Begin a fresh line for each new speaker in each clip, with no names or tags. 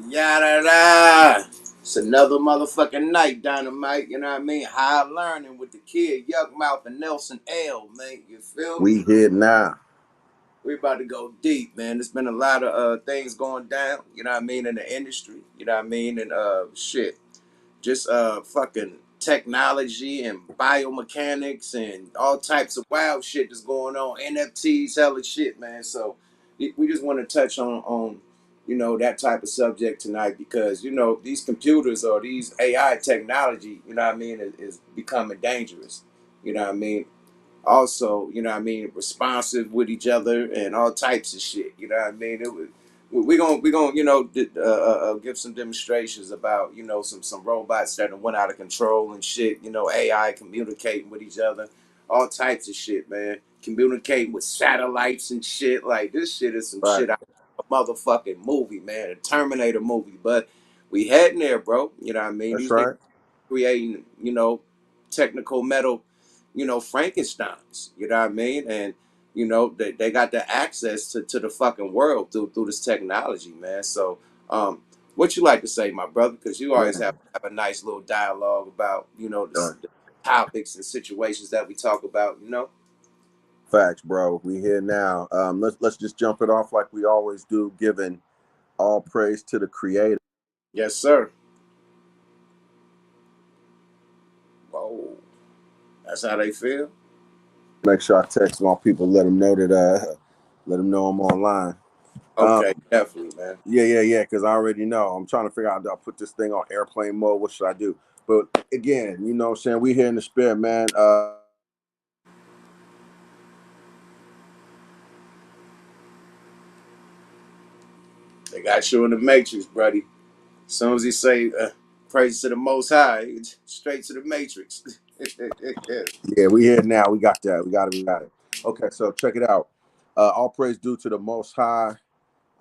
Yada da. It's another motherfucking night, Dynamite. You know what I mean? High learning with the kid, Yuck Mouth, and Nelson L. Man, you feel me?
We here now.
We about to go deep, man. There's been a lot of things going down. You know what I mean in the industry. You know what I mean and shit. Just fucking technology and biomechanics and all types of wild shit that's going on. NFTs, hella shit, man. So we just want to touch on that type of subject tonight because these computers or these AI technology, you know what I mean, is becoming dangerous. You know what I mean? Also, you know what I mean, responsive with each other and all types of shit. You know what I mean? It was, we gonna give some demonstrations about some robots that went out of control and shit. AI communicating with each other, all types of shit, man. Communicating with satellites and shit. Like this shit is some
Right.
shit out of a motherfucking movie, man. A Terminator movie, but we heading there, bro. You know what I mean?
That's
These niggas
right.
creating technical metal Frankensteins, you know what I mean? And, they got the access to the fucking world through this technology, man. So, what you like to say, my brother? Because you always
Man.
have a nice little dialogue about,
Right.
the topics and situations that we talk about.
Facts, bro. We here now. Let's just jump it off like we always do, giving all praise to the creator.
Yes, sir. Whoa, that's how they feel.
Make sure I text my people, let them know I'm online. Um,
Okay, definitely, man.
yeah, because I already know. I'm trying to figure out, do I put this thing on airplane mode? What should I do? But again, you know what I'm saying? We here in the spirit, man.
They got you in the matrix, buddy. As soon as he say praise to the Most High, straight to the matrix.
Yeah, we here now. We got that. We got it. Okay, so check it out. All praise due to the Most High.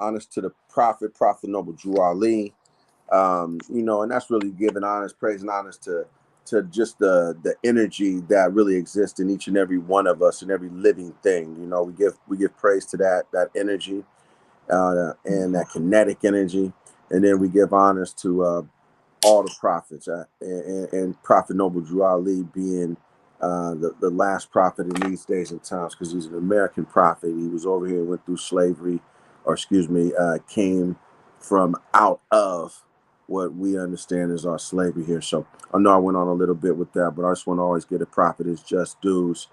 Honest to the Prophet Noble Drew Ali. And that's really giving honest praise and honest to just the energy that really exists in each and every one of us and every living thing. We give praise to that energy and that kinetic energy, and then we give honors to all the prophets and Prophet Noble Drew Ali being the last prophet in these days and times because he's an American prophet. He was over here, went through slavery, or excuse me, came from out of what we understand is our slavery here. So I know I went on a little bit with that, but I just want to always get a prophet is just dues.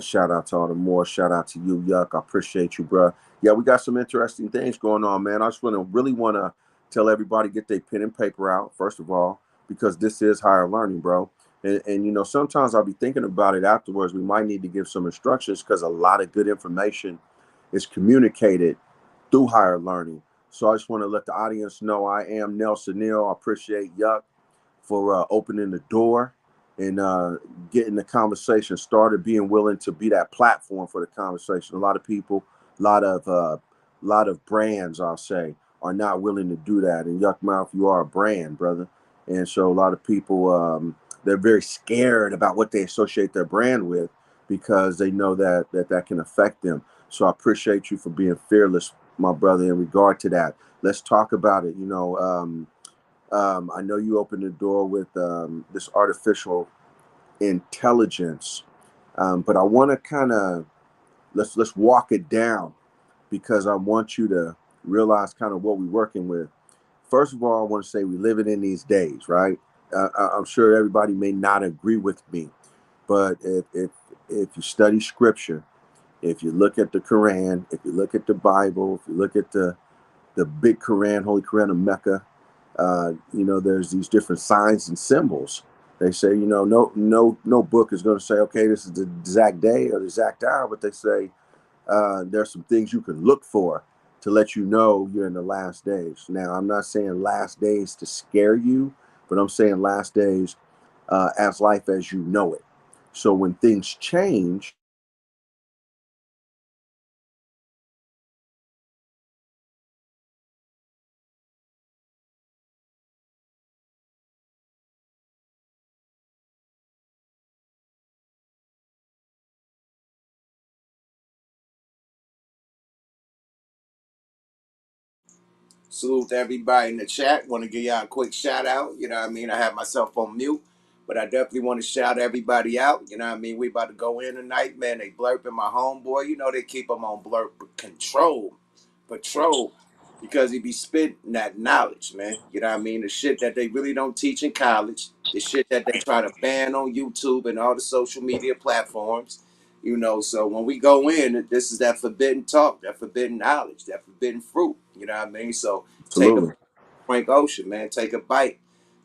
Shout out to all the more. Shout out to you, Yuck. I appreciate you, bro. Yeah, we got some interesting things going on, man. I just really want to tell everybody get their pen and paper out first of all, because this is higher learning, bro. And sometimes I'll be thinking about it afterwards. We might need to give some instructions because a lot of good information is communicated through higher learning. So I just want to let the audience know I am Nelson Neal. I appreciate Yuck for opening the door and getting the conversation started, being willing to be that platform for the conversation. A lot of people, a lot of brands, I'll say, are not willing to do that. And Yuck Mouth, you are a brand, brother. And so a lot of people, they're very scared about what they associate their brand with because they know that can affect them. So I appreciate you for being fearless, my brother, in regard to that. Let's talk about it. I know you opened the door with this artificial intelligence, but I want to kind of let's walk it down because I want you to realize kind of what we're working with. First of all, I want to say we live it in these days, right? I'm sure everybody may not agree with me, but if you study scripture, if you look at the Quran, if you look at the Bible, if you look at the big Quran, Holy Quran of Mecca, there's these different signs and symbols. They say, no book is going to say, okay, this is the exact day or the exact hour, but they say there's some things you can look for to let you know you're in the last days. Now, I'm not saying last days to scare you, but I'm saying last days as life as you know it. So when things change,
Salute to everybody in the chat. Want to give y'all a quick shout out. You know what I mean? I have myself on mute, but I definitely want to shout everybody out. You know what I mean? We about to go in tonight, man. They blurping my homeboy. You know they keep him on blurp control, patrol, because he be spitting that knowledge, man. You know what I mean? The shit that they really don't teach in college, the shit that they try to ban on YouTube and all the social media platforms. You know, so when we go in, this is that forbidden talk, that forbidden knowledge, that forbidden fruit. You know what I mean? So take a
Absolutely.
Frank Ocean, man. Take a bite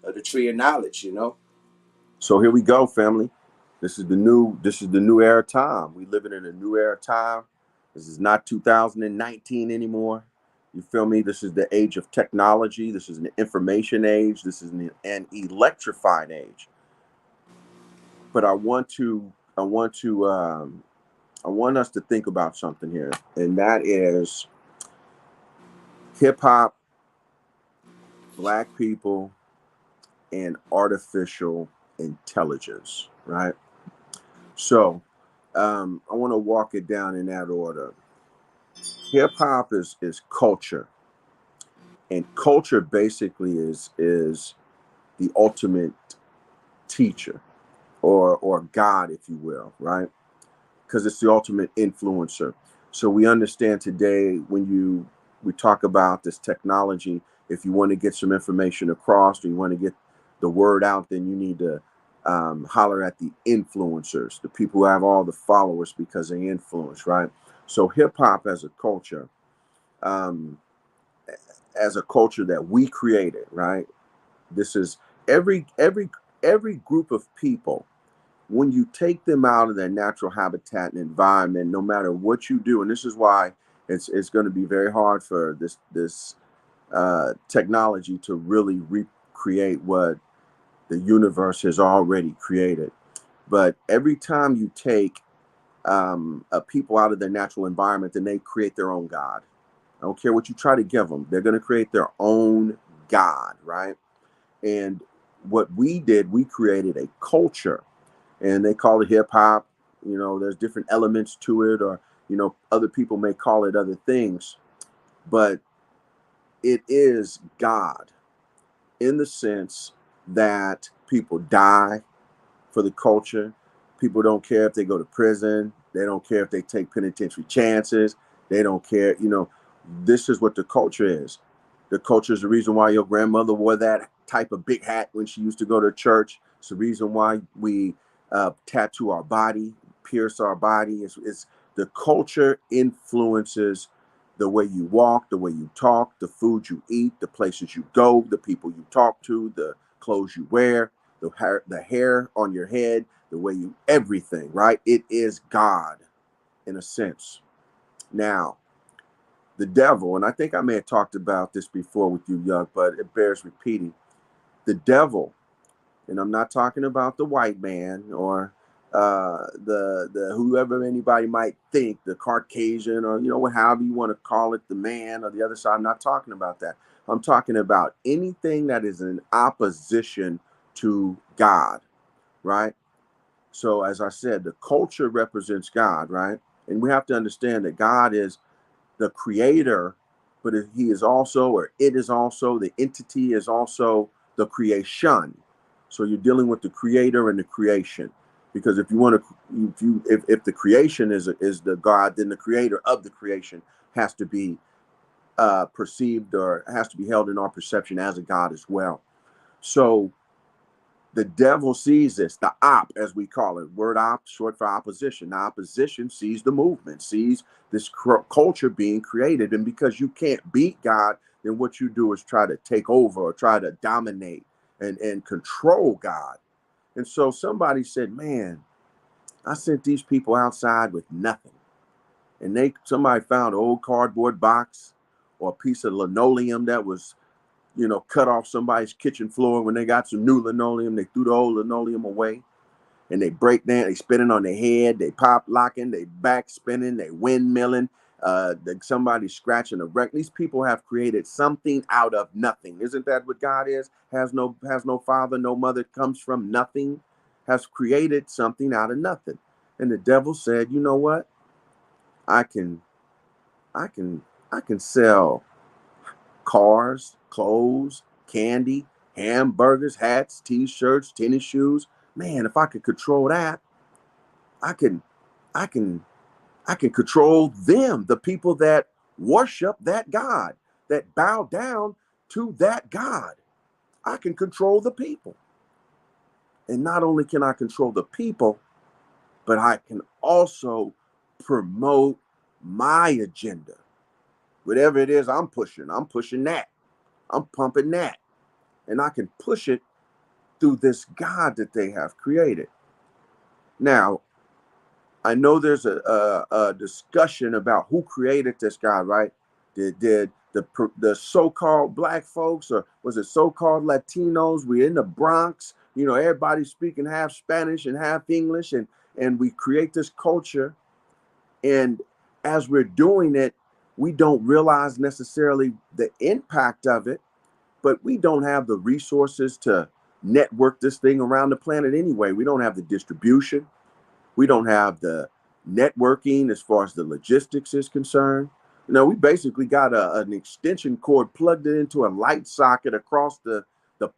of the tree of knowledge, you know?
So here we go, family. This is the new era time. We living in a new era time. This is not 2019 anymore. You feel me? This is the age of technology. This is an information age. This is an electrified age. But I want us to think about something here, and that is hip hop, black people, and artificial intelligence, right? So I want to walk it down in that order. Hip hop is culture, and culture basically is the ultimate teacher or God, if you will, right? Because it's the ultimate influencer. So we understand today when we talk about this technology, if you want to get some information across or you want to get the word out, then you need to holler at the influencers, the people who have all the followers because they influence, right? So hip hop um, as a culture that we created, right? This is every every every group of people when you take them out of their natural habitat and environment, no matter what you do, and this is why it's going to be very hard for this technology to really recreate what the universe has already created. But every time you take a people out of their natural environment, then they create their own God. I don't care what you try to give them; they're going to create their own God, right? And what we did, we created a culture and they call it hip hop. You know, there's different elements to it, or other people may call it other things, but it is God in the sense that people die for the culture. People don't care if they go to prison. They don't care if they take penitentiary chances. They don't care. This is what the culture is. The culture is the reason why your grandmother wore that type of big hat when she used to go to church. It's the reason why we tattoo our body, pierce our body. It's the culture influences the way you walk, the way you talk, the food you eat, the places you go, the people you talk to, the clothes you wear, the hair on your head, the way you everything, right? It is God in a sense. Now, the devil, and I think I may have talked about this before with you, Young, but it bears repeating. The devil, and I'm not talking about the white man or the whoever anybody might think, the Caucasian or however you want to call it, the man or the other side. I'm not talking about that. I'm talking about anything that is in opposition to God, right? So as I said, the culture represents God, right? And we have to understand that God is the creator, but he is also, or it is also, the entity is also the creation. So you're dealing with the creator and the creation. Because if you want to, if the creation is the God, then the creator of the creation has to be perceived or has to be held in our perception as a God as well. So the devil sees this, the op, as we call it, word op, short for opposition. The opposition sees the movement, sees this culture being created. And because you can't beat God, then what you do is try to take over or try to dominate and control God. And so somebody said, man, I sent these people outside with nothing. And somebody found an old cardboard box or a piece of linoleum that was cut off somebody's kitchen floor. When they got some new linoleum, they threw the old linoleum away and they break down, they spinning on their head, they pop locking, they back spinning, they windmilling, somebody's scratching a wreck. These people have created something out of nothing. Isn't that what God is? Has no father, no mother, comes from nothing, has created something out of nothing. And the devil said, you know what? I can I can I can sell cars, clothes, candy, hamburgers, hats, t-shirts, tennis shoes. Man, if I could control that, I can I can I can control them, the people that worship that God, that bow down to that God. I can control the people. And not only can I control the people, but I can also promote my agenda. Whatever it is I'm pushing that. I'm pumping that. And I can push it through this God that they have created. Now, I know there's a discussion about who created this God, right? Did the so-called black folks, or was it so-called Latinos? We're in the Bronx, you know, everybody's speaking half Spanish and half English, and we create this culture. And as we're doing it, we don't realize necessarily the impact of it, but we don't have the resources to network this thing around the planet anyway. We don't have the distribution. We don't have the networking as far as the logistics is concerned. You know, we basically got an extension cord plugged it into a light socket across the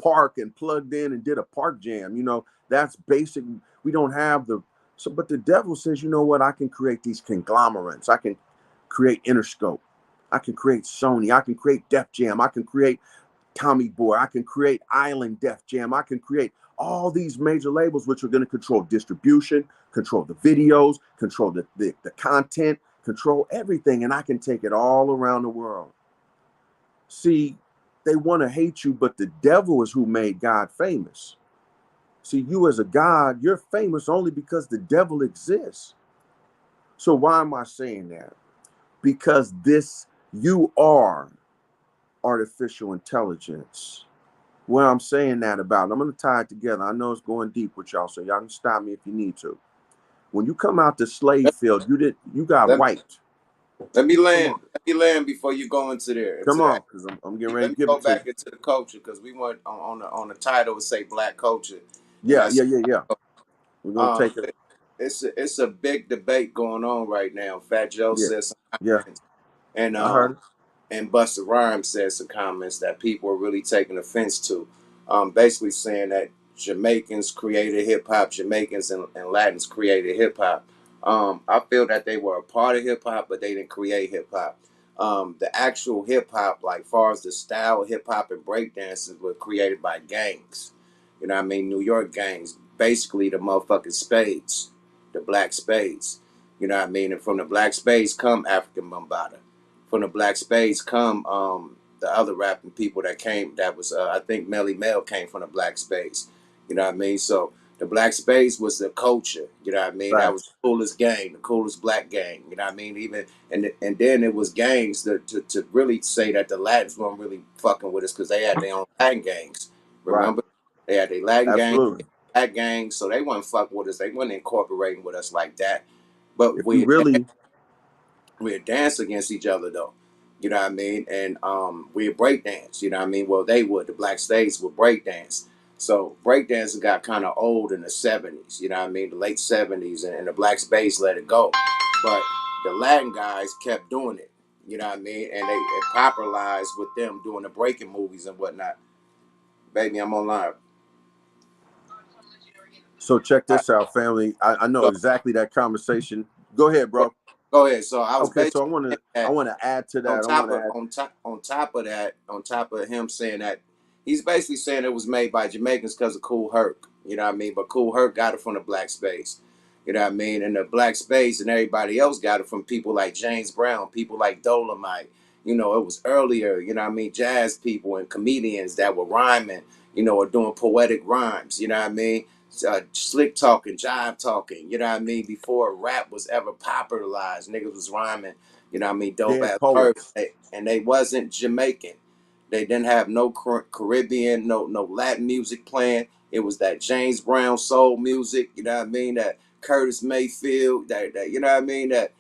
park and plugged in and did a park jam. You know, that's basic. We don't have the so, but the devil says, you know what? I can create these conglomerates. I can create Interscope. I can create Sony. I can create Def Jam. I can create Tommy Boy. I can create Island Def Jam. I can create all these major labels, which are going to control distribution, control the videos, control the content, control everything. And I can take it all around the world. See, they want to hate you, but the devil is who made God famous. See, you as a God, you're famous only because the devil exists. So why am I saying that? Because you are artificial intelligence. What I'm saying that about, I'm going to tie it together. I know it's going deep with y'all, so y'all can stop me if you need to. When you come out the slave
Let,
field, you got
let,
wiped.
let me
Come
land.
on,
Let me land before you go into there,
come
into that.
on, because I'm getting
Let
ready
me
to give
go
it to you.
back into the culture because we went on the title would say black culture, and
Yeah,
I
yeah,
said,
yeah, yeah. We're gonna take it.
it's a big debate going on right now. Fat Joe
Yeah,
says some
yeah.
comments, and
I heard it.
Busta Rhymes said some comments that people are really taking offense to. Basically saying that Jamaicans created hip hop, Jamaicans and Latins created hip hop. I feel that they were a part of hip hop, but they didn't create hip hop. The actual hip hop, like far as the style of hip hop and breakdances, were created by gangs. You know what I mean? New York gangs, basically the motherfucking spades, the black spades. You know what I mean? And from the black spades come African Bambaataa. From the black spades come the other rapping people that came. That was I think Melly Mel came from the black space. You know what I mean? So the black space was the culture. You know what I mean? That was
Facts.
the coolest gang, the coolest black gang. You know what I mean? Even and then it was gangs to really say that the Latins weren't really fucking with us because they had their own Latin gangs.
Right.
Remember? They had their Latin gang,
Absolutely.
black gang, so they weren't fucking with us. They weren't incorporating with us like that. But
If you really,
we'd dance against each other though. You know what I mean? And we'd break dance, you know what I mean? Well they would, the black states would break dance. So breakdancing got kind of old in the 70s, you know what I mean? The late 70s and the black space let it go. But the Latin guys kept doing it, you know what I mean? And it popularized with them doing the breaking movies and whatnot. Baby, I'm online.
so check
All right.
this out, family. I know
So
exactly that conversation. Go ahead,
go,
bro.
go ahead. So I was
Okay, so
basically saying
I
that
want to add to that. I want to add.
on top of that, on top of him saying that, he's basically saying it was made by Jamaicans because of Cool Herc. You know what I mean? But Cool Herc got it from the black space. You know what I mean? And the black space and everybody else got it from people like James Brown, people like Dolomite. You know, it was earlier, you know what I mean, jazz people and comedians that were rhyming, you know, or doing poetic rhymes, you know what I mean? Slick talking, jive talking, you know what I mean? Before rap was ever popularized, niggas was rhyming, you know what I mean? Dope
Dead
ass words,
poets.
and they wasn't Jamaican. They didn't have no Caribbean, no Latin music playing. It was that James Brown soul music, you know what I mean? That Curtis Mayfield, that you know what I mean? That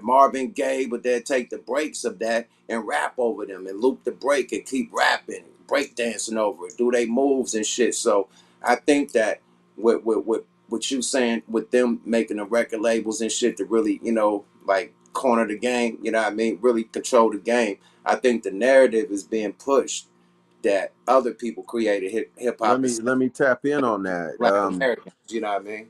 Marvin Gaye, but they'd take the breaks of that and rap over them and loop the break and keep rapping, break dancing over it, do they moves and shit. So I think that with what you saying with them making the record labels and shit to really, like corner the game. You know what I mean? Really control the game. I think the narrative is being pushed that other people created hip
Let
hop
me
as
let me tap in on that.
Black Americans. You know what I mean?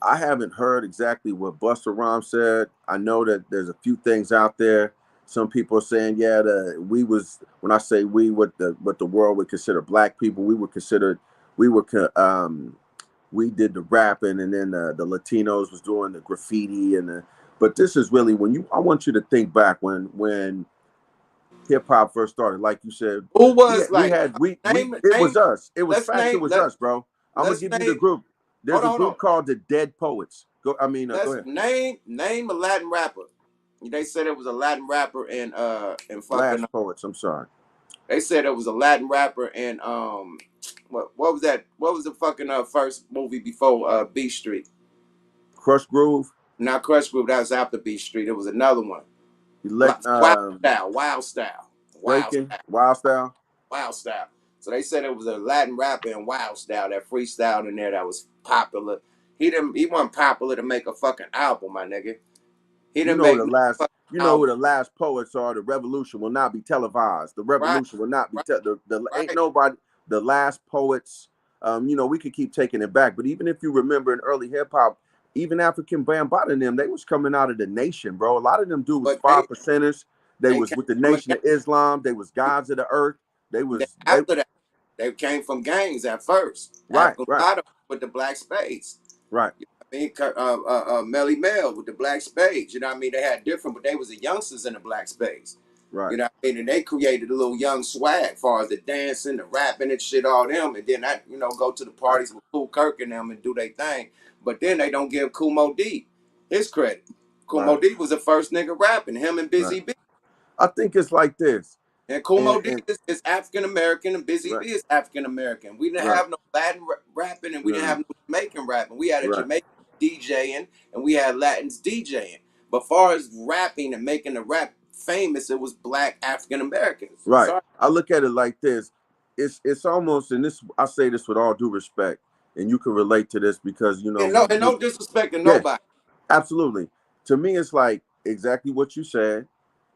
I haven't heard exactly what Busta Rhymes said. I know that there's a few things out there. Some people are saying, yeah, we was, when I say we, what the world would consider black people, we were considered, we were we did the rapping, and then the Latinos was doing the graffiti and the. But this is really when you. I want you to think back when hip hop first started. Like you said,
Who was like
we.
name
It
name?
was us. It was
Let's
facts. It
name
was
let
us, bro. I'm gonna
let's
give you the
name.
group.
Hold
There's a
on, hold on.
group called the Dead Poets. Go. I mean, go
Let's
ahead.
name a Latin rapper. They said it was a Latin rapper in fucking.
Blast Poets. I'm sorry.
They said it was a Latin rapper in what was that? What was the fucking first movie before B Street?
Crush Groove.
Not Crush Group. That was after B Street. It was another one.
Elect.
Wild Style, Wild
Breaking.
Style,
Wild Style.
Wild Style. So they said it was a Latin rapper in Wild Style that freestyled in there that was popular. He didn't. He wasn't popular to make a fucking album, my nigga. He
You
didn't
know who
make
the
no
last.
fucking
You know who
album.
the last poets are. The revolution will not be televised. The
Right,
revolution will not be.
right,
The ain't
right.
nobody. The last poets. We could keep taking it back, but even if you remember in early hip hop, even African Bambaataa and them, they was coming out of the nation, bro. A lot of them dudes was
But
five percenters. They
they
was
came
with the
from a
Nation
gang.
of Islam. They was gods of the earth. They
Then
was they
after that, they came from gangs at first.
right,
African
right,
Bottom with the black spades.
right,
I mean, Melly Mel with the black spades. You know what I mean? They had different, but they was the youngsters in the black spades.
right,
You know what I mean? And they created a little young swag, as far as the dancing, the rapping, and shit, all them. And then that, go to the
right,
parties with Kool Kirk and them and do their thing. But then they don't give Kumo D his credit.
right,
Kumo D was the first nigga rapping, him and
right.
Busy B.
I think it's like this,
And
and
Kumo D is African American and Busy
right,
B is African American. We didn't
right,
have no Latin rapping and we didn't
no,
have no Jamaican rapping. We had a
right.
Jamaican DJing and we had Latins DJing. But far as rapping and making the rap famous, it was black African Americans.
Right.
Sorry.
I look at it like this. It's almost, and this I say this with all due respect, and you can relate to this because
And no disrespect to
yeah,
nobody.
absolutely. To me, it's like exactly what you said,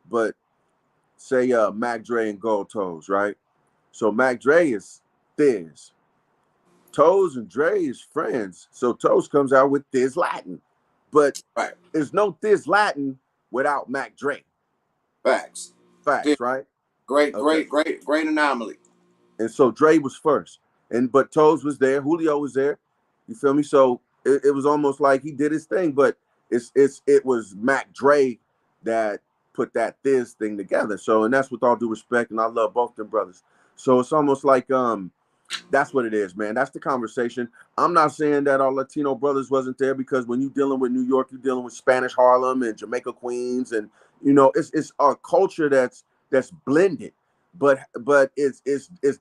but say Mac Dre and Gold Toes, right? So Mac Dre is Thiz. Toes and Dre is friends. So Toes comes out with Thiz Latin. But
Right.
there's no Thiz Latin without Mac Dre.
Facts.
Facts, right?
Great,
Okay.
great, great, great anomaly.
And so Dre was first, and but Toes was there, Julio was there. You feel me? So it was almost like he did his thing, but it was Mac Dre that put that Thiz thing together. So, and that's with all due respect, and I love both them brothers. So it's almost like that's what it is, man. That's the conversation. I'm not saying that our Latino brothers wasn't there, because when you're dealing with New York, you're dealing with Spanish Harlem and Jamaica Queens, and it's a culture that's blended. But it's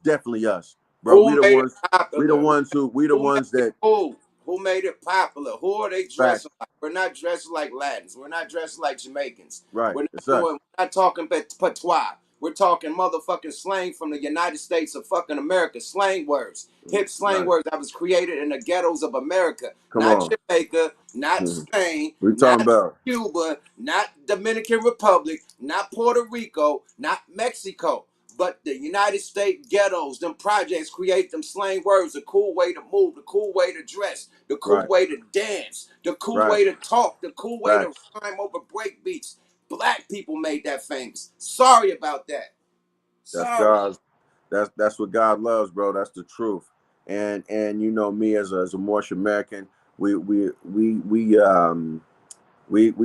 definitely us, bro.
Who made it popular?
We the
Who made
ones
it
that
cool? Who made it popular? Who are they dressing
facts.
like? We're not dressing like Latins. We're not dressing like Jamaicans.
Right.
We're not
It's us.
doing. We're not talking patois. We're talking motherfucking slang from the United States of fucking America. Slang words, hip slang
Right.
words that was created in the ghettos of America,
Come
not
on.
Jamaica, not
Mhm.
Spain,
We talking
not
about
Cuba, not Dominican Republic, not Puerto Rico, not Mexico. But the United States ghettos, them projects create them slang words, the cool way to move, the cool way to dress, the cool
right.
way to dance, the cool
Right.
way to talk, the cool way to
Facts.
rhyme over break beats. Black people made that famous. Sorry about that.
That's
Sorry.
God. That's what God loves, bro. That's the truth. And me as a Moorish American, we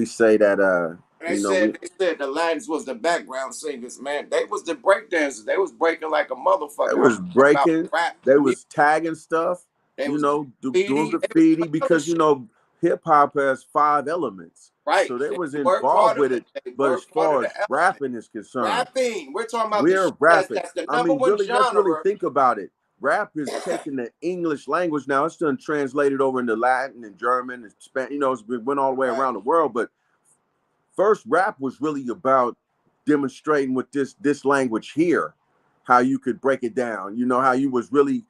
say that
They said the Latins was the background singers, man. They was the break dancers. They was breaking like a
they
motherfucker. I don't
was
know about
breaking,
rap
they
music.
was tagging stuff,
They was
doing
graffiti. They was
graffiti,
doing other
because
shit.
hip hop has five elements,
Right.
so they
They
was
work
involved
harder.
with it.
They
But as
work harder
far as
the element.
rapping is concerned,
Rapping. We're talking about the
we're
shit
rapping.
that's the
I
number
mean,
one
really, let's really
genre.
think about it. Rap is taking the English language now. It's done translated over into Latin and German and Spanish. Went all the way
Right.
around the world. But first, rap was really about demonstrating with this language here, how you could break it down. How you was really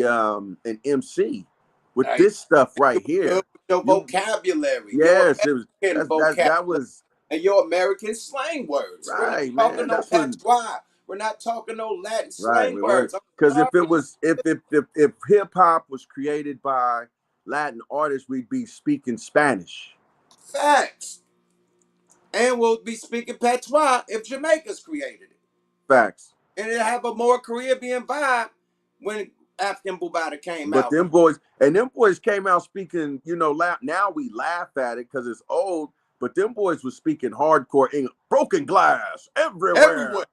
an MC with
Like
this stuff
you
right
good
here.
with your
You
vocabulary, your
Yes, it was
American
that
vocabulary.
was.
and your American slang words. We're not
Right,
talking
man.
no
That's what.
patois. We're not talking no Latin
Right,
slang
we weren't.
words. I'm
Because if it
sorry.
was, if hip hop was created by Latin artists, we'd be speaking Spanish.
Facts. And we'll be speaking patois if Jamaica's created it.
Facts.
And it'll have a more Caribbean vibe when African Bubata came
But
out.
them boys came out speaking, now we laugh at it because it's old, but them boys was speaking hardcore English, broken glass
Everywhere.
everywhere.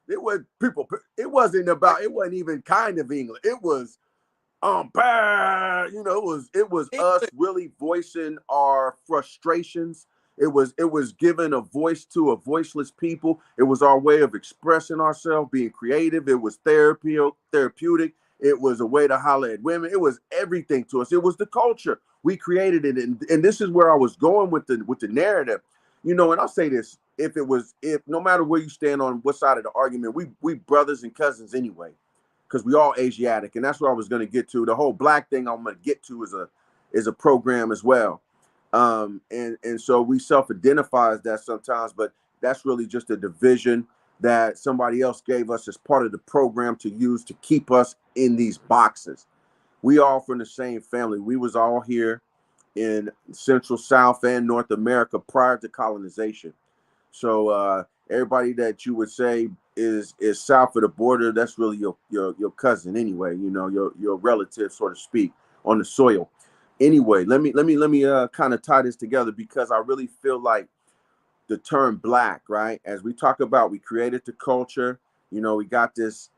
It was people, it wasn't
Like,
about, it wasn't even kind of English. It was bad. It was us really voicing our frustrations. It was giving a voice to a voiceless people. It was our way of expressing ourselves, being creative. It was therapeutic. It was a way to holler at women. It was everything to us. It was the culture. We created it, and this is where I was going with the narrative. And I'll say this: if no matter where you stand on what side of the argument, we brothers and cousins anyway, because we all Asiatic, and that's what I was going to get to. The whole black thing I'm going to get to is a program as well, and so we self-identify as that sometimes, but that's really just a division that somebody else gave us as part of the program to use to keep us in these boxes. We all from the same family. We was all here in Central, South, and North America prior to colonization. So everybody that you would say is south of the border, that's really your cousin anyway. Your relative, so to speak, on the soil. Anyway, let me kind of tie this together because I really feel like the term black, right? As we talk about, we created the culture. We got this.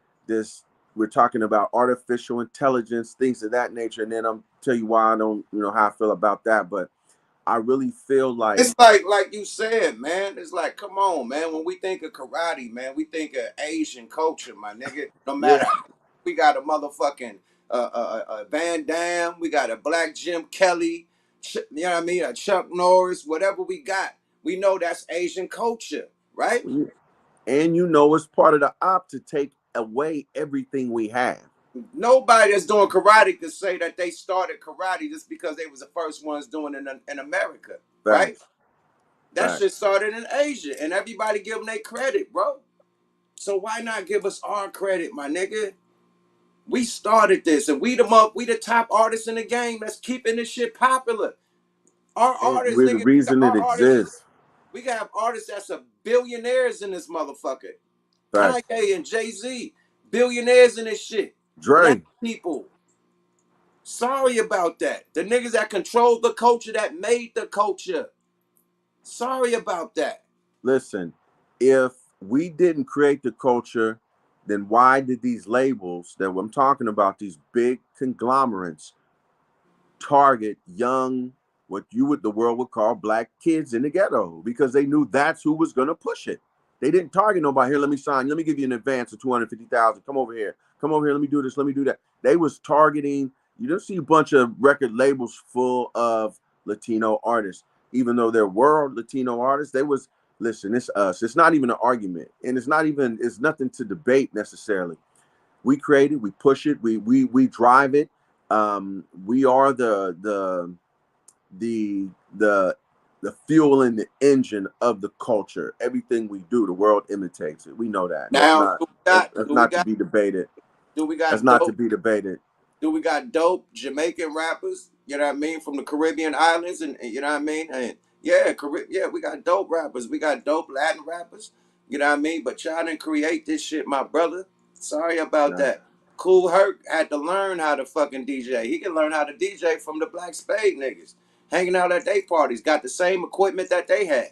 We're talking about artificial intelligence, things of that nature, and then I'm tell you why I don't, how I feel about that. But I really feel like
it's like you said, man. It's like, come on, man. When we think of karate, man, we think of Asian culture, my nigga. No
yeah,
matter how, we got a motherfucking Van Damme, we got a Black Jim Kelly, you know what I mean, a Chuck Norris, whatever we got. We know that's Asian culture, right?
and it's part of the op to take away everything we have.
Nobody that's doing karate could say that they started karate just because they was the first ones doing it in America, right?
Facts,
That shit
facts.
started in Asia, and everybody give them their credit, bro. So why not give us our credit, my nigga? We started this, and we the top artists in the game that's keeping this shit popular. Our
And
artists,
we're the
nigga,
reason it
our artists,
exists.
we got artists that's a billionaires in this motherfucker.
Facts.
Kanye and Jay-Z, billionaires in this shit. Black
Dre,
people. Sorry about that. The niggas that control the culture, that made the culture. Sorry about that.
listen, if we didn't create the culture, then why did these labels that I'm talking about, these big conglomerates, target young, what the world would call black kids in the ghetto? Because they knew that's who was going to push it. They didn't target nobody. Here, let me sign. Let me give you an advance of 250,000. Come over here. Come over here. Let me do this. Let me do that. They was targeting. You don't see a bunch of record labels full of Latino artists, even though there were Latino artists. They was listen. It's us. It's not even an argument, and it's not even. It's nothing to debate necessarily. We create it. We push it. We drive it. We are the the the fuel and the engine of the culture. Everything we do, the world imitates it. We know that. That's
Now,
not that's
do we
not to
got
be debated.
do we
That's
got
not to
dope
be debated.
do we got dope Jamaican rappers, you know what I mean, from the Caribbean islands, and you know what I mean? And yeah, yeah, we got dope rappers. We got dope Latin rappers, you know what I mean? But y'all didn't create this shit, my brother. Sorry about
Yeah.
that. Cool Herc had to learn how to fucking DJ. He can learn how to DJ from the Black Spade niggas. Hanging out at their parties, got the same equipment that they had.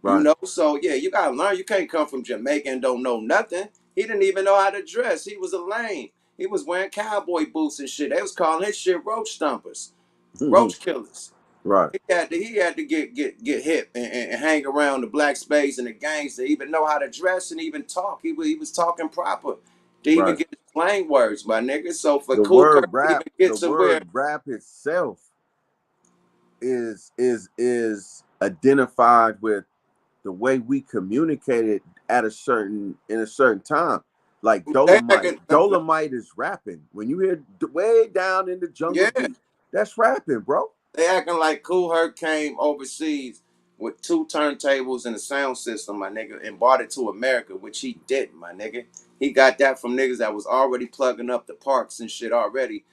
You
Right.
know, so yeah, you gotta learn. You can't come from Jamaica and don't know nothing. He didn't even know how to dress. He was a lame. He was wearing cowboy boots and shit. They was calling his shit roach stompers, roach killers.
Right.
He had to get hip and hang around the black spades and the gangs to even know how to dress and even talk. He was talking proper to even
Right.
get his slang words, my nigga. So for
The
Cool
word
Kirk to even
rap,
get
the
to where
word rap itself is identified with the way we communicated at a certain time. Like
they
Dolomite.
acting,
Dolomite is rapping. When you hear way down in the jungle
yeah,
deep, that's rapping, bro.
they acting like Cool Herc came overseas with 2 turntables and a sound system, my nigga, and brought it to America, which he didn't, my nigga. He got that from niggas that was already plugging up the parks and shit already,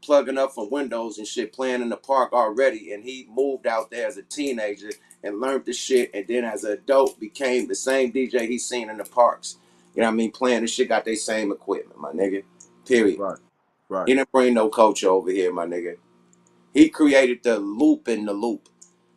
plugging up from windows and shit, playing in the park already. And he moved out there as a teenager and learned the shit, and then as an adult became the same DJ he seen in the parks. You know what I mean? Playing the shit, got their same equipment, my nigga. Period.
Right. Right.
He didn't bring no culture over here, my nigga. He created the loop in the loop.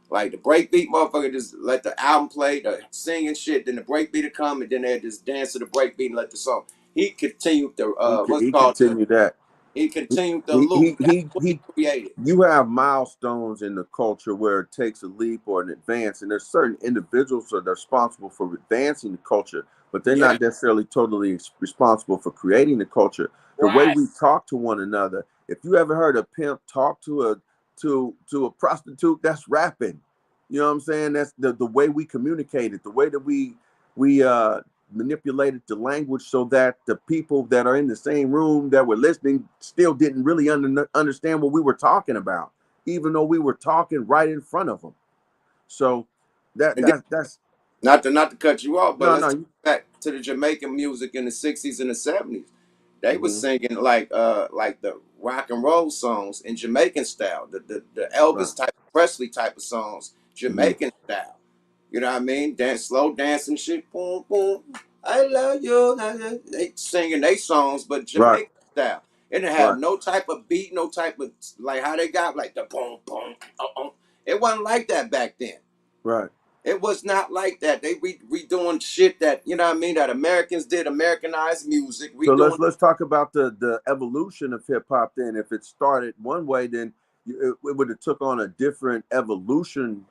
Like the breakbeat motherfucker just let the album play, the singing shit, then the breakbeat would come, and then they just dance to the breakbeat and let the song. He continued the what's
He
called the
continued that.
he continued the
He
loop.
he
That's
he
what he
he.
created.
You have milestones in the culture where it takes a leap or an advance, and there's certain individuals that are responsible for advancing the culture, but they're
Yeah.
not necessarily totally responsible for creating the culture. The way
Right.
we talk to one another. If you ever heard a pimp talk to a prostitute, that's rapping. You know what I'm saying? That's the way we communicated, the way that we manipulated the language so that the people that are in the same room that were listening still didn't really understand what we were talking about, even though we were talking right in front of them. So that
And then,
that's
not to cut you off, but
no
let's
no.
take it back to the Jamaican music in the '60s and the '70s. They was
Mm-hmm.
singing like the rock and roll songs in Jamaican style, the
Right.
Elvis type, Presley type of songs,
Mm-hmm.
Jamaican style. You know what I mean? Dance, slow dancing shit. Boom, boom. I love you. They singing they songs, but
Right.
Jamaican style. It didn't have
Right.
no type of beat, no type of like how they got like the boom, boom. It wasn't like that back then.
Right.
It was not like that. They redoing shit that you know what I mean that Americans did, Americanized music,
So
redoing.
let's talk about the evolution of hip hop. Then, if it started one way, then it would have took on a different evolution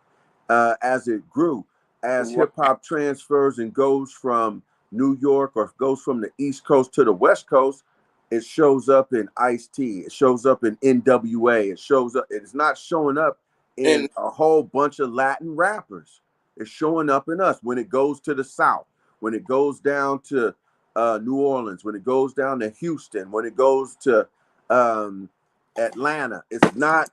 as it grew. As hip
Right.
hop transfers and goes from New York or goes from the East Coast to the West Coast, it shows up in Ice T. It shows up in NWA. It shows up. It's not showing up in
And
a whole bunch of Latin rappers. It's showing up in us when it goes to the South, when it goes down to New Orleans, when it goes down to Houston, when it goes to um, Atlanta. It's not.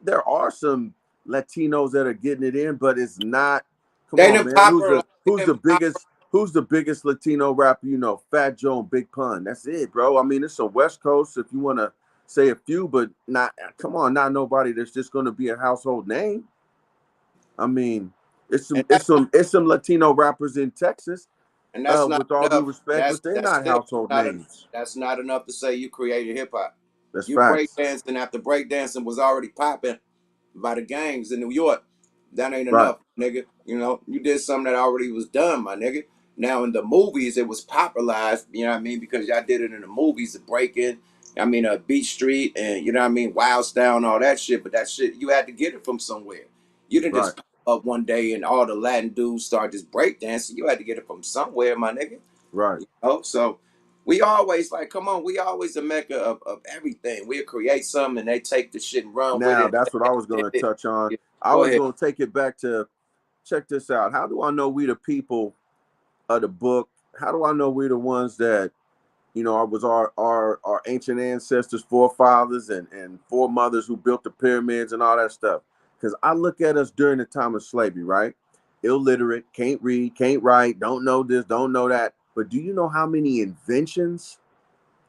There are some Latinos that are getting it in, but it's not. Come
they
on,
didn't
man.
popular.
Who's the biggest? Who's the biggest Latino rapper? You know, Fat Joe and Big Pun. That's it, bro. I mean, it's a West Coast if you want to say a few, but not. Come on, not nobody that's just going to be a household name. I mean, it's some
And
it's some it's some Latino rappers in Texas,
that's not
with all due
enough.
respect,
That's
but they're
that's
not
still
household
not enough.
names.
That's not enough to say you created hip hop.
That's
You
facts.
breakdancing after breakdancing was already popping by the gangs in New York. That ain't
Right,
enough, nigga. You know, you did something that already was done, my nigga. Now in the movies, it was popularized. You know what I mean? Because y'all did it in the movies, the breaking. I mean, Beach Street and you know what I mean, Wild Style and all that shit. But that shit, you had to get it from somewhere. You didn't
right,
just pop up one day and all the Latin dudes start just breakdancing. You had to get it from somewhere, my nigga.
right.
You know, so we always like, come on, we always a mecca of everything. We'll create something and they take the shit and run with
Now
it.
that's what I was going to touch on.
Yeah,
I
go
was
ahead.
going to take it back to check this out. How do I know we the people of the book? How do I know we the ones that was our ancient ancestors, forefathers, and foremothers who built the pyramids and all that stuff? Because I look at us during the time of slavery, right? Illiterate, can't read, can't write, don't know this, don't know that. But do you know how many inventions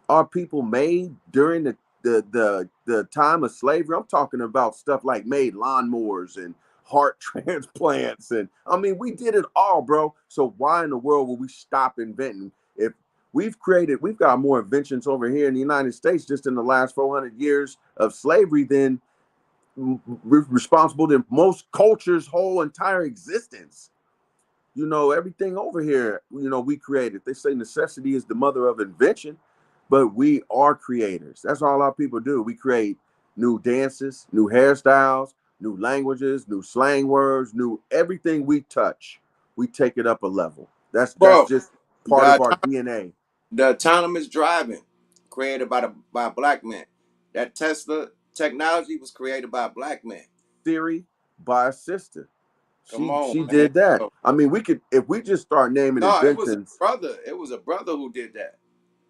our people made during the time of slavery? I'm talking about stuff like made lawnmowers and heart transplants, and I mean we did it all, bro. So why in the world would we stop inventing if we've got more inventions over here in the United States just in the last 400 years of slavery than responsible than most cultures' whole entire existence. Everything over here, we created. They say necessity is the mother of invention, but we are creators. That's all our people do. We create new dances, new hairstyles, new languages, new slang words, new everything we touch. We take it up a level. That's
Bro,
just part
the
of our DNA.
the autonomous driving created by a black man. That Tesla technology was created by a black man.
Theory by a sister.
Come
She
on,
she
man.
did that.
So,
I mean, we could if we just start naming
no, it was a
inventions.
brother. It was a brother who did that.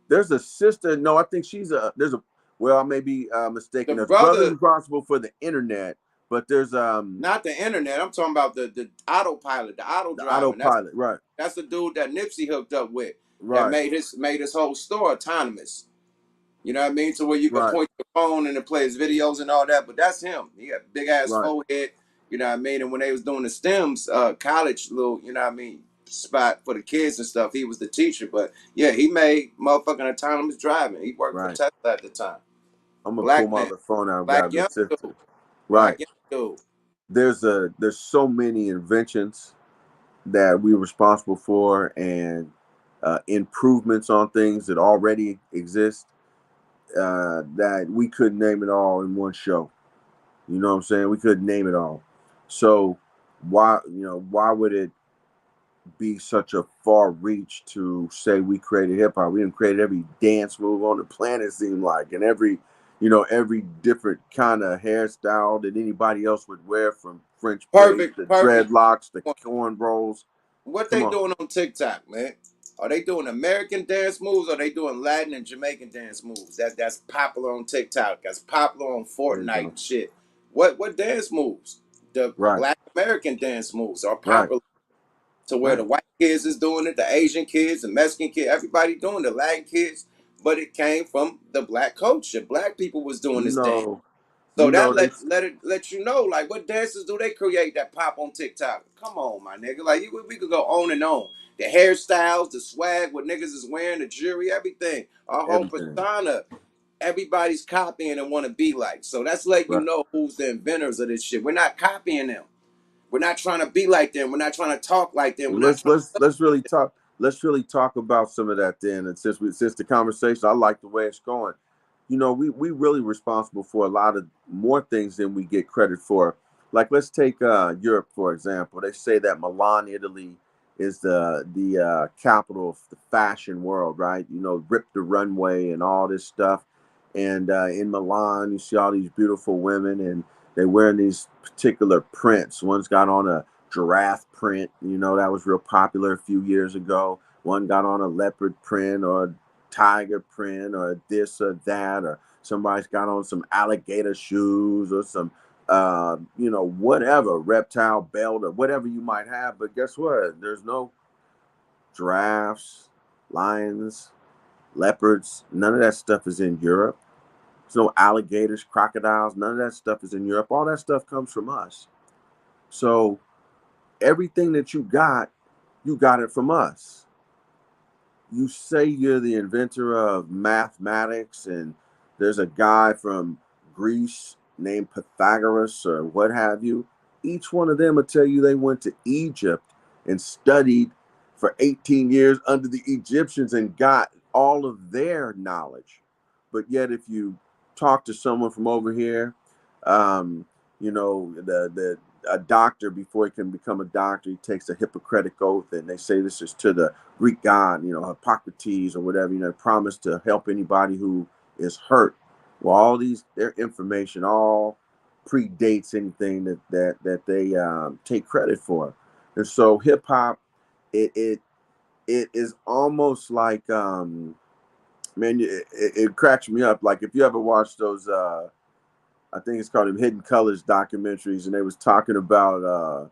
There's a sister. No, I think there's a. Well, I may be
The
mistaken. There's brother
brother,
responsible for the internet, But there's
Not the internet. I'm talking about the autopilot, the auto
the
driving. That's
autopilot, right,
that's the dude that Nipsey hooked up with that
right,
made his whole store autonomous. You know what I mean? To where you can
right,
point your phone and it plays videos and all that. But that's him. He got big ass
right,
forehead. You know what I mean? And when they was doing the STEMs, college little, you know what I mean, spot for the kids and stuff, he was the teacher. But yeah, he made motherfucking autonomous driving. He worked for
right.
Tesla at the time.
I'm gonna pull
Black
my
man,
other phone out and
black
grab the
young
sister.
dude,
Right.
black young dude.
There's so many inventions that we're responsible for, and improvements on things that already exist, that we couldn't name it all in one show. You know what I'm saying? We couldn't name it all. So why would it be such a far reach to say we created hip hop? We didn't create every dance move on the planet, seemed like, and every different kind of hairstyle that anybody else would wear, from French braids
Perfect,
to
perfect.
dreadlocks to cornrows.
What
Come
they
on,
doing on TikTok, man? Are they doing American dance moves? Or are they doing Latin and Jamaican dance moves? That's popular on TikTok. That's popular on
there you
Fortnite
go.
and shit. What dance moves? The
Right,
Black American dance moves are
right,
popular to where the
right.
white kids is doing it, the Asian kids, the Mexican kids, everybody doing the Latin kids. But it came from the black culture. Black people was doing
You
this dance.
know,
So
you
that
know they
let you know, like, what dances do they create that pop on TikTok? Come on, my nigga. Like, we could go on and on. The hairstyles, the swag, what niggas is wearing, the jewelry, everything. Our whole
everything.
persona, everybody's copying and want to be like. So that's letting you
Right.
know who's the inventors of this shit. We're not copying them. We're not trying to be like them. We're not trying to talk like them. We're
Well,
not
let's
trying
let's
to.
let's really talk. Let's really talk about some of that then. And since the conversation, I like the way it's going. We really responsible for a lot of more things than we get credit for. Like, let's take Europe for example. They say that Milan, Italy, is the capital of the fashion world, right? Rip the runway and all this stuff. And in Milan, you see all these beautiful women, and they're wearing these particular prints. One's got on a giraffe print, that was real popular a few years ago. One got on a leopard print or a tiger print or this or that, or somebody's got on some alligator shoes or some, whatever, reptile belt or whatever you might have. But guess what? There's no giraffes, lions, leopards. None of that stuff is in Europe. There's no alligators, crocodiles. None of that stuff is in Europe. All that stuff comes from us. So everything that you got it from us. You say you're the inventor of mathematics, and there's a guy from Greece named Pythagoras or what have you. Each one of them will tell you they went to Egypt and studied for 18 years under the Egyptians and got all of their knowledge. But yet, if you talk to someone from over here, the a doctor, before he can become a doctor, he takes a Hippocratic oath, and they say this is to the Greek god, Hippocrates or whatever, promise to help anybody who is hurt. Well, all their information all predates anything that they take credit for. And so hip hop, it is almost like, man, it cracks me up. Like, if you ever watch those, I think it's called them Hidden Colors documentaries, and they was talking about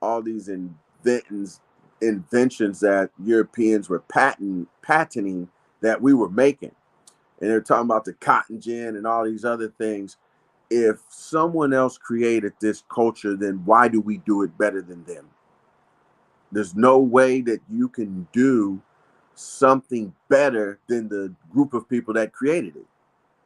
all these inventions that Europeans were patenting that we were making. And they're talking about the cotton gin and all these other things. If someone else created this culture, then why do we do it better than them? There's no way that you can do something better than the group of people that created it.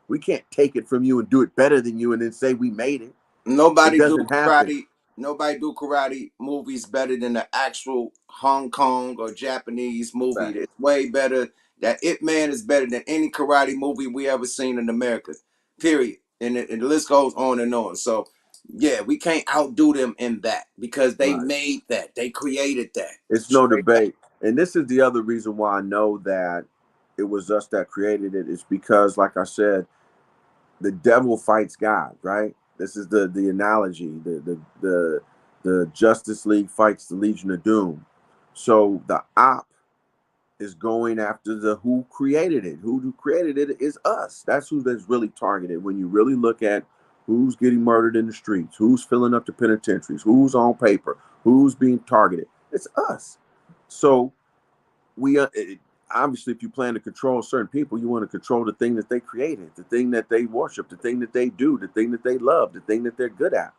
We can't take it from you and do it better than you and then say we made it. It
Nobody do
doesn't happen.
karate. Nobody do karate movies better than the actual Hong Kong or Japanese movie.
Right.
It's way better. That Ip Man is better than any karate movie we ever seen in America. Period. And the list goes on and on. So yeah, we can't outdo them in that because they
Right.
made that. They created that.
It's no
Straight up.
debate. And this is the other reason why I know that it was us that created it, is because, like I said, the devil fights God, right? This is the analogy. The Justice League fights the Legion of Doom. So the op is going after the who created it. Who created it is us. That's who that's really targeted. When you really look at Who's getting murdered in the streets? Who's filling up the penitentiaries? Who's on paper? Who's being targeted? It's us. So we obviously, if you plan to control certain people, you want to control the thing that they created, the thing that they worship, the thing that they do, the thing that they love, the thing that they're good at.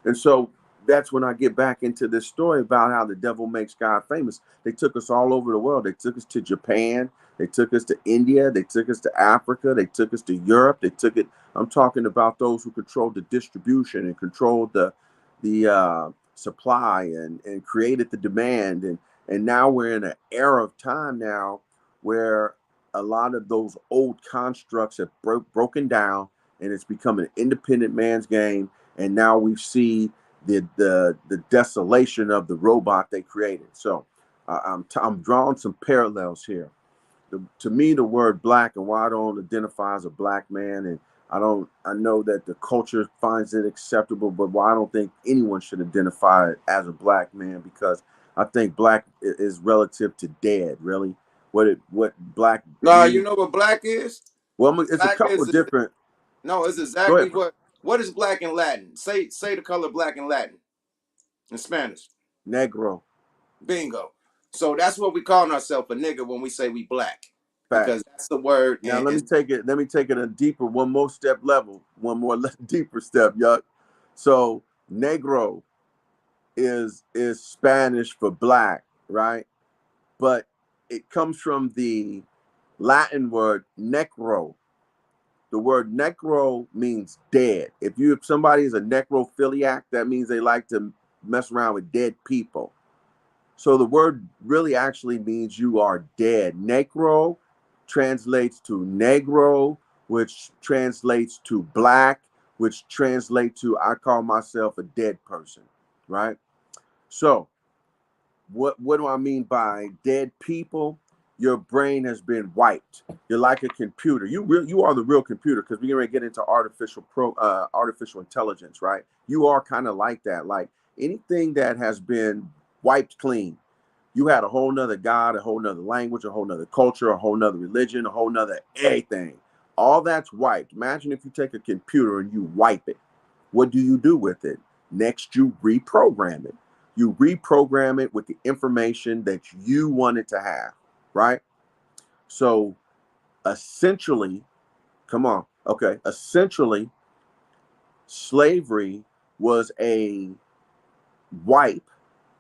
And so that's when I get back into this story about how the devil makes God famous. They took us all over the world. They took us to Japan. They took us to India. They took us to Africa. They took us to Europe. They took it. I'm talking about those who controlled the distribution and controlled the supply and created the demand. And now we're in an era of time now where a lot of those old constructs have broken down, and it's become an independent man's game. And now we see the desolation of the robot they created. So I'm drawing some parallels here. To me, the word black, and why I don't identify as a black man, and I know that the culture finds it acceptable, but why I don't think anyone should identify as a black man, because I think black is relative to dead. Really, what black
Nah, you
means.
know what black is?
Well, it's a
Black
couple
is
of different.
no, it's
Go
exactly
ahead, bro.
what is black in Latin? Say the color black in Latin. In Spanish.
Negro.
Bingo. So that's what we call ourselves a nigga when we say we black. Because
Facts.
that's the word
Now
and
let me
it's
take it. Let me take it a deeper, one more step level, one more deeper step, yuck. So negro is Spanish for black, right? But it comes from the Latin word necro. The word necro means dead. If somebody is a necrophiliac, that means they like to mess around with dead people. So the word really actually means you are dead. Negro translates to negro, which translates to black, which translates to I call myself a dead person, right? So what do I mean by dead people? Your brain has been wiped. You're like a computer. You are the real computer, because we're gonna get into artificial intelligence, right? You are kind of like that. Like anything that has been wiped clean, you had a whole nother God, a whole nother language, a whole nother culture, a whole nother religion, a whole nother anything. All that's wiped. Imagine if you take a computer and you wipe it. What do you do with it? Next, you reprogram it. You reprogram it with the information that you want it to have, right? So essentially, come on, okay, essentially, slavery was a wipe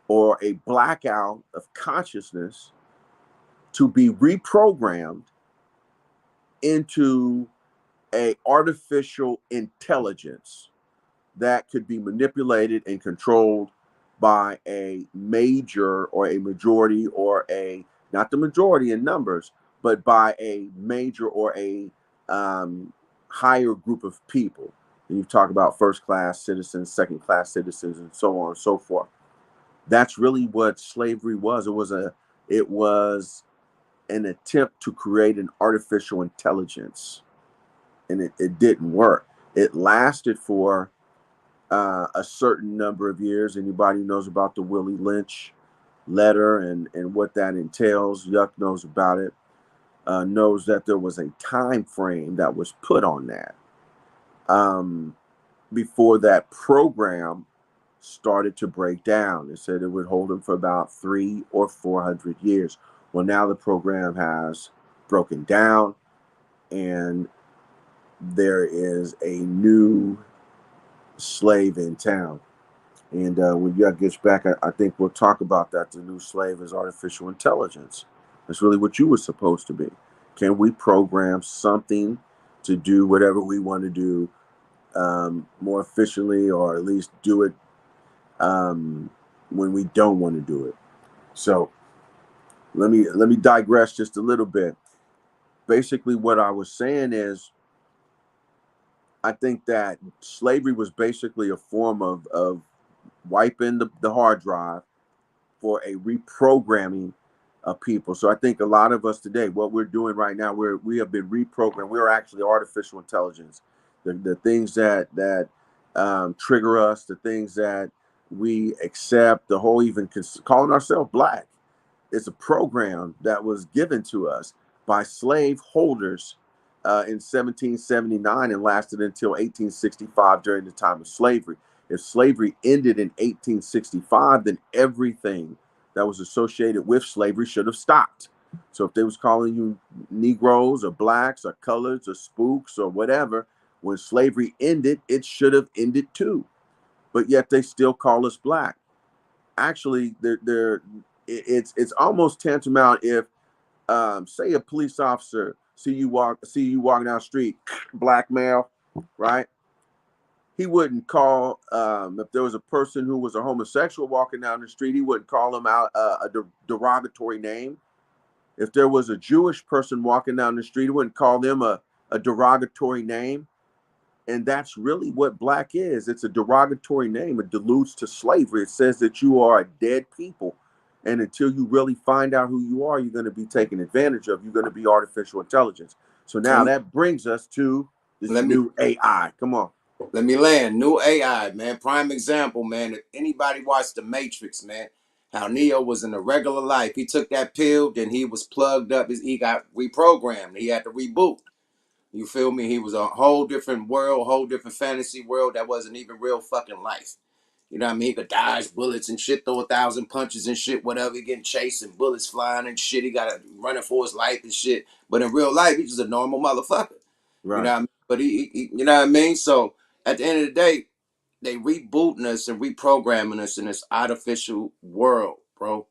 or a blackout of consciousness to be reprogrammed into a artificial intelligence that could be manipulated and controlled by a major or a majority or a not the majority in numbers, but by a major or a higher group of people. And you talk about first class citizens, second class citizens, and so on and so forth. That's really what slavery was. It was an attempt to create an artificial intelligence, and it didn't work. It lasted for a certain number of years. Anybody who knows about the Willie Lynch letter and what that entails, Yuck knows about it, knows that there was a time frame that was put on that before that program started to break down. It said it would hold them for about 300 or 400 years. Well, now the program has broken down, and there is a new slave in town. And when Yuck gets back, I think we'll talk about that. The new slave is artificial intelligence. That's really what you were supposed to be. Can we program something to do whatever we want to do more efficiently, or at least do it when we don't want to do it? So let me digress just a little bit. Basically, what I was saying is, I think that slavery was basically a form of wiping the hard drive for a reprogramming of people. So I think a lot of us today, what we're doing right now, we have been reprogrammed. We're actually artificial intelligence. The things that trigger us, the things that we accept, the whole even calling ourselves black, it's a program that was given to us by slave holders in 1779 and lasted until 1865 during the time of slavery. If slavery ended in 1865, then everything that was associated with slavery should have stopped. So if they was calling you Negroes or blacks or coloreds or spooks or whatever, when slavery ended, it should have ended too. But yet they still call us black. Actually, it's almost tantamount if say a police officer see you walking down the street, black male, right? He wouldn't call if there was a person who was a homosexual walking down the street, he wouldn't call them out a derogatory name. If there was a Jewish person walking down the street, he wouldn't call them a derogatory name. And that's really what black is. It's a derogatory name. It alludes to slavery. It says that you are a dead people. And until you really find out who you are, you're going to be taken advantage of. You're going to be artificial intelligence. So now
And
that brings us to this
let me
new AI. Come on.
let me land. New AI, man. Prime example, man. If anybody watched The Matrix, man, how Neo was in a regular life. He took that pill, then he was plugged up. He got reprogrammed. He had to reboot. You feel me? He was a whole different world, whole different fantasy world that wasn't even real fucking life. You know what I mean? He could dodge bullets and shit, throw 1,000 punches and shit, whatever. He getting chased and bullets flying and shit. He got to running for his life and shit. But in real life, he's just a normal motherfucker. You know
Right.
what I mean? But you know what I mean? So at the end of the day, they rebooting us and reprogramming us in this artificial world, bro.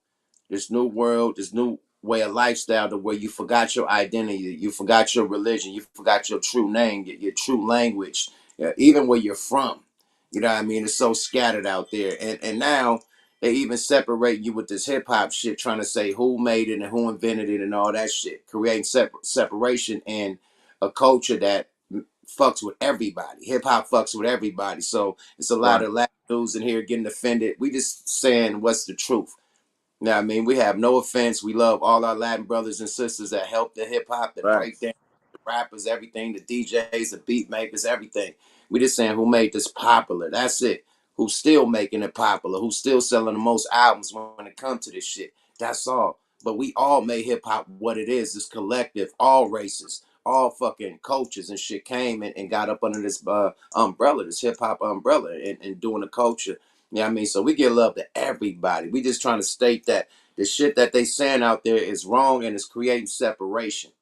This new world, this new way of lifestyle to where you forgot your identity, you forgot your religion, you forgot your true name, your true language, even where you're from. You know what I mean? It's so scattered out there. And now they even separate you with this hip hop shit, trying to say who made it and who invented it and all that shit, creating separation and a culture that fucks with everybody. Hip hop fucks with everybody. So it's a lot
Right.
of Latin dudes in here getting offended. We just saying what's the truth. Now, I mean, we have no offense. We love all our Latin brothers and sisters that help the hip hop, the
Facts.
breakdown, the rappers, everything, the DJs, the beat makers, everything. We just saying who made this popular. That's it. Who's still making it popular? Who's still selling the most albums when it comes to this shit? That's all. But we all made hip hop what it is. This collective, all races, all fucking cultures and shit came and got up under this umbrella, this hip hop umbrella, and doing the culture. Yeah, I mean, so we give love to everybody. We just trying to state that the shit that they saying out there is wrong and it's creating separation.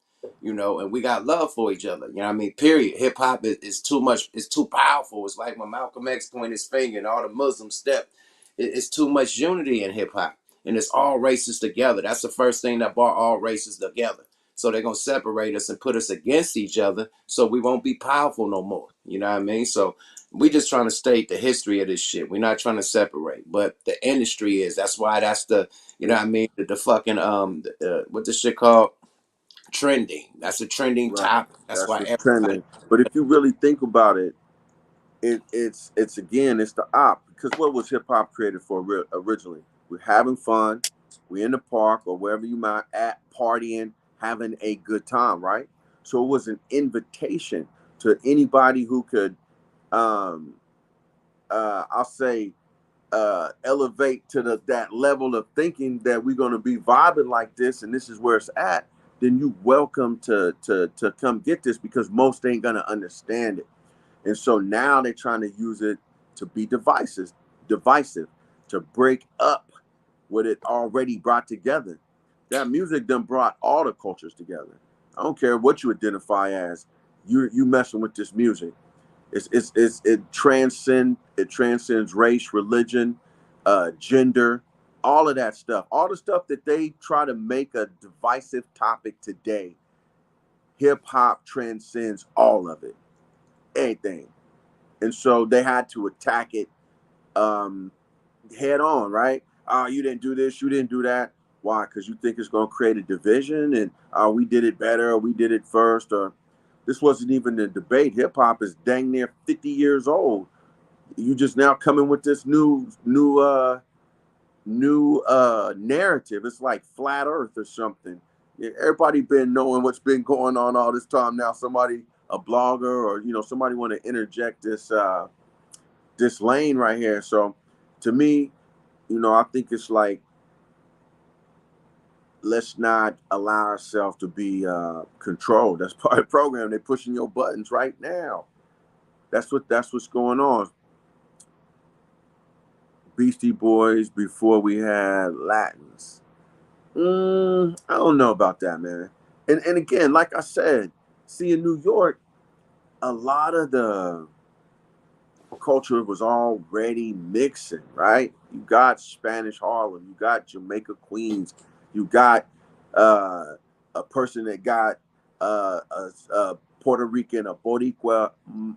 You know, and we got love for each other. You know what I mean? Period. Hip hop is too much, it's too powerful. It's like when Malcolm X pointed his finger and all the Muslims stepped. It's too much unity in hip hop. And it's all races together. That's the first thing that brought all races together. So they're gonna separate us and put us against each other so we won't be powerful no more. You know what I mean? So we just trying to state the history of this shit. We're not trying to separate, but the industry is. That's why that's the, you know what I mean, the fucking what the shit called, trending. That's a trending
Right.
topic. That's
That's
why
what's
everybody.
trending. But if you really think about it, it's again, it's the op. Because what was hip hop created for originally? We're having fun. We're in the park or wherever you might at partying, having a good time, right? So it was an invitation to anybody who could, um, I'll say, elevate to that level of thinking that we're going to be vibing like this, and this is where it's at. Then you welcome to come get this because most ain't gonna understand it. And so now they're trying to use it to be divisive, to break up what it already brought together. That music done brought all the cultures together. I don't care what you identify as, you messing with this music. It transcends race, religion, gender, all of that stuff. All the stuff that they try to make a divisive topic today. Hip hop transcends all of it, anything. And so they had to attack it um, head on, right? You didn't do this, you didn't do that. Why? Because you think it's going to create a division, and we did it better, or we did it first, or this wasn't even a debate. Hip hop is dang near 50 years old. You just now coming with this new narrative. It's like flat Earth or something. Yeah, everybody been knowing what's been going on all this time. Now somebody, a blogger, or somebody want to interject this lane right here. So to me, I think it's like let's not allow ourselves to be controlled. That's part of the program. They're pushing your buttons right now. That's what's going on. Beastie Boys before we had Latins. I don't know about that, man. And again, like I said, see in New York, a lot of the culture was already mixing, right? You got Spanish Harlem, you got Jamaica Queens, you got uh, a person that got a Puerto Rican, a Boricua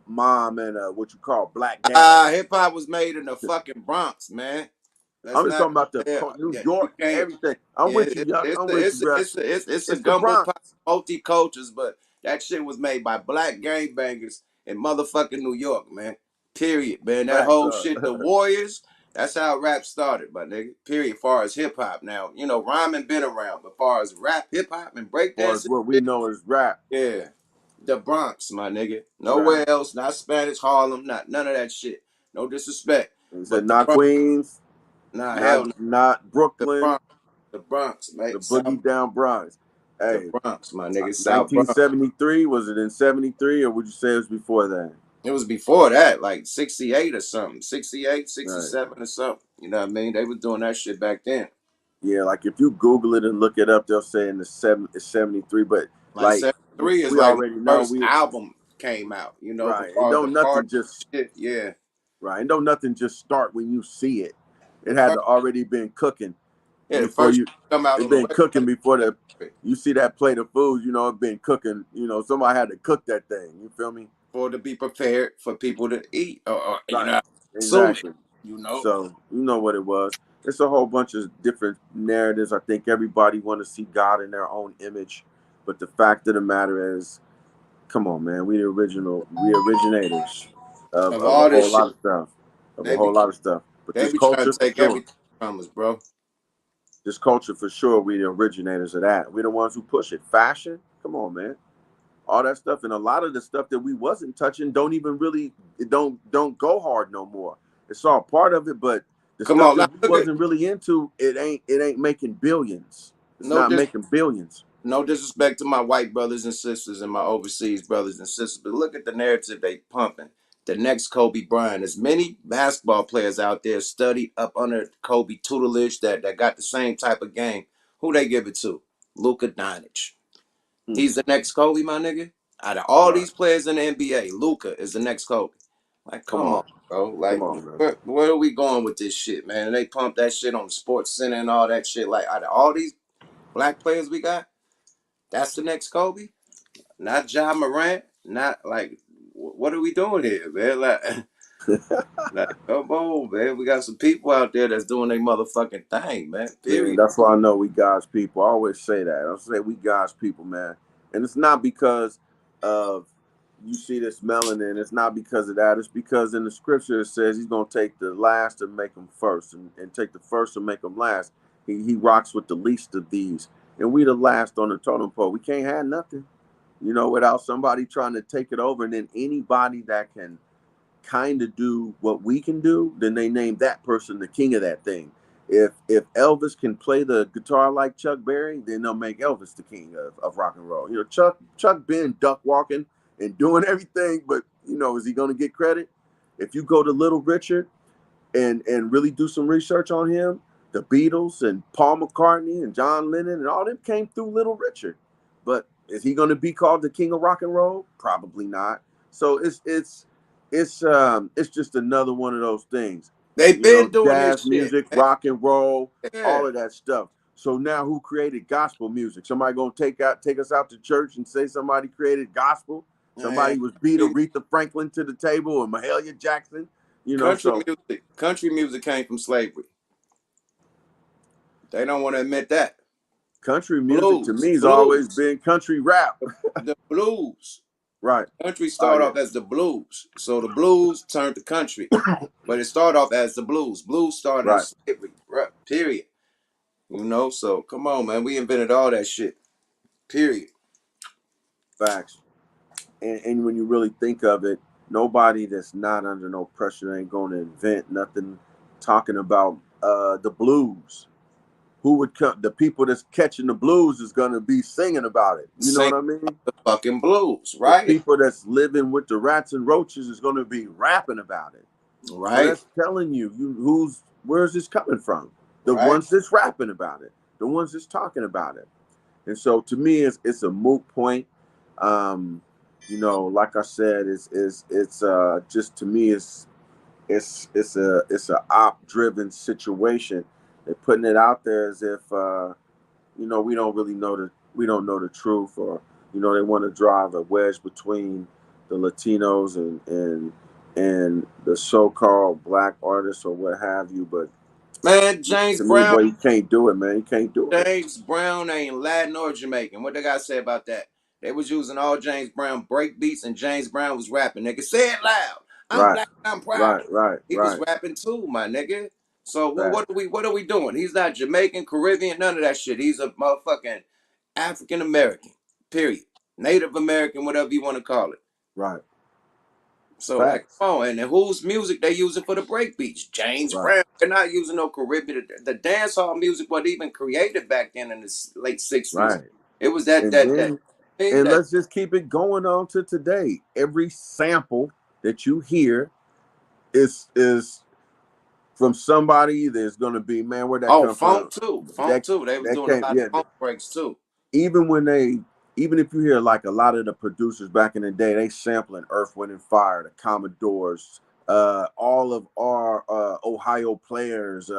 mom, and what you call black dad.
Hip hop was made in the fucking Bronx, man. Let's
I'm just
not
talking about the
yeah,
New
yeah, you
York,
can't.
everything. I'm
Yeah,
with you, Yuck. I'm with you,
it's
bro.
it's a
It's the
gumbo pot,
Bronx,
multi cultures, but that shit was made by black gangbangers in motherfucking New York, man. Period, man. That
facts.
whole shit, the Warriors. That's how rap started, my nigga. Period. Far as hip hop, now rhyming been around, but far as rap, hip hop, and
Or as
breakdancing,
what we know as rap,
yeah, the Bronx, my nigga.
right?
Nowhere else, not Spanish Harlem, not none of that shit. No disrespect,
He said
but the
not
Bronx,
Queens,
nah, hell no.
not
The
Brooklyn,
Bronx, the Bronx,
the
mate.
boogie down Bronx.
The
Hey,
Bronx, my nigga. South Bronx.
1973, was it in 73 or would you say it was before that?
It was before that, like 68 or something. 68,
Right.
67 or something. You know what I mean? They was doing that shit back then.
Yeah, like if you Google it and look it up, they'll say in the it's 73. But
Like
like
73 is
we
like when
already
the
know,
first album came out,
right.
but
And
far as the
don't nothing
hard
just
shit, yeah.
right. And don't nothing just start when you see it.
The
It had
first,
to already been cooking
yeah, the
before
first
you.
shit come out
It
on the
been
record.
cooking before you see that plate of food. It been cooking. Somebody had to cook that thing. You feel me?
For to be prepared for people to eat or
Right.
consume it,
Exactly.
you know.
So you know what it was. It's a whole bunch of different narratives. I think everybody want to see God in their own image, but the fact of the matter is, come on, man, we originators
Of
of a
all
whole
this
lot
shit,
of stuff, of a
they be
whole lot of stuff. But
they
this
be trying
culture
to
for
take
sure,
everything from us, bro.
we the originators of that. We the ones who push it. Fashion, come on, man. All that stuff, and a lot of the stuff that we wasn't touching don't even really it don't go hard no more. It's all part of it, but the
Come
stuff
on,
that
now
we
look at
wasn't really into, it ain't making billions. It's
no
not
dis
making billions.
no disrespect to my white brothers and sisters and my overseas brothers and sisters, but look at the narrative they pumping. The next Kobe Bryant. There's many basketball players out there studied up under Kobe tutelage that got the same type of game. Who they give it to? Luka Doncic.
Hmm.
He's the next Kobe, my nigga. Out of all
Right.
these players in the NBA, Luka is the next Kobe. Like,
Come
come on,
on.
bro.
Come
Like,
on, man.
where are we going with this shit, man? And they pump that shit on the Sports Center and all that shit. Like, out of all these black players we got, that's the next Kobe. Not Ja Morant. Not like, what are we doing here, man? Like, like, come on, man. We got some people out there that's doing their motherfucking thing, man.
Man,
Period.
that's why I know we God's people. I always say that. I say we God's people, man. And it's not because of you see this melanin. It's not because of that. It's because in the scripture it says he's going to take the last and make them first, and take the first and make them last. He rocks with the least of these. And we the last on the totem pole. We can't have nothing, without somebody trying to take it over. And then anybody that can kind of do what we can do, then they name that person the king of that thing. If Elvis can play the guitar like Chuck Berry, then they'll make Elvis the king of rock and roll. Chuck been duck walking and doing everything, but is he going to get credit? If you go to Little Richard and really do some research on him, the Beatles and Paul McCartney and John Lennon and all them came through Little Richard. But is he going to be called the king of rock and roll? Probably not. So it's just another one of those things.
They been doing this
Jazz
shit,
music,
man.
rock and roll,
Yeah.
all of that stuff. So now who created gospel music? Somebody gonna take us out to church and say somebody created gospel?
Man,
Somebody was beat Aretha Franklin to the table or Mahalia Jackson. So
country music came from slavery. They don't want to admit that.
country music to
Blues,
me has always
blues,
been country rap.
the blues.
Right.
Country
Oh
started
yeah.
off as the blues, so the blues turned to country, but it started off as the blues. Blues started in
Right.
slavery. Right, period. So come on, man. We invented all that shit. Period.
Facts. And when you really think of it, nobody that's not under no pressure ain't going to invent nothing talking about the blues. who would come? The people that's catching the blues is gonna be singing about it. You know
Sing
what I mean?
the fucking blues,
The
right?
people that's living with the rats and roaches is gonna be rapping about it. So
Right,
that's telling you, who's where's this coming from? The
right.
ones that's rapping about it, the ones that's talking about it. And so to me, it's a moot point. Um, like I said, it's just to me, it's a op driven situation. They're putting it out there as if we don't really know we don't know the truth, or they want to drive a wedge between the Latinos and the so-called black artists or what have you. But
Man,
to me, boy, you can't do it, man. You can't do it.
James Brown ain't Latin or Jamaican. What they got to say about that? They was using all James Brown break beats, and James Brown was rapping. Nigga, say it loud. I'm
Right,
black. I'm proud.
right, right,
He was
right.
rapping too, my nigga. So
That
what are we doing? He's not Jamaican, Caribbean, none of that shit. He's a motherfucking African American. Period. Native American, whatever you want to call it.
right.
So like,
Facts.
come on, and then whose music they using for the break beats? James
Right,
Brown. They're not using no Caribbean. The dance hall music wasn't even created back then in the late 60s.
right.
It was that
And
that that
then
thing
and
that
let's just keep it going on to today. Every sample that you hear is from somebody that's going to be, man, where'd that
oh
come from?
funk
That
too. They was
that
doing a
came,
lot of
yeah.
funk breaks too.
Even when even if you hear like a lot of the producers back in the day, they sampling Earth, Wind and Fire, the Commodores, all of our Ohio players,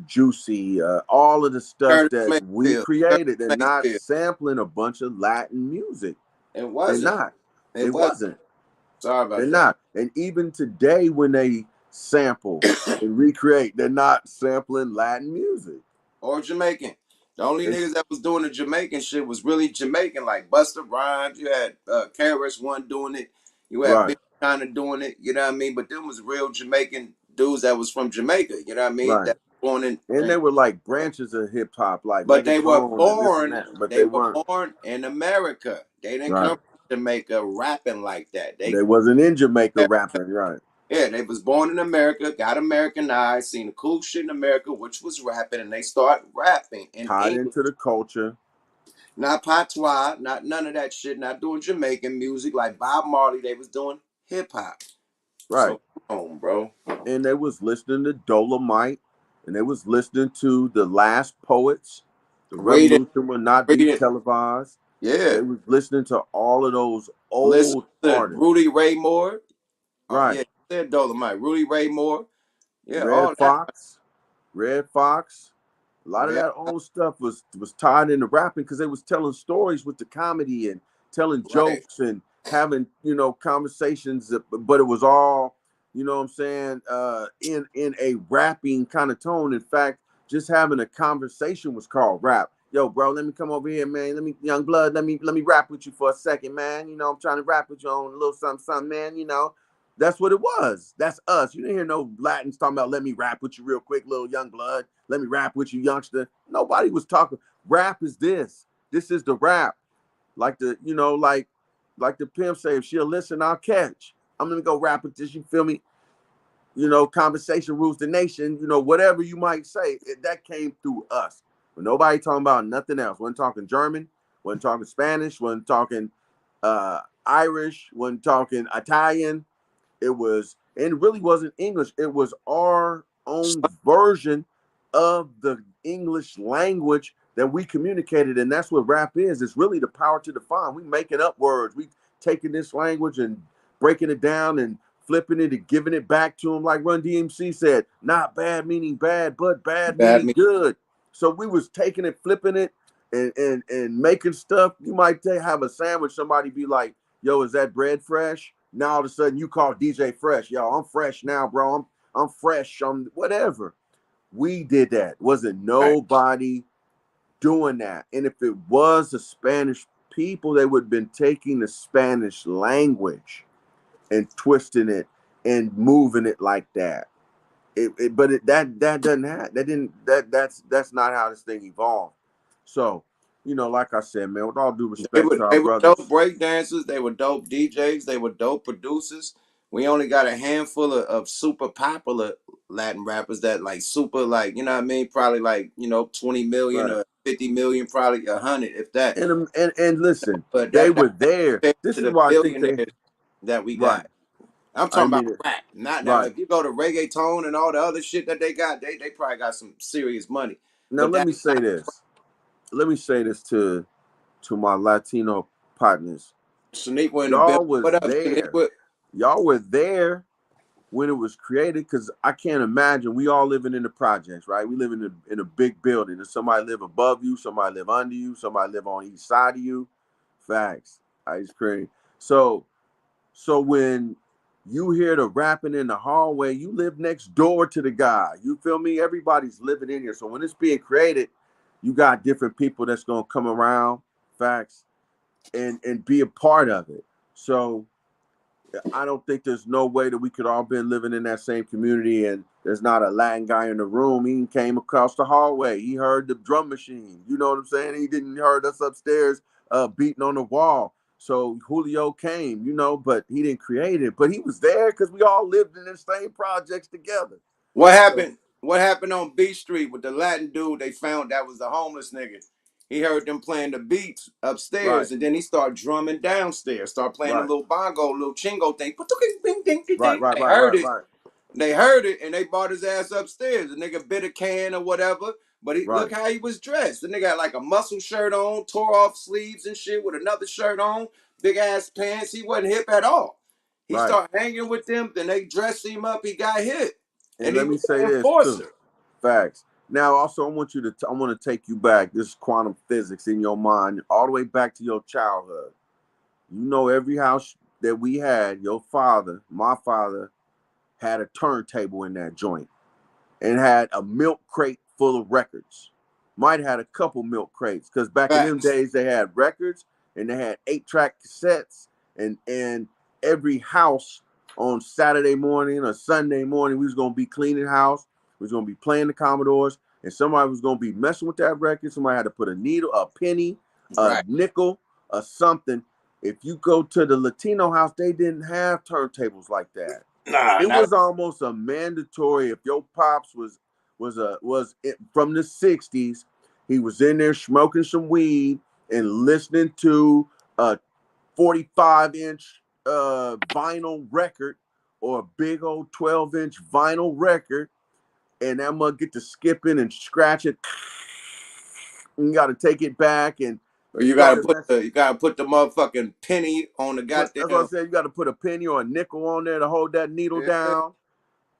Juicy, all of the stuff
Curtis
that we
Mayfield. Curtis
created, and not
Mayfield.
sampling a bunch of Latin music.
It
They're
wasn't.
not.
It
It
wasn't.
wasn't.
Sorry
They're
about that.
not. And even today, when they sample and recreate, they're not sampling Latin music.
Or Jamaican. The only
It's
niggas that was doing the Jamaican shit was really Jamaican, like Busta Rhymes. You had KRS One doing it. You had
right,
Big China doing it. You know what I mean? But them was real Jamaican dudes that was from Jamaica. You know what I mean?
right.
That was born in,
And they were like branches of hip hop, like
but they were
Megatron and this and
born.
that, but
They
they
were
weren't.
born in America. They didn't come
Right.
from Jamaica rapping like that.
They wasn't in Jamaica rapping, right.
Yeah, they was born in America, got Americanized, seen the cool shit in America, which was rapping, and they start rapping in
Tied
English.
into the culture.
Not patois, not none of that shit. Not doing Jamaican music like Bob Marley. They was doing hip hop.
Right.
So come on, bro.
And they was listening to Dolomite, and they was listening to the last poets. The
Read it,
revolution will not
read
be
it.
televised.
Yeah.
They was listening to all of those
Listen
old
to
artists.
Rudy Ray Moore. Oh
Right.
yeah, you said Dolomite. Rudy Ray Moore. Yeah,
Red
all that.
Fox. Red Fox. A lot of
Red,
that old stuff was tied into rapping because they was telling stories with the comedy and telling
right.
jokes and having conversations, but it was all what I'm saying, in a rapping kind of tone. In fact, just having a conversation was called rap. Yo, bro, let me come over here, man. Let me, young blood, let me rap with you for a second, man. I'm trying to rap with you on a little something, something, man. That's what it was. That's us. You didn't hear no Latins talking about let me rap with you real quick, little young blood. Let me rap with you, youngster. Nobody was talking. Rap is this. This is the rap. Like like the pimp say, if she'll listen, I'll catch. I'm gonna go rap with this. You feel me? Conversation rules the nation. Whatever you might say, that came through us. But nobody talking about nothing else. Wasn't talking German. Wasn't talking Spanish. Wasn't talking Irish. Wasn't talking Italian. And it really wasn't English. It was our own version of the English language that we communicated. And that's what rap is. It's really the power to define. We making up words. We taking this language and breaking it down and flipping it and giving it back to them. Like Run DMC said, not bad meaning bad, but bad
Bad
meaning
me.
good. So we was taking it, flipping it, and making stuff. You might have a sandwich. Somebody be like, yo, is that bread fresh? Now all of a sudden you call DJ Fresh. Yo, I'm fresh now, bro. I'm fresh. I'm whatever. We did that. Wasn't
Right.
nobody doing that. And if it was the Spanish people, they would have been taking the Spanish language and twisting it and moving it like that. That doesn't have that didn't that's not how this thing evolved. So, like I said, man, with all due
They
respect
were
to our
they were dope
brothers,
break dancers. They were dope DJs. They were dope producers. we only got a handful of super popular Latin rappers that like super like, you know what I mean? Probably like, 20 million
Right.
or 50 million, probably 100 if that.
And listen,
But
they
that
were there.
compared
This
to
is
the
why I think they
billionaires that we
right.
got. I'm
I
talking about
mean,
rap. Not now.
right.
If you go to reggaeton and all the other shit that they got, they probably got some serious money.
Now
But
let
that's
me say
not
this. Let me say this to my Latino partners.
Shaniqua in the building.
Y'all was
What up,
there.
Shaniqua?
Y'all were there when it was created, because I can't imagine, we all living in the projects, right? We live in a big building, and somebody live above you, somebody live under you, somebody live on each side of you. Facts. Ice cream. So when you hear the rapping in the hallway, you live next door to the guy. You feel me? Everybody's living in here. So when it's being created, you got different people that's gonna come around, facts, and be a part of it. So I don't think there's no way that we could all been living in that same community and there's not a Latin guy in the room. He came across the hallway. He heard the drum machine. You know what I'm saying? He didn't heard us upstairs beating on the wall. So Julio came, but he didn't create it. But he was there because we all lived in the same projects together.
What
So
happened? What happened on B Street with the Latin dude? They found that was the homeless nigga. He heard them playing the beats
right,
upstairs, and then he started drumming downstairs. Start playing a
right,
little bongo, little chingo thing.
right, right,
They
right,
heard
right,
it.
right,
They heard it, and they brought his ass upstairs. The nigga bit a can or whatever. But
right,
look how he was dressed. The nigga had like a muscle shirt on, tore off sleeves and shit with another shirt on, big ass pants. He wasn't hip at all. He
right.
started hanging with them. Then they dressed him up. He got hit,
And
and he
let me
was
say
the
this too.
enforcer.
Facts. Now, also, I want to take you back. This is quantum physics in your mind, all the way back to your childhood. Every house that we had, your father, my father, had a turntable in that joint and had a milk crate full of records. Might have had a couple milk crates, because back in them
Facts.
days they had records and they had 8-track cassettes, and every house on Saturday morning or Sunday morning we was gonna be cleaning house, we was gonna be playing the Commodores, and somebody was gonna be messing with that record. Somebody had to put a needle, a penny, a
Right.
nickel, or something. If you go to the Latino house, they didn't have turntables like that.
Nah,
It
not
was almost a mandatory. If your pops from the '60s, he was in there smoking some weed and listening to a 45-inch vinyl record, or a big old 12-inch vinyl record, and that mug get to skipping and scratch it. And you got to take it back, and
or
you started messing.
you gotta put the motherfucking penny on the
That's what I
goddamn.
said. You got to put a penny or a nickel on there to hold that needle down.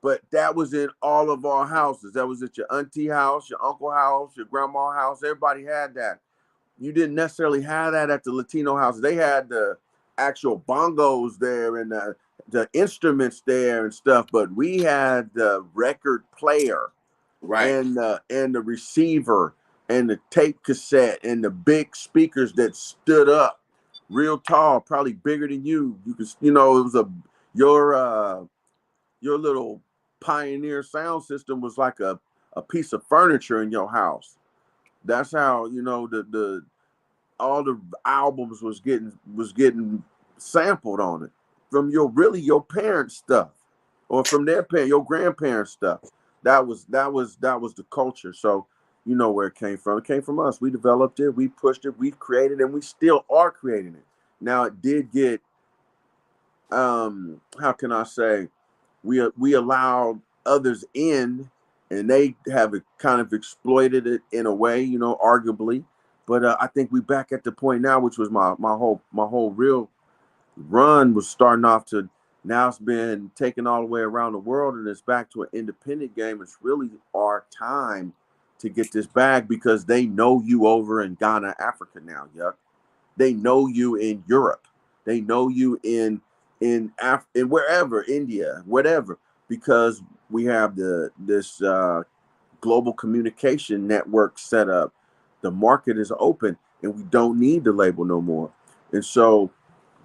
But that was in all of our houses. That was at your auntie house, your uncle house, your grandma house. Everybody had that. You didn't necessarily have that at the Latino house. They had the actual bongos there and the instruments there and stuff. But we had the record player
Right.
and the receiver and the tape cassette and the big speakers that stood up real tall, probably bigger than you. You could, it was your your little Pioneer sound system was like a piece of furniture in your house. That's how the all the albums was getting sampled on it from your parents' stuff, or from their your grandparents' stuff. That was the culture. So you know where it came from. It came from us. We developed it, we pushed it, we created it, and we still are creating it. Now it did get how can I say, we allowed others in, and they have kind of exploited it in a way, arguably. But I think we back at the point now, which was my whole real run was starting off to, now it's been taken all the way around the world, and it's back to an independent game. It's really our time to get this bag, because they know you over in Ghana, Africa now. Yeah, they know you in Europe. They know you in wherever, India, whatever, because we have this global communication network set up. The market is open, and we don't need the label no more. And so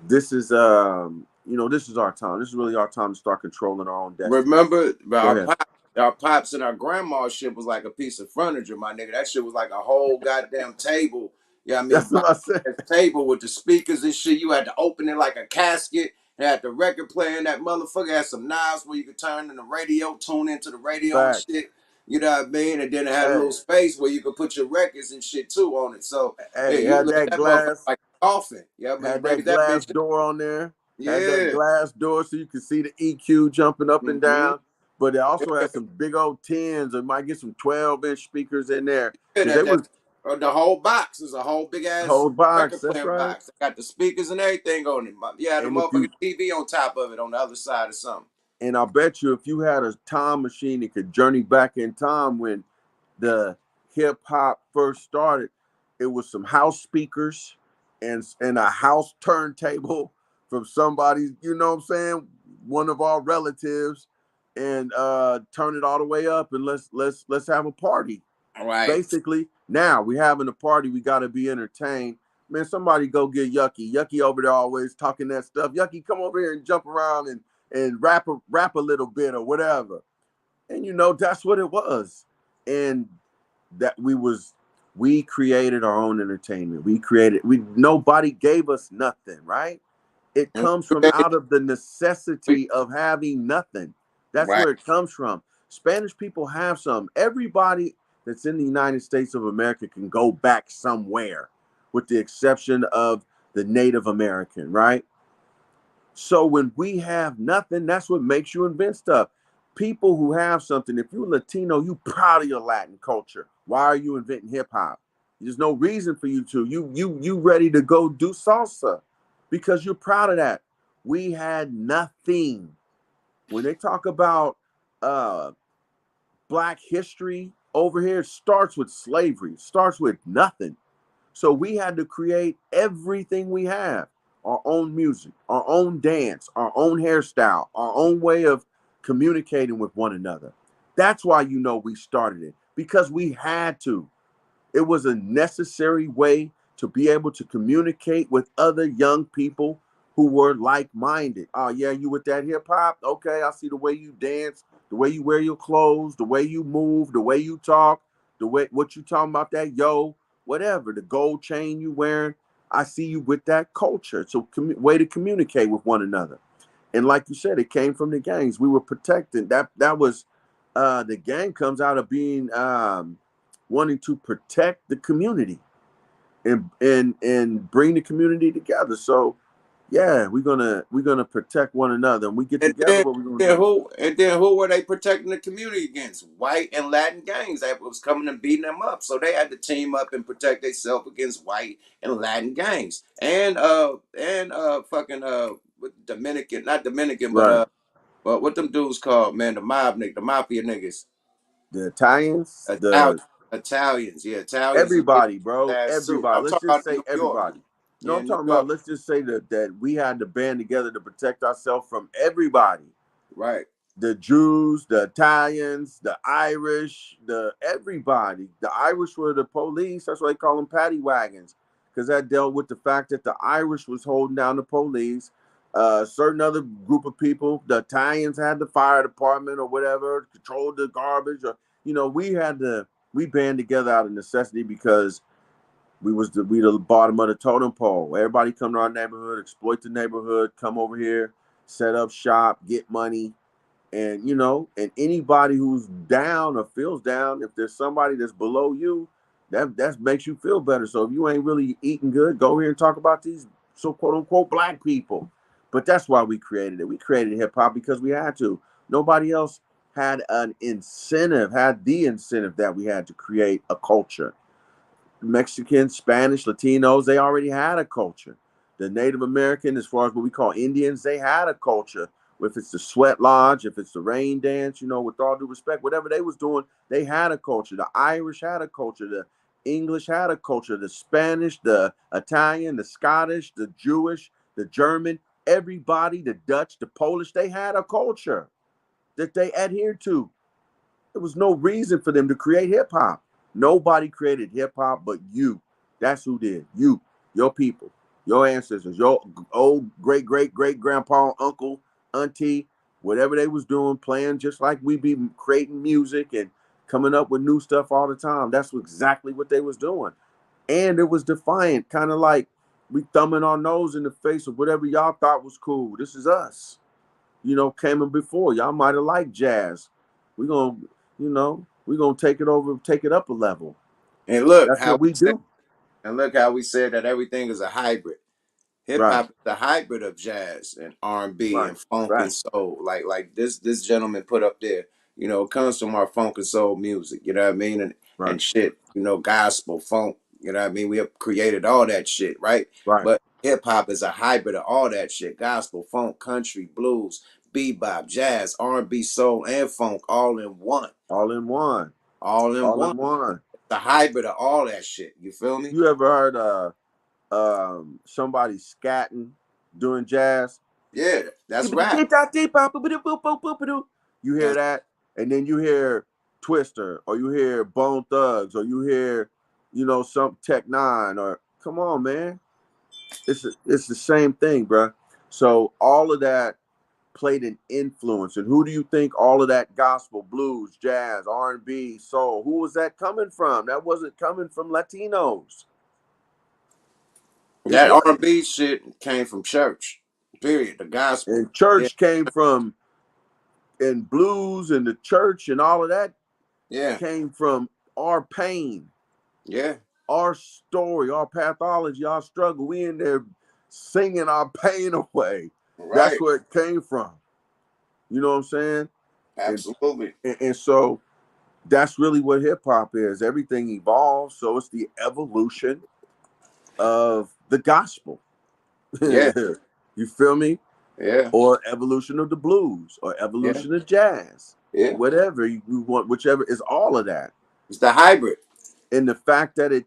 this is our time. This is really our time to start controlling our own destiny.
Remember
Go ahead.
our pops and our grandma's shit was like a piece of furniture, my nigga. That shit was like a whole goddamn table. Yeah, I mean,
That's what
big
I said.
ass table with the speakers and shit. You had to open it like a casket, Had the record playing. That motherfucker had some knobs where you could turn in the radio, tune into the radio and
Facts.
shit. You know what I mean? And then it had a little
Hey,
space where you could put your records and shit too on it. So
hey,
hey, you
had
look at
that
that motherfucker
glass,
like a coffin. Yeah, I mean,
had
raise
that
that
glass
bitch.
door on there, had that
Yeah.
glass door so you could see the EQ jumping up and
Mm-hmm.
down. But it also
Yeah,
had some big old tens, or might get some 12-inch speakers in there because they
that
was
the whole box is a whole big ass
whole box.
record
That's
player
right.
box. They got the speakers and everything on it. You had the
And if
motherfucking
you
TV on top of it on the other side or something.
and I bet you if you had a time machine that could journey back in time when the hip hop first started, it was some house speakers and a house turntable from somebody, you know what I'm saying, one of our relatives, and turn it all the way up and let's have a party.
All right.
Basically, now we having a party, we got to be entertained. Man, somebody go get Yucky. Yucky over there always talking that stuff. Yucky, come over here and jump around and rap a little bit or whatever. And you know that's what it was. And that we created our own entertainment. We nobody gave us nothing, right? It
And
comes
we
from
created,
out of the
we,
necessity of having nothing. That's
right.
where it comes from. Spanish people have some. Everybody that's in the United States of America can go back somewhere, with the exception of the Native American, right? So when we have nothing, that's what makes you invent stuff. People who have something, if you're Latino, you proud of your Latin culture. Why are you inventing hip hop? There's no reason for you to. You ready to go do salsa because you're proud of that. We had nothing. When they talk about uh black history over here, it starts with slavery, it starts with nothing. So we had to create everything we have, our own music, our own dance, our own hairstyle, our own way of communicating with one another. That's why you know we started it because we had to. It was a necessary way to be able to communicate with other young people who were like-minded. Oh yeah, you with that hip hop? Okay, I see the way you dance, the way you wear your clothes, the way you move, the way you talk, the way what you talking about that whatever, the gold chain you wearing. I see you with that culture. So way to communicate with one another. And like you said, it came from the gangs. We were protecting that was the gang comes out of being wanting to protect the community and bring the community together. So yeah, we're gonna protect one another and we get
And
together, what we're gonna do.
then who were they protecting the community against? White and Latin gangs that was coming and beating them up. So they had to team up and protect themselves against white and Latin gangs. And fucking with Dominican, not Dominican,
Right.
but what them dudes called, man, the mafia niggas.
The Italians,
Ital-
the
Italians, yeah, Italians is getting
everybody, bro.
ass too.
Everybody.
I'm
Let's
talking
just
about in
say
New York.
everybody. No,
Yeah,
I'm
in New
talking about
York.
let's just say that we had to band together to protect ourselves from everybody.
Right.
The Jews, the Italians, the Irish, the everybody. The Irish were the police. That's why they call them paddy wagons, because that dealt with the fact that the Irish was holding down the police. Certain other group of people, the Italians had the fire department or whatever, controlled the garbage, or we band together out of necessity because we the bottom of the totem pole. Everybody come to our neighborhood, exploit the neighborhood, come over here, set up shop, get money, and and anybody who's down or feels down, if there's somebody that's below you, that makes you feel better. So if you ain't really eating good, go here and talk about these so quote unquote black people. But that's why we created it. We created hip hop because we had to. Nobody else had the incentive that we had to create a culture. Mexicans, Spanish, Latinos, they already had a culture. The Native American, as far as what we call Indians, they had a culture. If it's the sweat lodge, if it's the rain dance, with all due respect, whatever they was doing, they had a culture. The Irish had a culture. The English had a culture. The Spanish, the Italian, the Scottish, the Jewish, the German, everybody, the Dutch, the Polish, they had a culture that they adhered to. There was no reason for them to create hip hop. Nobody created hip hop but you. That's who did. You, your people, your ancestors, your old great great great grandpa, uncle, auntie, whatever they was doing, playing just like we be creating music and coming up with new stuff all the time. That's exactly what they was doing. And it was defiant, kind of like We thumbing our nose in the face of whatever y'all thought was cool. This is us. Came in before. Y'all might have liked jazz. We gonna, we gonna take it over, take it up a level.
And look
That's
how
what
we
we
said,
do.
and look how we said that everything is a hybrid. Hip
Right,
hop is the hybrid of jazz and R and B
right,
and funk and
right,
soul. Like this gentleman put up there, it comes from our funk and soul music. You know what I mean? And
right,
shit, gospel, funk. You know what I mean? We have created all that shit, right?
right.
But hip hop is a hybrid of all that shit: gospel, funk, country, blues, bebop, jazz, R&B, soul, and funk, all in one.
All in one.
All in
All
one.
in one.
The hybrid of all that shit. You feel me?
You ever heard somebody scatting doing jazz?
Yeah, that's
You
rap.
hear
That's
that, and then you hear Twister, or you hear Bone Thugs, or you hear, some Tech Nine, or come on, man, it's the same thing, bro. So all of that played an influence, and who do you think all of that gospel, blues, jazz, R&B, soul? Who was that coming from? That wasn't coming from Latinos. It
that
wasn't.
R&B shit came from church. Period. The gospel.
And
Yeah,
church came from, and blues and the church and all of that
yeah,
came from our pain,
yeah.
our story, our pathology, our struggle. We in there singing our pain away. That's
Right.
where it came from. You know what I'm saying? And
Absolutely.
and so that's really what hip hop is. Everything evolves, so it's the evolution of the gospel.
Yeah,
You feel me?
yeah,
Or evolution of the blues, or
yeah,
evolution of jazz,
yeah.
whatever you want, whichever is all of that.
It's the hybrid.
And the fact that it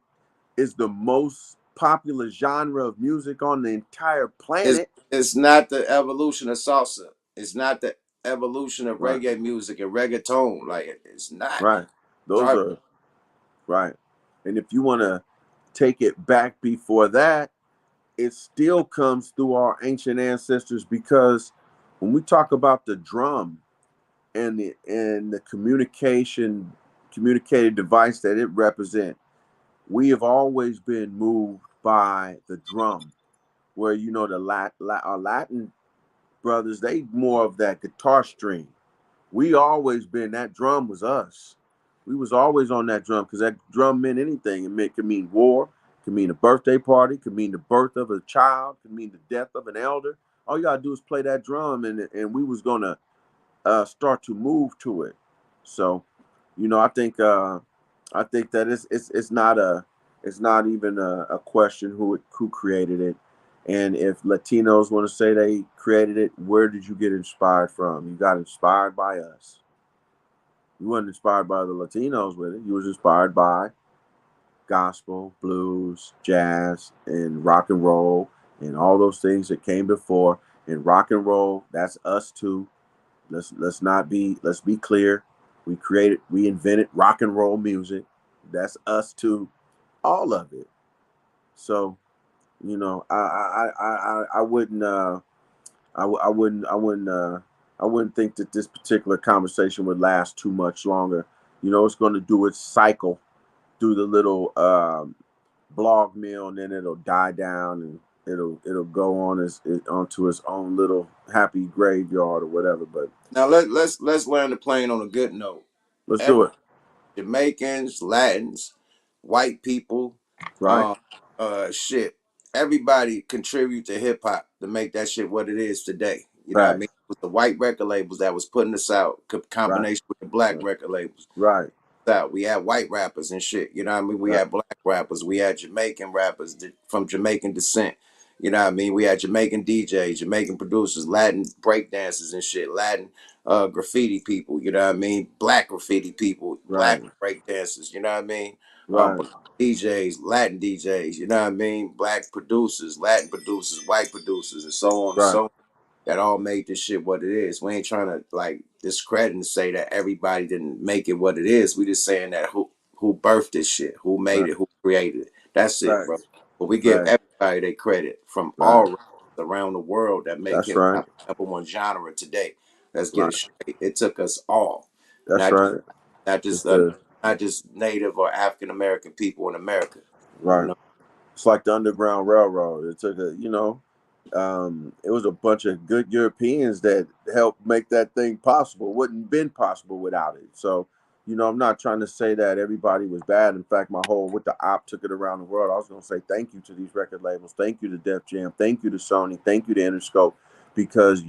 is the most popular genre of music on the entire
It's
planet.
it's not the evolution of salsa. It's not the evolution of
Right,
reggae music and reggaeton. Like it's not.
right. Those
Sorry.
are right. And if you want to take it back before that, it still comes through our ancient ancestors, because when we talk about the drum and the communicated device that it represents, we have always been moved by the drum. Where the our Latin brothers, they more of that guitar string. We always been, that drum was us. We was always on that drum, because that drum meant anything. Could mean war, could mean a birthday party, could mean the birth of a child, could mean the death of an elder. All you gotta do is play that drum, and we was gonna start to move to it. So, I think that it's not even a question who created it. And if Latinos want to say they created it, where did you get inspired from? You got inspired by us. You weren't inspired by the Latinos with it. You was inspired by gospel, blues, jazz, and rock and roll, and all those things that came before. And rock and roll, that's us too. Let's be clear. We invented rock and roll music. That's us too. All of it. So, I wouldn't I wouldn't think that this particular conversation would last too much longer. It's going to do its cycle through the little blog mill, and then it'll die down, and it'll go on onto its own little happy graveyard or whatever. But
Now let's learn the plane on a good note.
let's do
Every
it.
Jamaicans, Latins, white people,
Right,
um, shit. Everybody contribute to hip hop to make that shit what it is today. You know what I mean?
right,
With the white record labels that was putting us out,
right,
combination with the black
right,
record labels.
right,
Out. We had white rappers and shit. You know what I mean? We
right,
had black rappers. We had Jamaican rappers from Jamaican descent. You know what I mean? We had Jamaican DJs, Jamaican producers, Latin breakdancers and shit, Latin graffiti people. You know what I mean? Black graffiti people, black
right,
breakdancers. You know what I mean?
right,
Black DJs, Latin DJs. You know what I mean? Black producers, Latin producers, white producers, and so on and
right,
so on, that all made this shit what it is. We ain't trying to like discredit and say that everybody didn't make it what it is. We just saying that who birthed this shit, who made
right,
it, who created it. That's it,
right,
bro. But we give
right,
everybody their credit from
right.
all around the world that make
That's
hip
right,
hop the number one genre today. Let's get it
right.
straight. It took us all,
That's
not
right.
not
It's
just
the
not just Native or African American people in America. You
right.
know?
It's like the Underground Railroad. It took it was a bunch of good Europeans that helped make that thing possible. It wouldn't have been possible without it. So, I'm not trying to say that everybody was bad. In fact, my whole with the op took it around the world. I was going to say thank you to these record labels. Thank you to Def Jam. Thank you to Sony. Thank you to Interscope, because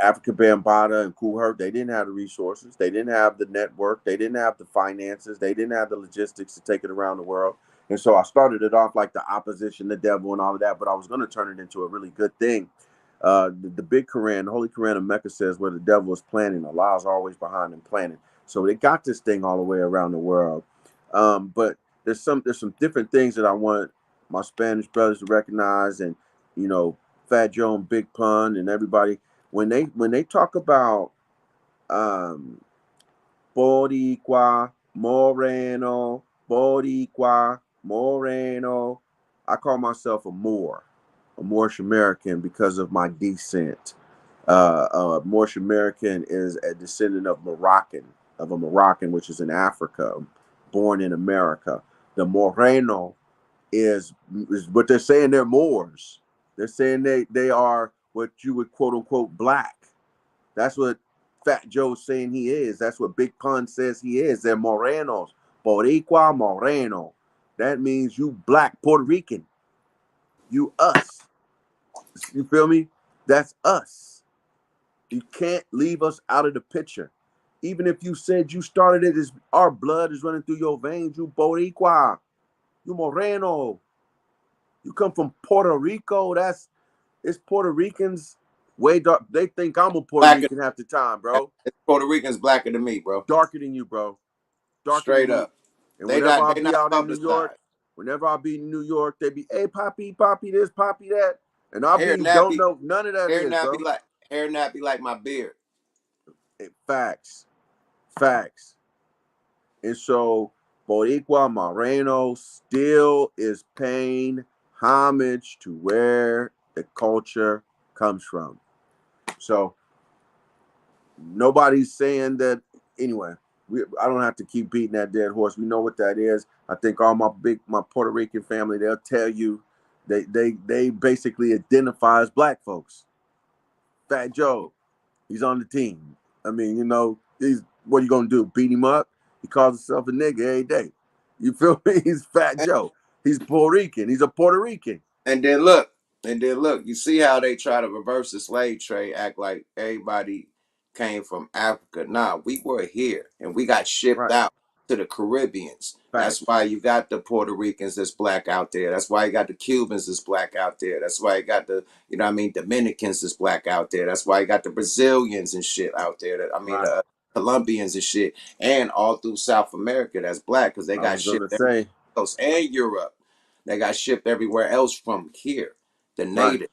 Africa Bambaataa and Kool Herc, they didn't have the resources. They didn't have the network. They didn't have the finances. They didn't have the logistics to take it around the world. And so I started it off like the opposition, the devil, and all of that, but I was going to turn it into a really good thing. The big Quran, the Holy Quran of Mecca says where the devil is planning, Allah is always behind him planning. So they got this thing all the way around the world. But there's some different things that I want my Spanish brothers to recognize, and Fat Joe and Big Pun and everybody when they talk about um, Boricua Moreno, Boricua Moreno, I call myself a Moorish American because of my descent. Moorish American is a descendant of a Moroccan, which is in Africa, born in America. The Moreno is what they're saying. They're Moors. They're saying they are what you would quote unquote black. That's what Fat Joe's saying he is. That's what Big Pun says he is. They're Morenos. Boricua Moreno. That means you black Puerto Rican. You us. You feel me? That's us. You can't leave us out of the picture. Even if you said you started it, as our blood is running through your veins, you Boricua. You Moreno. You come from Puerto Rico. It's Puerto Ricans way dark. They think I'm a Puerto
Blacker,
Rican half the time, bro.
Puerto Ricans blacker than me, bro.
Darker than you, bro. Darker than
Straight
you.
up.
And whenever I
They
be
not
out in New York,
publicized.
they be, hey, Poppy, Poppy this, Poppy that. And I
Hair
be, don't
nappy,
know none of that is, bro.
hair nappy like my beard.
Facts. Facts. And so Boricua Moreno still is paying homage to where the culture comes from. So nobody's saying that anyway. I don't have to keep beating that dead horse. We know what that is. I think all my Puerto Rican family, they'll tell you they basically identify as black folks. Fat Joe, he's on the team. I mean, he's what are you gonna do? Beat him up? He calls himself a nigga every day. You feel me? He's Fat Joe. He's Puerto Rican. He's a Puerto Rican.
And then look, you see how they try to reverse the slave trade, act like everybody came from Africa. Nah, we were here and we got shipped
Right.
out to the Caribbeans. That's
Facts.
why you got the Puerto Ricans that's black out there. That's why you got the Cubans that's black out there. That's why you got the, Dominicans that's black out there. That's why you got the Brazilians and shit out there.
Right.
Colombians and shit. And all through South America that's black because they
I
got
was gonna
shipped
say.
else and Europe. They got shipped everywhere else from here. The
Right.
native,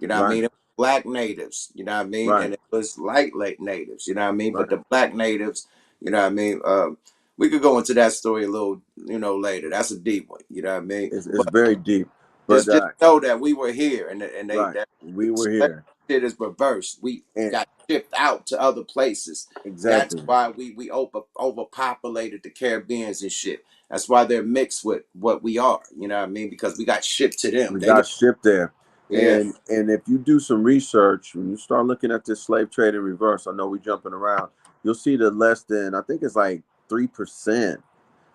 Right.
black natives,
Right.
and it was light natives, but
Right.
the black natives, we could go into that story a little, later. That's a deep one,
It's
But
very deep. But
just know that we were here, and
right.
that
We were here.
shit is reversed. We
And
got shipped out to other places. That's
exactly.
why we overpopulated the Caribbeans and shit. That's why they're mixed with what we are. You know what I mean? Because we got shipped to them.
We
They
got
didn't.
shipped there.
Yeah.
And if you do some research, when you start looking at this slave trade in reverse, I know we're jumping around, you'll see that less than, I think it's like 3%.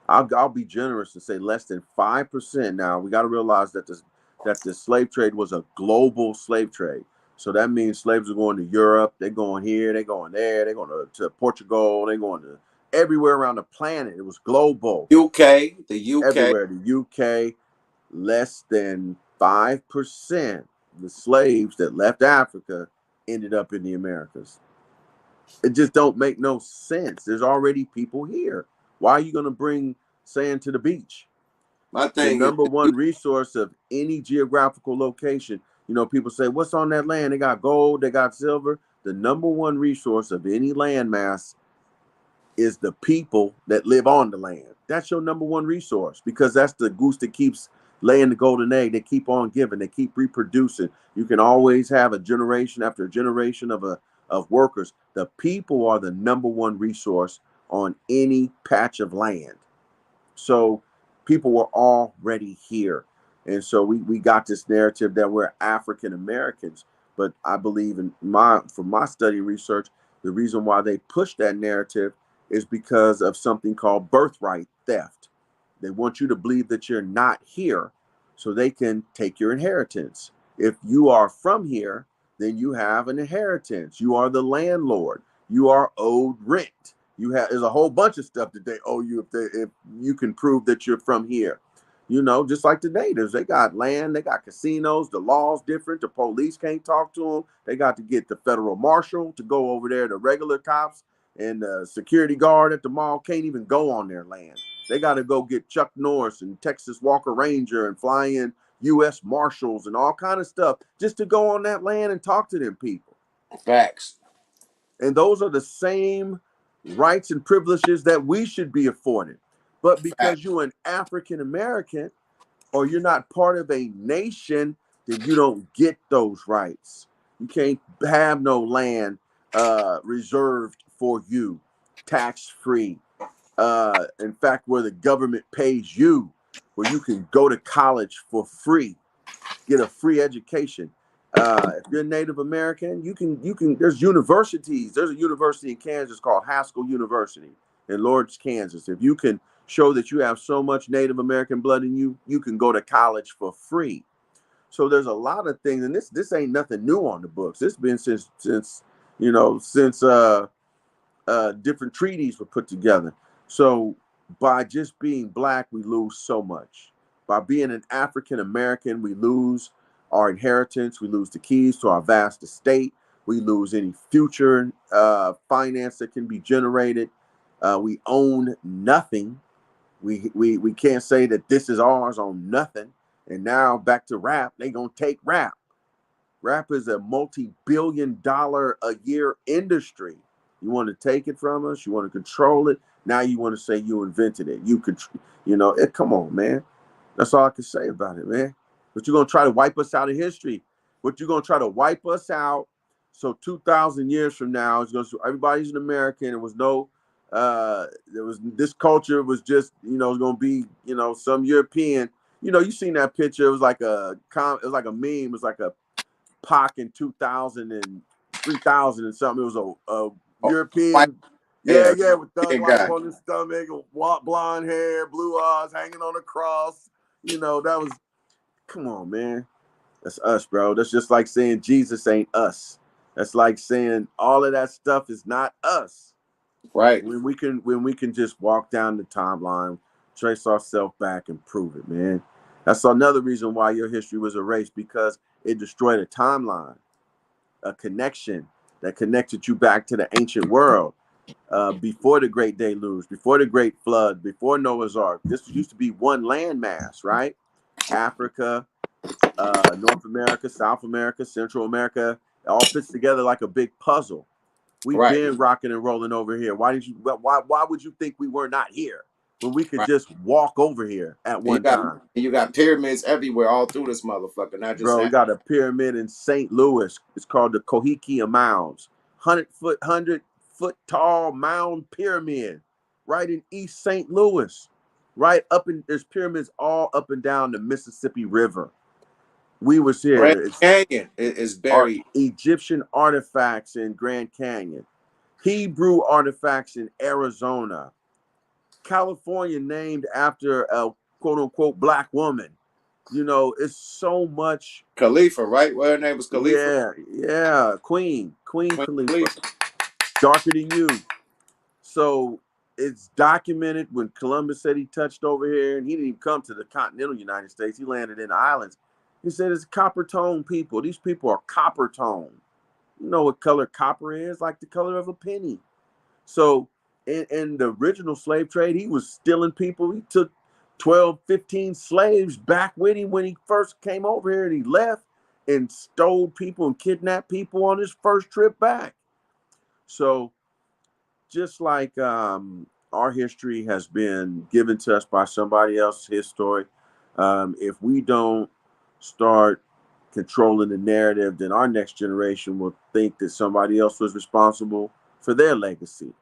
I'll be generous and say less than 5%. Now we got to realize that the slave trade was a global slave trade. So that means slaves are going to Europe, they're going here, they're going there, they're going to Portugal, they're going to everywhere around the planet. It was global.
The UK.
Everywhere. The UK, less than 5% the slaves that left Africa ended up in the Americas. It just don't make no sense. There's already people here. Why are you going to bring sand to the beach?
My
The
thing is,
number one resource of any geographical location. People say, what's on that land? They got gold, they got silver. The number one resource of any landmass is the people that live on the land. That's your number one resource because that's the goose that keeps laying the golden egg. They keep on giving. They keep reproducing. You can always have a generation after a generation of workers. The people are the number one resource on any patch of land. So People were already here. And so we got this narrative that we're African Americans. But I believe from my study research, the reason why they push that narrative is because of something called birthright theft. They want you to believe that you're not here so they can take your inheritance. If you are from here, then you have an inheritance. You are the landlord. You are owed rent. There's a whole bunch of stuff that they owe you if you can prove that you're from here. Just like the natives, they got land, they got casinos. The law's different. The police can't talk to them. They got to get the federal marshal to go over there. The regular cops and the security guard at the mall can't even go on their land. They got to go get Chuck Norris and Texas Walker Ranger and fly in U.S. Marshals and all kind of stuff just to go on that land and talk to them people.
Facts.
And those are the same rights and privileges that we should be afforded. But because
Facts.
you're an African American or you're not part of a nation, then you don't get those rights. You can't have no land reserved for you, tax free. In fact, where the government pays you, where you can go to college for free, get a free education. If you're Native American, you can. There's universities. There's a university in Kansas called Haskell University in Lawrence, Kansas. If you can show that you have so much Native American blood in you, you can go to college for free. So there's a lot of things, and this ain't nothing new on the books. It's been since different treaties were put together. So by just being black, we lose so much. By being an African American, we lose our inheritance. We lose the keys to our vast estate. We lose any future finance that can be generated. We own nothing. We can't say that this is ours on nothing. And now back to rap, they gonna take rap. Rap is a multi-billion-dollar a year industry. You want to take it from us? You want to control it? Now you want to say you invented it. You could, come on, man. That's all I can say about it, man. But you're gonna try to wipe us out of history. But you're gonna try to wipe us out. So 2,000 years from now, everybody's an American. There was this culture was just, it's gonna be, some European. You seen that picture? It was like it was like a meme. It was like a Pac in 2000 and 3000 and something. It was a
Oh, white
European,
hair.
yeah, with Thug
Big
Life
guy.
on his stomach, blonde hair, blue eyes, hanging on a cross. That was, come on, man. That's us, bro. That's just like saying Jesus ain't us. That's like saying all of that stuff is not us.
Right.
When we can just walk down the timeline, trace ourselves back and prove it, man. That's another reason why your history was erased, because it destroyed a timeline, a connection that connected you back to the ancient world, before the Great Deluge, before the Great Flood, before Noah's Ark. This used to be one landmass, right? Africa, North America, South America, Central America. It all fits together like a big puzzle. We've
Right.
been rocking and rolling over here. Why would you think we were not here when we could
Right.
just walk over here at
And
one time?
you got pyramids everywhere, all through this motherfucker, not just
Bro, we got a pyramid in St. Louis. It's called the Cahokia Mounds. 100-foot tall mound pyramid right in East St. Louis. There's pyramids all up and down the Mississippi River. We was
Grand
here. It's
Canyon is
our
buried.
Egyptian artifacts in Grand Canyon, Hebrew artifacts in Arizona, California named after a quote unquote black woman. It's so much.
Khalifa, right? Well, her name was Khalifa.
Yeah, Queen
Queen
Khalifa,
Khalifa.
darker than you. So it's documented when Columbus said he touched over here, and he didn't even come to the continental United States. He landed in the islands. He said it's copper tone people. These people are copper tone. You know what color copper is? Like the color of a penny. So in the original slave trade, he was stealing people. He took 12, 15 slaves back with him when he first came over here, and he left and stole people and kidnapped people on his first trip back. So just like our history has been given to us by somebody else's history, if we don't start controlling the narrative, then our next generation will think that somebody else was responsible for their legacy,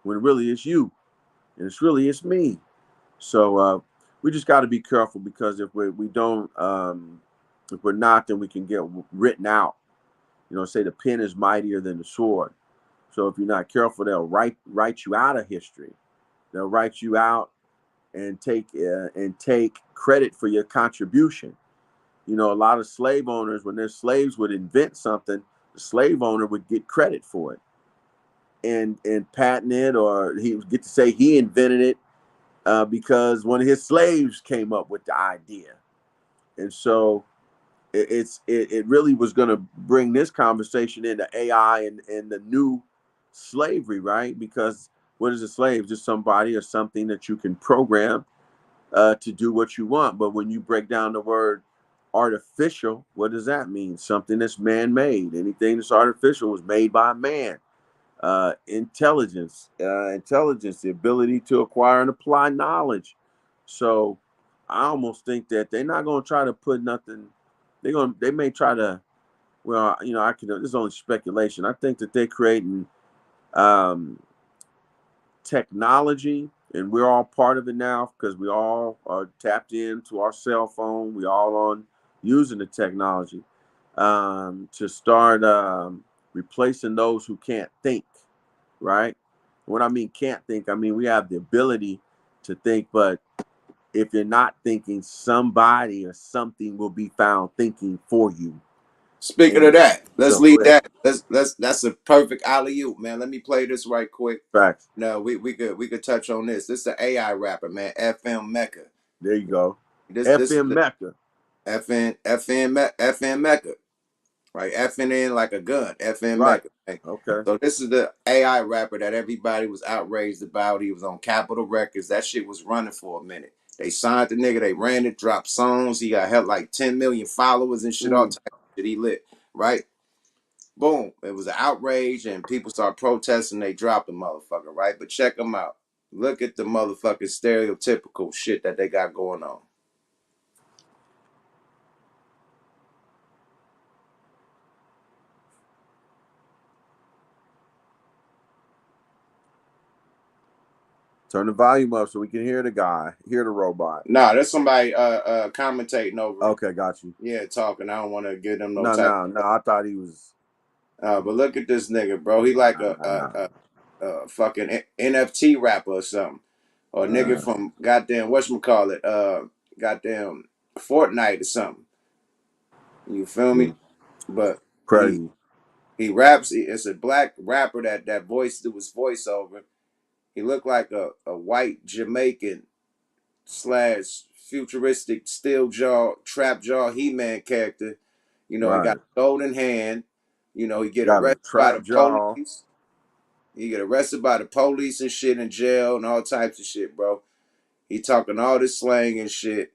when really it's you, and it's me. So we just got to be careful, because if we don't, if we're not, then we can get written out. Say the pen is mightier than the sword. So if you're not careful, they'll write you out of history. They'll write you out and take credit for your contribution. A lot of slave owners, when their slaves would invent something, the slave owner would get credit for it and patent it, or he would get to say he invented it, because one of his slaves came up with the idea. And so it really was going to bring this conversation into AI and the new slavery, right? Because what is a slave? Just somebody or something that you can program to do what you want. But when you break down the word artificial, what does that mean? Something that's man-made. Anything that's artificial was made by man. Intelligence, the ability to acquire and apply knowledge. So I almost think that they're not going to try to put nothing. They may try to. Well, I can. This is only speculation. I think that they're creating um, technology, and we're all part of it now, because we all are tapped into our cell phone. We all on using the technology to start replacing those who can't think, right? What I mean can't think, I mean we have the ability to think, but if you're not thinking, somebody or something will be found thinking for you.
Speaking of
And
that, let's
so go
leave
ahead.
that. Let's that's a perfect alley oop, man. Let me play this right quick.
Facts.
No, we could touch on this. This is the AI rapper, man. FM Mecca.
There you go.
This is
FM
the
Mecca.
FN Mecca, right? FN in like a gun. FN
Right.
Mecca. Right?
Okay.
So this is the AI rapper that everybody was outraged about. He was on Capitol Records. That shit was running for a minute. They signed the nigga. They ran it, dropped songs. He got held like 10 million followers and shit. All
Mm.
type of shit he lit, right? Boom. It was an outrage and people start protesting. They dropped the motherfucker, right? But check them out. Look at the motherfucking stereotypical shit that they got going on.
Turn the volume up so we can hear the guy, hear the robot.
Nah, there's somebody commentating over him.
Okay, got you.
Yeah, talking. I don't want to give them no
No,
type.
no, no. I thought he was.
But look at this nigga, bro. He like
Nah, nah, nah.
a fucking NFT rapper or something, or a nigga
Uh,
from goddamn whatchamacallit, goddamn Fortnite or something. You feel
mm,
me? But he
crazy.
he raps. It's a black rapper that voice do his voiceover. He looked like a white Jamaican slash futuristic steel jaw trap jaw He Man character. He got
Right.
a golden hand. He get
Got a
arrested by
trap
the
jaw.
police. He get arrested by the police and shit in jail and all types of shit, bro. He talking all this slang and shit.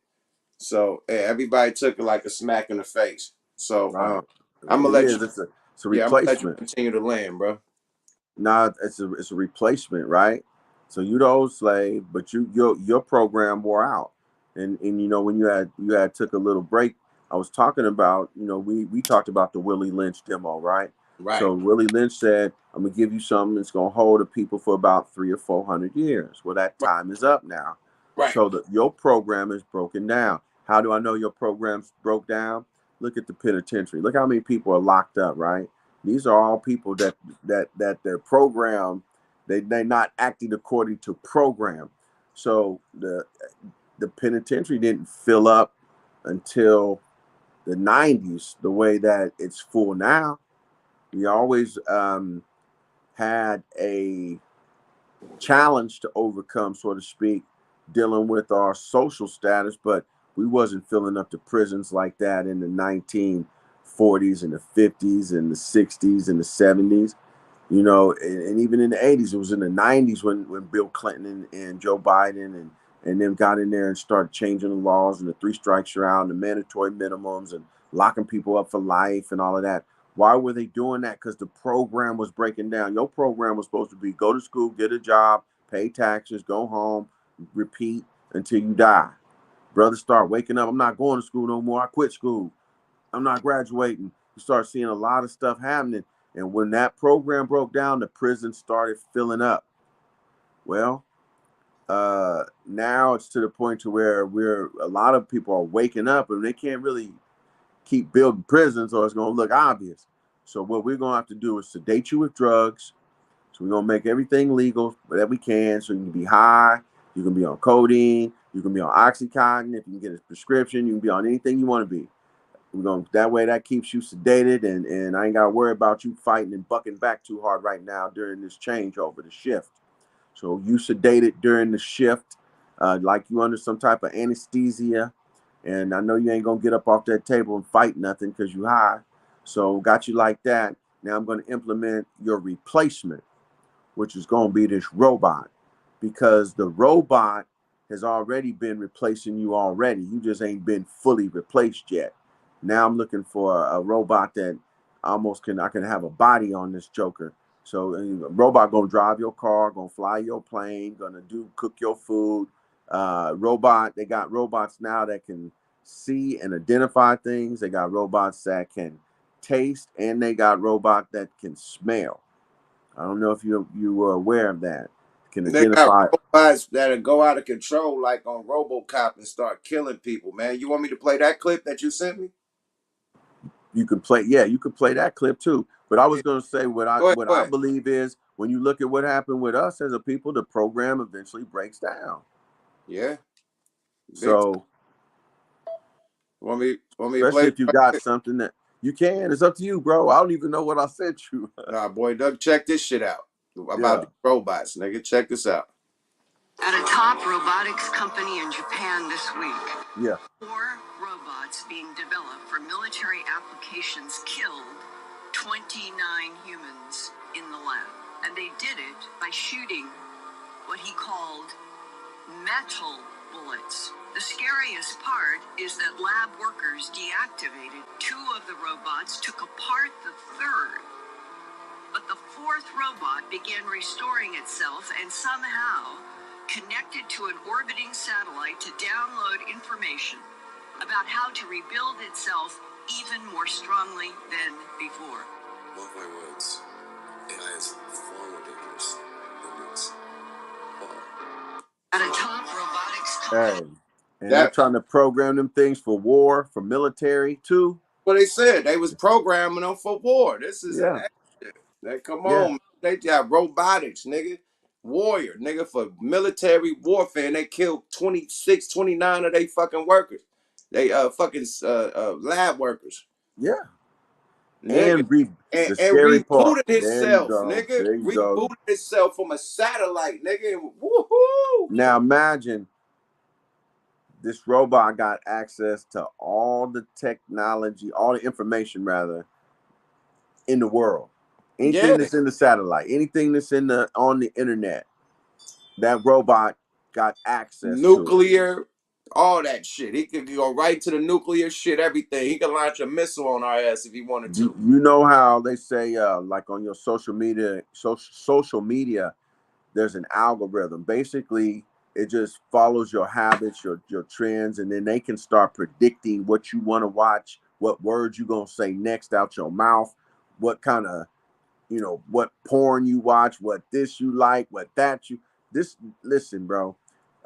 So everybody took it like a smack in the face. So
Right.
I'm gonna
It
let you.
is. It's a
Yeah, I'm gonna let you
replacement.
continue to land, bro.
Now it's a replacement, right? So you the old slave, but your program wore out, and when you had took a little break, I was talking about we talked about the Willie Lynch demo, right?
Right,
So Willie Lynch said, "I'm gonna give you something that's gonna hold the people for about 300 or 400 years." Well, that
right,
time is up now.
right.
So your program is broken down. How do I know your program's broke down? Look at the penitentiary. Look how many people are locked up, right? These are all people that their program, they're not acting according to program. So the penitentiary didn't fill up until the 90s the way that it's full now. We always had a challenge to overcome, so to speak, dealing with our social status, but we wasn't filling up the prisons like that in the 1940s and the 50s and the 60s and the 70s. And even in the 80s, it was in the 90s when Bill Clinton and Joe Biden and them got in there and started changing the laws, and the three strikes you're out and the mandatory minimums and locking people up for life and all of that. Why were they doing that? Because the program was breaking down. Your program was supposed to be go to school, get a job, pay taxes, go home, repeat until you die. Brothers start waking up. I'm not going to school no more. I quit school. I'm not graduating. You start seeing a lot of stuff happening. And when that program broke down, the prison started filling up. Well, Now it's to the point to where a lot of people are waking up and they can't really keep building prisons or it's going to look obvious. So what we're going to have to do is sedate you with drugs. So we're going to make everything legal that we can so you can be high, you can be on codeine, you can be on Oxycontin. If you can get a prescription, you can be on anything you want to be. We're going that way that keeps you sedated and I ain't got to worry about you fighting and bucking back too hard right now during this changeover, the shift. So you sedated during the shift, like you under some type of anesthesia. And I know you ain't gonna get up off that table and fight nothing because you high. So got you like that. Now I'm gonna implement your replacement, which is going to be this robot, because the robot has already been replacing you already. You just ain't been fully replaced yet. Now I'm looking for a robot that I can have a body on this Joker. So a robot gonna drive your car, gonna fly your plane, gonna cook your food. They got robots now that can see and identify things. They got robots that can taste, and they got robot that can smell. I don't know if you were aware of that. Can
They got
identify.
robots that'll go out of control, like on RoboCop, and start killing people. Man, you want me to play that clip that you sent me?
You can play. Yeah, you could play that clip too. But I
Yeah,
was going to say
go ahead,
what
go
I
ahead.
believe is when you look at what happened with us as a people, the program eventually breaks down.
Yeah, big.
So
Want me to play
especially
it
if you
right
got
quick?
something that you can, it's up to you, bro. I don't even know what I sent you.
Nah, boy, Doug, check this shit out about
Yeah,
these robots, nigga. Check this out.
At a top robotics company in Japan this week,
yeah,
4 robots being developed for military applications killed 29 humans in the lab. And they did it by shooting what he called metal bullets. The scariest part is that lab workers deactivated 2 of the robots, took apart the third, but the 4th robot began restoring itself and somehow connected to an orbiting satellite to download information about how to rebuild itself even more strongly than before.
Mark my words, AI is far more dangerous than this.
At a top robotics company.
hey, and they're
That
trying to program them things for war, for military too.
what they said. They was programming them for war. This is
Yeah,
action. They come
yeah,
on, man. They got robotics, nigga. Warrior, nigga, for military warfare, and they killed 26, 29 of they fucking workers. They fucking lab workers.
yeah.
Nigga. And
The scary part.
rebooted
There you
itself,
go.
nigga.
There you go.
Rebooted itself from a satellite, nigga. Woohoo!
Now imagine this robot got access to all the technology, all the information rather in the world.
Yeah,
Anything that's in the satellite, anything that's on the internet, that robot got access to it.
nuclear, all that shit. He could go right to the nuclear shit, everything. He could launch a missile on our ass if he wanted to.
You know how they say like on your social media there's an algorithm. Basically, it just follows your habits, your trends, and then they can start predicting what you want to watch, what words you're gonna say next out your mouth, what kind of what porn you watch, what this you like, what that you this listen, bro.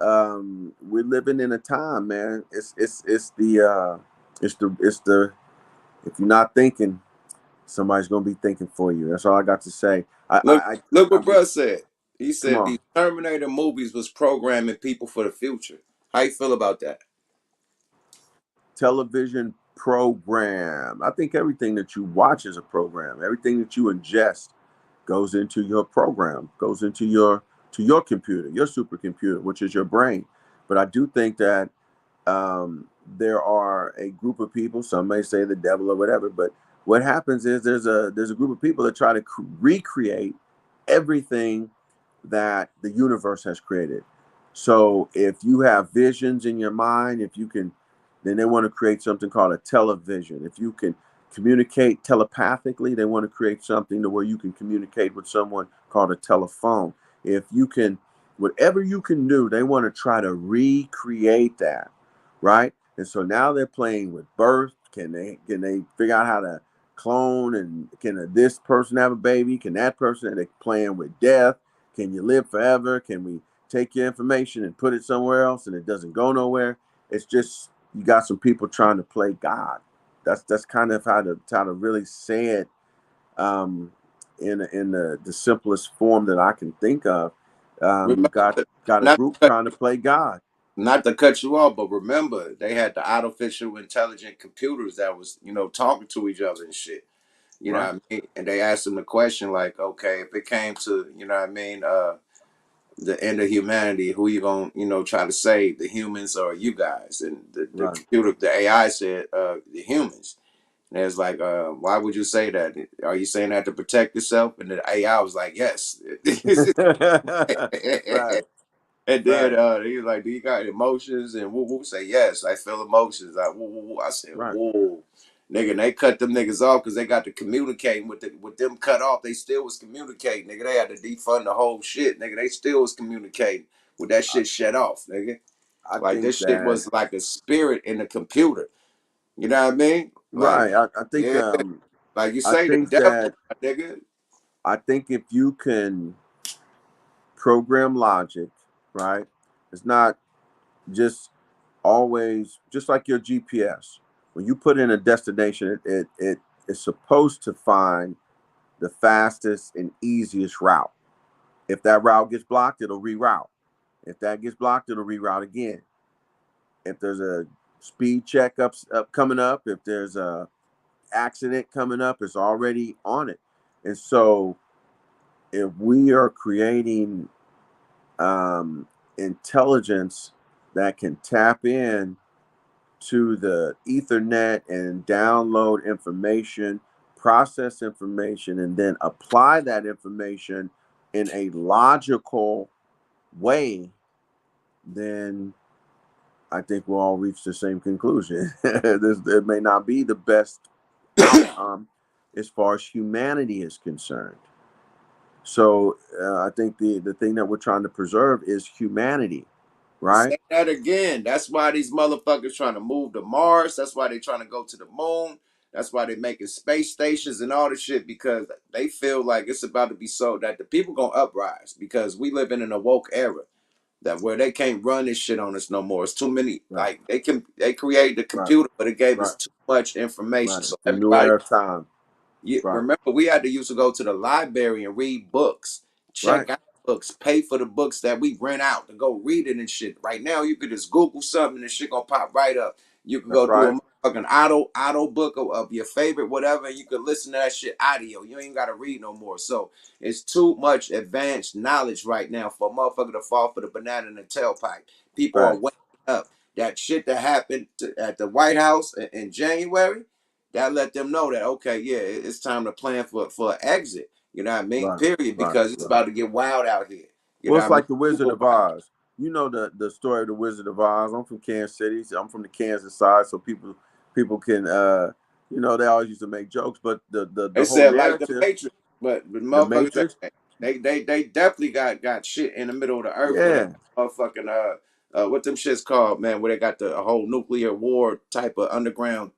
We're living in a time, man. It's the if you're not thinking, somebody's gonna be thinking for you. That's all I got to say.
Look, look
I
what
mean,
Bruh said. He
come
said
on.
these Terminator movies was programming people for the future. How you feel about that?
Television program. I think everything that you watch is a program. Everything that you ingest goes into your program, goes into your computer, your supercomputer, which is your brain. But I do think that there are a group of people. Some may say the devil or whatever, but what happens is there's a group of people that try to recreate everything that the universe has created. So if you have visions in your mind, if you can, then they want to create something called a television. If you can communicate telepathically, they want to create something to where you can communicate with someone called a telephone. If you can, whatever you can do, they want to try to recreate that, right? And so now they're playing with birth. Can they figure out how to clone, and can this person have a baby? Can that person? And they're playing with death. Can you live forever? Can we take your information and put it somewhere else, and it doesn't go nowhere. It's just you got some people trying to play God. That's kind of how to really say it, um, in the simplest form that I can think of. You got
Remember,
got a
not
group trying to play God.
not to cut you off, but remember they had the artificial intelligent computers that was, talking to each other and shit. You know
Right.
what I mean? And they asked them the question like, okay, if it came to, the end of humanity, who you gonna, try to save, the humans or you guys? And the
Right.
computer, the AI said, the humans. And it's like, why would you say that? Are you saying that to protect yourself? And the AI was like, yes.
Right.
And then
Right.
he was like, "Do you got emotions?" And woo woo say, "Yes, I feel emotions." Like woo woo woo. I said,
Right.
"Whoa, nigga!" And they cut them niggas off because they got to communicating with them cut off. They still was communicating, nigga. They had to defund the whole shit, nigga. They still was communicating with that
I,
shit shut off, nigga.
I
Like
think
this shit
that
was like a spirit in the computer. You know what I mean? Like
right. I think
yeah, like you
I
say, the
think
devil,
that
nigga.
I think if you can program logic, right? It's not just always just like your GPS. When you put in a destination, it is supposed to find the fastest and easiest route. If that route gets blocked, it'll reroute. If that gets blocked, it'll reroute again. If there's a speed check up coming up, if there's a accident coming up, it's already on it. And so if we are creating um, intelligence that can tap in to the Ethernet and download information, process information, and then apply that information in a logical way, then I think we'll all reach the same conclusion. It may not be the best outcome as far as humanity is concerned. So I think the thing that we're trying to preserve is humanity, right?
Say that again. That's why these motherfuckers trying to move to Mars. That's why they trying to go to the moon. That's why they making space stations and all this shit because they feel like it's about to be so that the people gonna uprise because we live in an woke era that where they can't run this shit on us no more. It's too many.
Right,
Like they created the
right,
computer, but it gave us
right,
too much information.
right.
So
It's a new
everybody
era of time.
you
Right,
remember we had to used to go to the library and read books,
right,
check out books, pay for the books that we rent out to go read it and shit. Right now you could just Google something and shit gonna pop right up. You can
that's
go do
right.
a fucking auto book of your favorite whatever, and you can listen to that shit audio. You ain't gotta read no more. So it's too much advanced knowledge right now for a motherfucker to fall for the banana in the tailpipe. People are waking
Facts.
up. That shit that happened at the White House in January, that let them know that okay, yeah, it's time to plan for an exit. You know what I mean?
Right,
Period.
right,
Because it's
right.
about to get wild out here. You
Well,
know
it's
what I mean?
like the Wizard
Super
of
wild.
Oz. You know the story of the Wizard of Oz. I'm from Kansas City. So I'm from the Kansas side, so people can they always used to make jokes, but the
They
whole
said like the
narrative,
Matrix, but
the
motherfuckers
Matrix,
they definitely got shit in the middle of the earth where they
yeah,
motherfucking what them shits called, man, where they got the whole nuclear war type of underground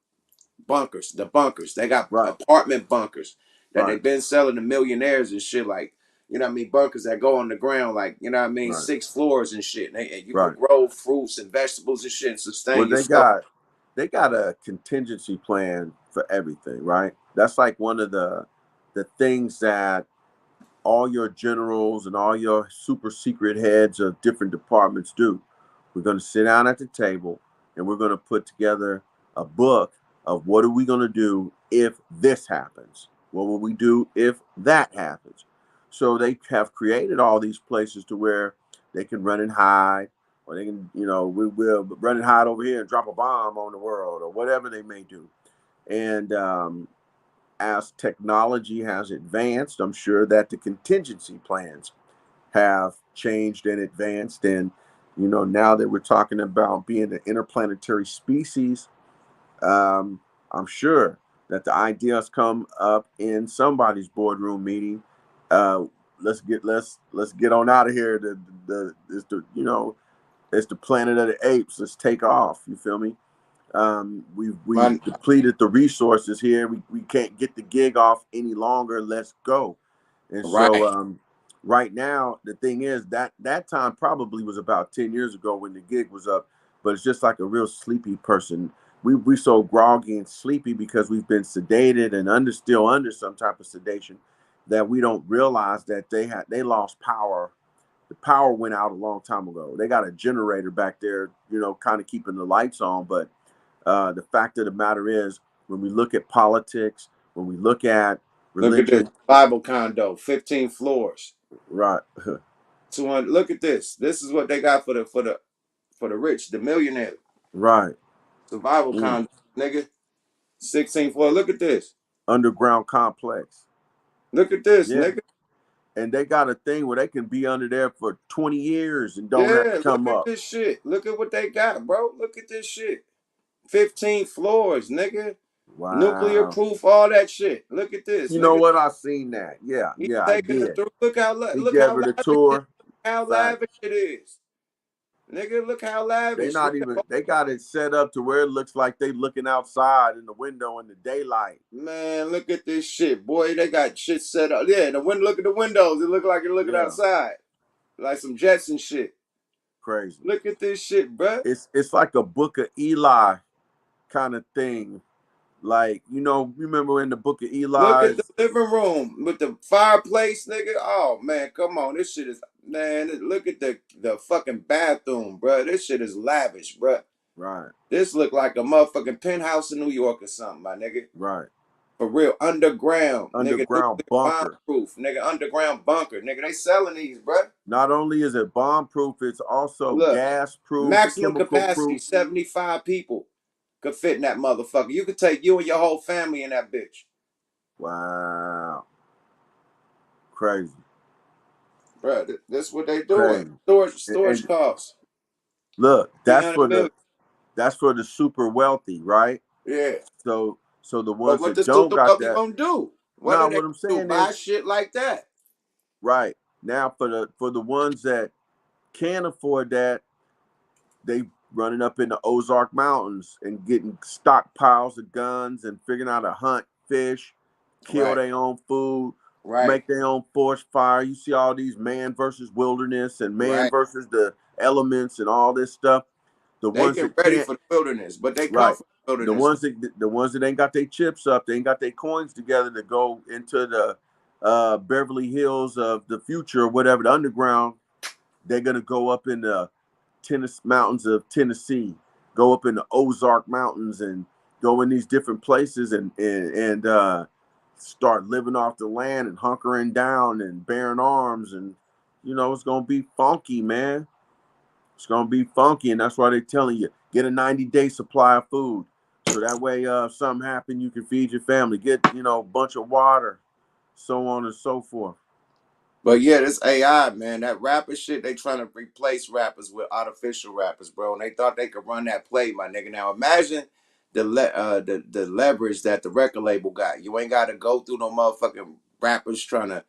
bunkers, the bunkers. They got
right,
apartment bunkers that
right,
they've been selling to millionaires and shit. Like, you know what I mean? Bunkers that go on the ground, like, you know what I mean?
right,
6 floors and shit. And you could
right.
grow fruits and vegetables and shit and
Well,
sustain
they
yourself.
got a contingency plan for everything, right? That's like one of the things that all your generals and all your super secret heads of different departments do. We're going to sit down at the table and we're going to put together a book of what are we going to do if this happens? What will we do if that happens? So they have created all these places to where they can run and hide, or they can, we will run and hide over here and drop a bomb on the world, or whatever they may do. And as technology has advanced, I'm sure that the contingency plans have changed and advanced. And, now that we're talking about being an interplanetary species, I'm sure that the ideas come up in somebody's boardroom meeting. Uh, let's get on out of here. It's the planet of the apes. Let's take off. You feel me? We've
Man,
depleted the resources here. We can't get the gig off any longer. Let's go. And so
right.
Right now, the thing is that time probably was about 10 years ago when the gig was up, but it's just like a real sleepy person. We so groggy and sleepy because we've been sedated and still under some type of sedation that we don't realize that they lost power. The power went out a long time ago. They got a generator back there, kind of keeping the lights on. But the fact of the matter is, when we look at politics, when we look at
Look at this
religion,
Bible condo, 15 floors,
right,
200. Look at this. This is what they got for the rich, the millionaire.
right,
Survival condo, nigga. 16 floor. Look at this.
underground complex.
Look at this,
Yeah.
nigga.
And they got a thing where they can be under there for 20 years and don't have to
Yeah, look
come
at
up.
this shit. Look at what they got, bro. Look at this shit. 15 floors, nigga. Nuclear
Wow.
proof, all that shit. Look at this.
You
Look
know
at
what? I seen that. Yeah,
he's
yeah, I
taking us
did.
through. Look how
He
look
gave
how
her the
lavish it is.
tour.
How
Fact.
lavish it is. Nigga, look how
They
lavish.
not
Look at
even they got it set up to where it looks like they looking outside in the window in the daylight.
man, look at this shit. Boy, they got shit set up. Yeah, look at the windows. It look like you're looking
Yeah,
outside. Like some Jetson shit.
crazy.
Look at this shit, bruh.
It's like a Book of Eli kind of thing. Like, remember in the Book of
Look at the
Eli's,
living room with the fireplace, nigga. Oh man, come on. This shit is man. Look at the fucking bathroom, bruh. This shit is lavish, bruh.
right,
This look like a motherfucking penthouse in New York or something, my nigga.
right.
For real, underground, nigga.
Underground
Nuclear bomb
bunker.
proof, nigga. Underground bunker, nigga. They selling these, bruh.
Not only is it bomb proof, it's also
Look,
gas proof,
maximum
chemical
capacity,
proof.
75 people could fit in that motherfucker. You could take you and your whole family in that bitch.
Wow. Crazy.
Bruh, this is what they doing.
Crazy.
Storage
And
costs.
look,
300 million.
that's for the super wealthy, right?
Yeah.
So the
But
ones
what
that
the
don't
super
got
wealthy
that.
gonna do? What
Now
are they
what I'm
gonna do?
saying
Buy
is,
shit like that?
right, now for the ones that can't afford that, they running up in the Ozark Mountains and getting stockpiles of guns and figuring out how to hunt, fish, kill
Right.
their own food,
Right.
make their own forest fire. You see all these man versus wilderness and man
Right.
versus the elements and all this stuff. The
They
ones
get
that
ready
can't,
for the wilderness, but they come
right.
from the wilderness.
The ones that ain't got their chips up, they ain't got their coins together to go into the Beverly Hills of the future or whatever, the underground. They're gonna go up in the Tennessee mountains of Tennessee, go up in the Ozark Mountains, and go in these different places and start living off the land and hunkering down and bearing arms, and it's gonna be funky, man. It's gonna be funky, and that's why they're telling you get a 90-day supply of food, so that way, if something happen, you can feed your family. Get a bunch of water, so on and so forth.
But yeah, this AI, man, that rapper shit, they trying to replace rappers with artificial rappers, bro. And they thought they could run that play, my nigga. Now imagine the leverage that the record label got. You ain't gotta go through no motherfucking rappers trying to,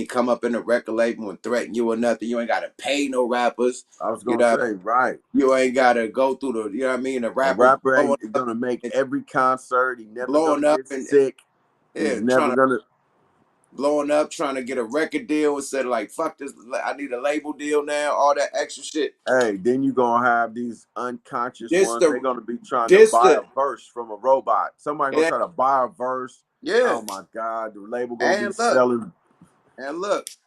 come up in the record label and threaten you or nothing. You ain't gotta pay no rappers.
I was
You
gonna
know,
say, right.
you ain't gotta go through the
A
rappers
rapper ain't gonna make
and
every concert. He never gonna
blowing up
get
and
sick. He's
yeah,
never gonna.
blowing up, trying to get a record deal instead of like, fuck this, I need a label deal now, all that extra shit.
Hey, then you gonna have these unconscious
This
ones. They're
the
gonna be trying to
this
buy
the
a verse from a robot. Somebody gonna
and
try to buy a verse.
yeah.
Oh my God, the label gonna be
And look,
selling.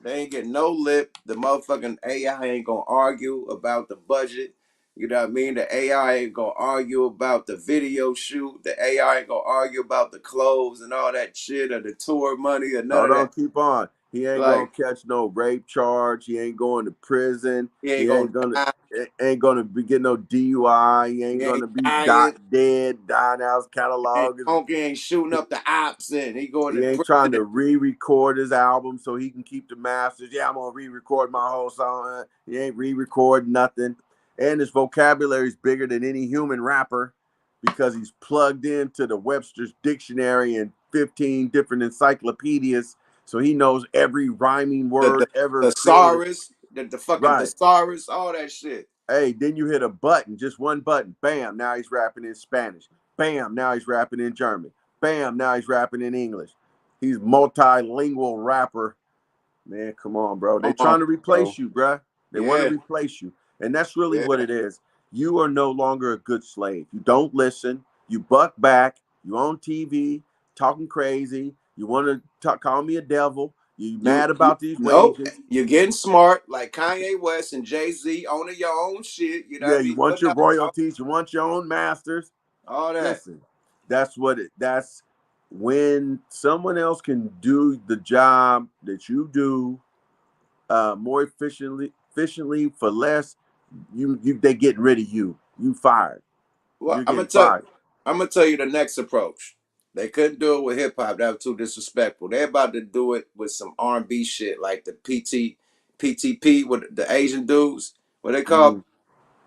they ain't getting no lip. The motherfucking AI ain't gonna argue about the budget. You know what I mean? The AI ain't gonna argue about the video shoot. The AI ain't gonna argue about the clothes and all that shit or the tour money or none
Hold
of
on,
that.
keep on. He ain't gonna
Like,
catch no rape charge. He ain't going to prison.
he ain't
He
gonna
ain't gonna
die.
ain't gonna be getting no DUI. He
He
ain't
ain't
gonna be
dying.
dying out his
He ain't
catalog.
honky, ain't shooting up the ops and he going
He
to
ain't trying
prison.
to re-record his album so he can keep the masters. Yeah, I'm gonna re-record my whole song. He ain't re-record nothing. And his vocabulary is bigger than any human rapper because he's plugged into the Webster's dictionary and 15 different encyclopedias. So he knows every rhyming
The
word
the
ever created.
thesaurus, the fucking
Right.
thesaurus, all that shit.
Hey, then you hit a button, just one button. Bam, now he's rapping in Spanish. Bam, now he's rapping in German. Bam, now he's rapping in English. He's multilingual rapper. Man, come on, bro. They
Come on,
trying to
bro.
replace you, bro. They want to
Yeah,
replace you. And that's really what
yeah.
it is. You are no longer a good slave. You don't listen. You buck back. You on TV talking crazy. You want to call me a devil. You mad
You
about these
nope.
wages.
You're getting smart like Kanye West and Jay-Z owning your own shit. You know
Yeah,
what I
you
mean?
want
Putting
your
out
royalties. You want your own masters.
all that.
Listen, that's when someone else can do the job that you do more efficiently for less. You they getting rid of you. You fired.
Well,
You're getting fired.
I'm gonna tell you the next approach. They couldn't do it with hip hop. That was too disrespectful. They're about to do it with some R&B shit, like the PTP with the Asian dudes. What they call
Hmm.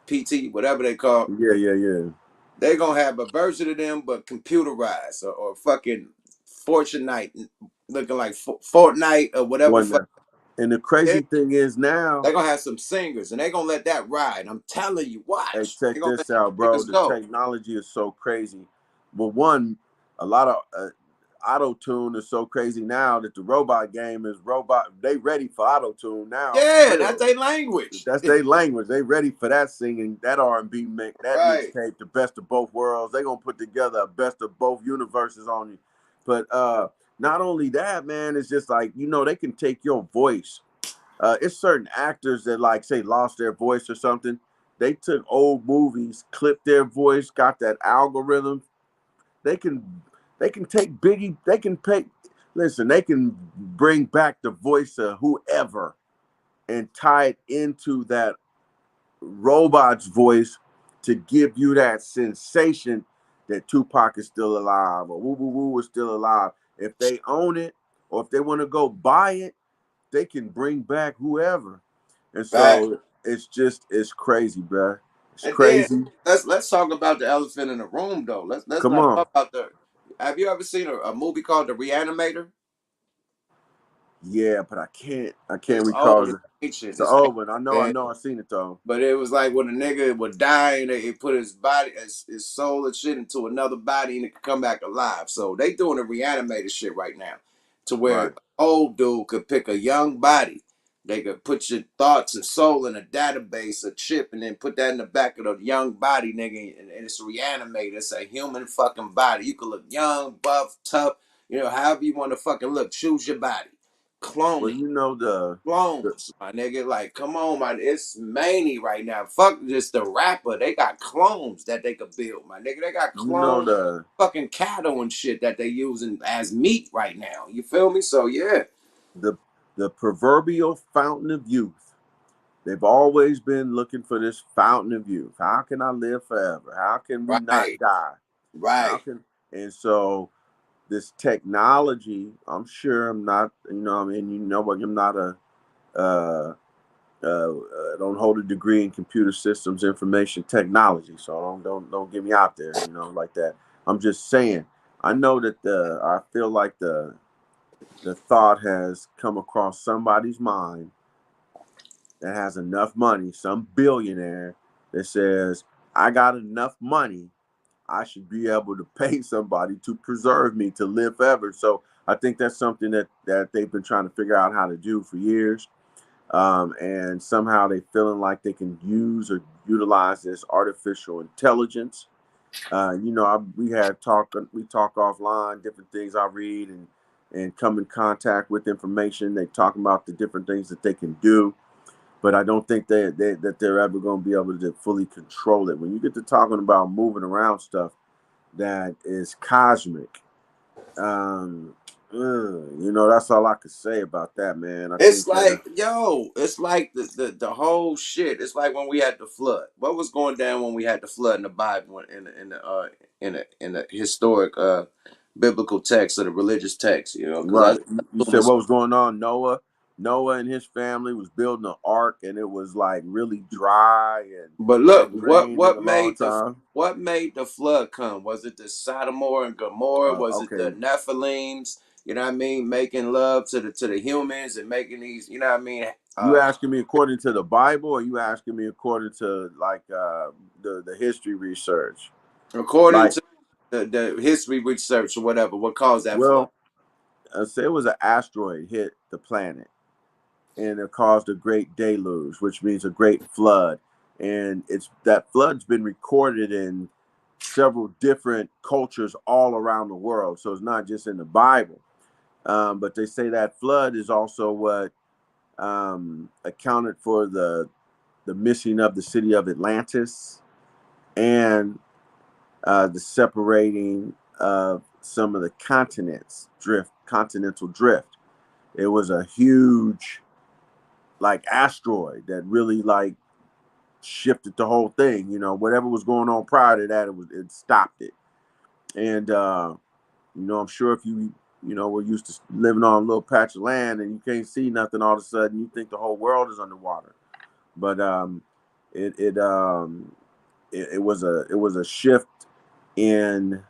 PT, whatever they call.
Yeah, yeah, yeah.
They're gonna have a version of them, but computerized or fucking Fortnite, looking like Fortnite or whatever.
One. And the
Yeah,
crazy thing is now,
they're gonna have some singers, and they're gonna let that ride. I'm telling you,
hey,
watch. They're
check
gonna let
this out,
these
bro.
niggas
The
go.
technology is so crazy. Well, one, a lot of auto tune is so crazy now that the robot game is robot. They ready for auto tune now, for
Yeah, that's
real.
their language.
That's their language. They ready for that singing, that R&B mix, that
Right.
mixtape, the best of both worlds. They gonna put together a best of both universes on you. But not only that, man, it's just like they can take your voice. It's certain actors that like say lost their voice or something. They took old movies, clipped their voice, got that algorithm. They can they can take Biggie. They can pay. Listen, they can bring back the voice of whoever and tie it into that robot's voice to give you that sensation that Tupac is still alive or Woo Woo Woo is still alive. If they own it or if they want to go buy it, they can bring back whoever. And
Right.
so it's crazy, bro. It's
And then
crazy.
let's talk about the elephant in the room though. Let's
Come
not
on.
talk about the. Have you ever seen a movie called The Reanimator?
Yeah, but I can't
It's
recall
old.
it.
It's ancient.
It's an
It's
old one. I
ancient.
know I've seen it though.
But it was like when a nigga would die and they put his body, his soul and shit into another body and it could come back alive. So they doing a reanimated shit right now, to where an
Right.
old dude could pick a young body. They could put your thoughts and soul in a database, a chip, and then put that in the back of the young body, nigga, and it's reanimated. It's a human fucking body. You could look young, buff, tough, however you want to fucking look. Choose your body.
Well,
Cloning
the
clones, my nigga. Like, come on, man. It's Manny right now. Fuck just the rapper. They got clones that they could build, my nigga. They got
you know
clone
the
fucking cattle and shit that they using as meat right now. You feel me? So yeah.
the the proverbial fountain of youth. They've always been looking for this fountain of youth. How can I live forever? How can we not
Right.
die? How
Right.
can and so this technology, I'm sure I'm not, I mean, I'm not uh, I don't hold a degree in computer systems information technology, so don't get me out there, like that. I'm just saying. I know that I feel like the thought has come across somebody's mind that has enough money, some billionaire that says, I got enough money, I should be able to pay somebody to preserve me to live forever. So I think that's something that they've been trying to figure out how to do for years. And somehow they feeling like they can use or utilize this artificial intelligence. We talk offline, different things I read and come in contact with information. They talk about the different things that they can do, but I don't think that they're ever going to be able to fully control it. When you get to talking about moving around stuff that is cosmic, um, that's all I could say about that, man. I
It's
think that
like, yo, it's like the whole shit. It's like when we had the flood. What was going down when we had the flood in the Bible in the historic biblical text or the religious text, because
right.
that's
You said what was going on? Noah and his family was building an ark, and it was like really dry and
but look,
hadn't rained in a long time.
what made the flood come? Was it the Sodomore and Gomorrah? Was it the
Okay,
Nephilims? You know what I mean? Making love to the humans and making these, you know what I mean?
you asking me according to the Bible, or you asking me according to like the history research?
According
Like,
to the history research or whatever, what caused that flood?
well, say it was an asteroid hit the planet, and it caused a great deluge, which means a great flood. And it's that flood's been recorded in several different cultures all around the world. So it's not just in the Bible. But they say that flood is also what accounted for the missing of the city of Atlantis and the separating of some of the continental drift. It was a huge like asteroid that really like shifted the whole thing. You know, whatever was going on prior to that, it stopped it. And you know, I'm sure if you know we're used to living on a little patch of land and you can't see nothing, all of a sudden you think the whole world is underwater. But it it um it was a shift in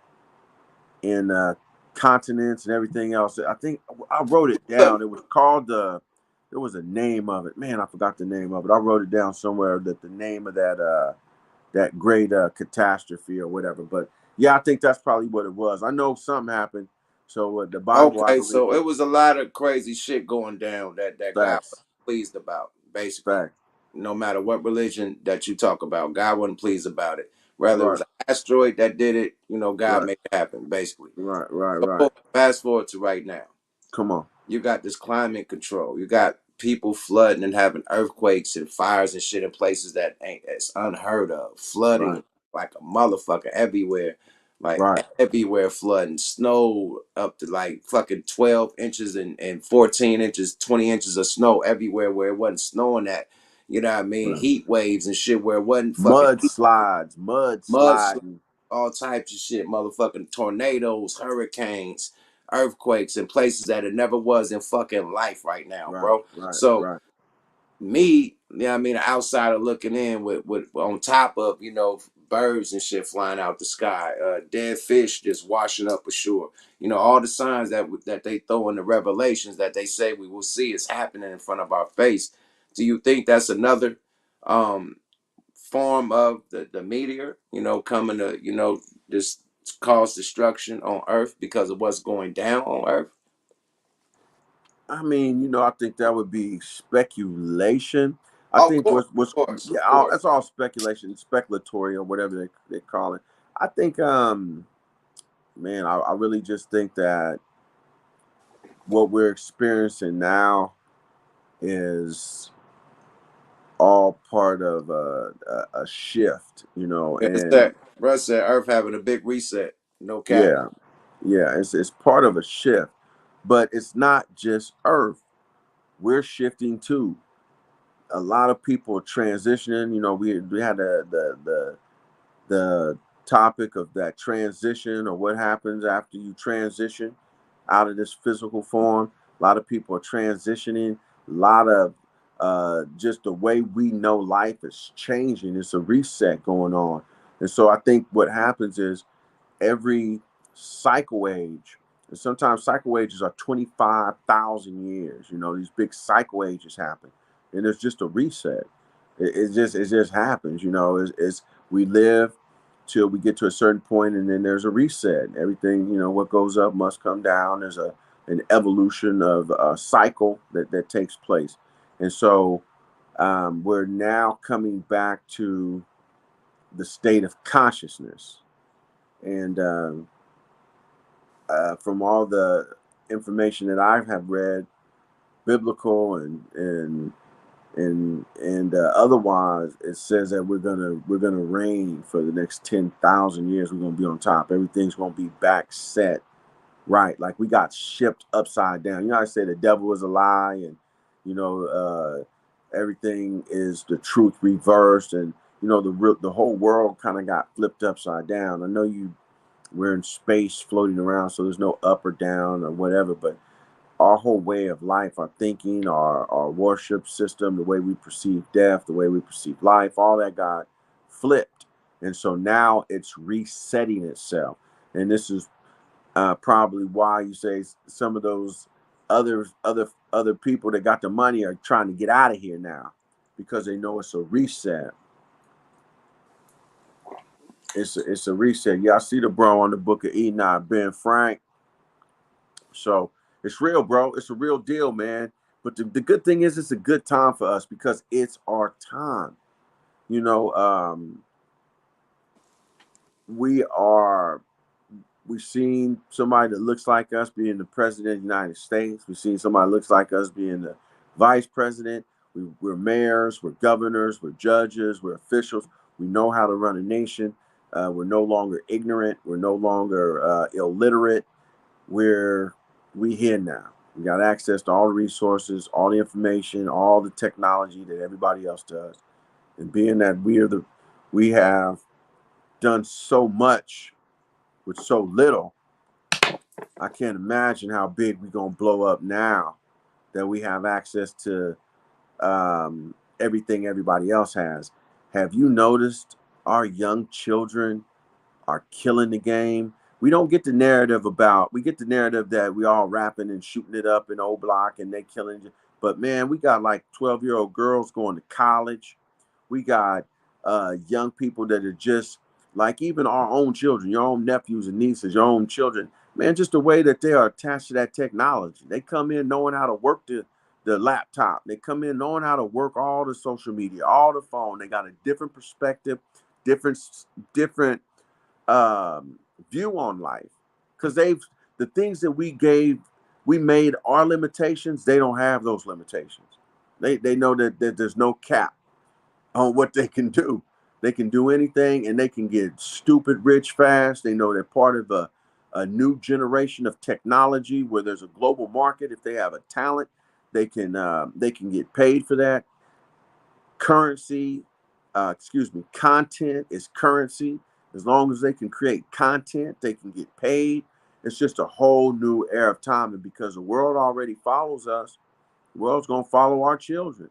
in continents and everything else. I think I wrote it
Look,
down. It was called there was a name of it. Man, I forgot the name of it. I wrote it down somewhere that the name of that great catastrophe or whatever. But yeah, I think that's probably what it was. I know something happened. So the Bible, I
okay,
believe,
so it was a lot of crazy shit going down that God was
facts,
pleased about. Basically,
facts,
no matter what religion that you talk about, God wasn't pleased about it. Whether it was
right,
an asteroid that did it, you know, God
right,
made it happen. Basically,
right, right,
so
right.
fast forward to right now.
Come on,
You got this climate control. You got people flooding and having earthquakes and fires and shit in places that ain't it's unheard of. Flooding
right,
like a motherfucker everywhere. Like
right,
everywhere flooding. Snow up to like fucking 12 inches and 14 inches, 20 inches of snow everywhere where it wasn't snowing at. You know what I mean?
right.
Heat waves and shit where it wasn't fucking
Mud
mud,
sliding.
all types of shit, motherfucking tornadoes, hurricanes, earthquakes in places that it never was in fucking life right now,
Right,
bro.
right,
So
right.
me, you know what I mean, an outsider looking in with on top of, you know, birds and shit flying out the sky, dead fish just washing up ashore. You know, all the signs that they throw in the revelations that they say we will see is happening in front of our face. Do you think that's another um form of the meteor, you know, coming to, you know, just cause destruction on Earth because of what's going down on Earth?
I mean, you know, I think that would be speculation. I
Of
think
course,
what's
of course,
yeah,
of course.
that's all speculation, speculatory or whatever they call it. I think man, I really just think that what we're experiencing now is all part of a shift, you know,
Yeah, it's
and
that Russ said Earth having a big reset. No cap.
yeah, yeah, it's part of a shift, but it's not just Earth. We're shifting too. A lot of people are transitioning. You know, we had the topic of that transition or what happens after you transition out of this physical form. A lot of people are transitioning. A lot of just the way we know life is changing. It's a reset going on, and so I think what happens is every cycle age, and sometimes cycle ages are 25,000 years. You know, these big cycle ages happen, and it's just a reset. It just happens. You know, it's we live till we get to a certain point, and then there's a reset. Everything, you know, what goes up must come down. There's an evolution of a cycle that takes place, and so we're now coming back to the state of consciousness. And from all the information that I have read, biblical and otherwise, it says that we're gonna reign for the next 10,000 years. We're gonna be on top. Everything's gonna be back set right. Like we got shipped upside down. You know, I say the devil is a lie, and you know, everything is the truth reversed, and you know, the whole world kind of got flipped upside down. I know we're in space floating around, so there's no up or down or whatever, but our whole way of life, our thinking, our worship system, the way we perceive death, the way we perceive life, all that got flipped. And so now it's resetting itself. And this is probably why you say some of those other people that got the money are trying to get out of here now because they know it's a reset. It's a reset. Yeah, I see the bro on the Book of Enoch, Ben Frank. So it's real, bro. It's a real deal, man. But the good thing is, it's a good time for us because it's our time. You know, we are we've seen somebody that looks like us being the president of the United States. We've seen somebody that looks like us being the vice president. We're mayors, we're governors, we're judges, we're officials. We know how to run a nation. We're no longer ignorant. We're no longer illiterate. We here now. We got access to all the resources, all the information, all the technology that everybody else does. And being that we have done so much with so little, I can't imagine how big we're gonna blow up now that we have access to everything everybody else has. Have you noticed our young children are killing the game? We don't get the narrative about. We get the narrative that we all rapping and shooting it up in O Block and they killing. But man, we got like 12-year-old girls going to college. We got young people that are just like even our own children, your own nephews and nieces, your own children. Man, just the way that they are attached to that technology. They come in knowing how to work the laptop. They come in knowing how to work all the social media, all the phone. They got a different perspective, different different view on life, because the things that we made our limitations. They don't have those limitations. They know that there's no cap on what they can do. They can do anything, and they can get stupid rich fast. They know they're part of a new generation of technology where there's a global market. If they have a talent, they can get paid for that. Currency, content is currency. As long as they can create content, they can get paid. It's just a whole new era of time. And because the world already follows us, the world's gonna follow our children.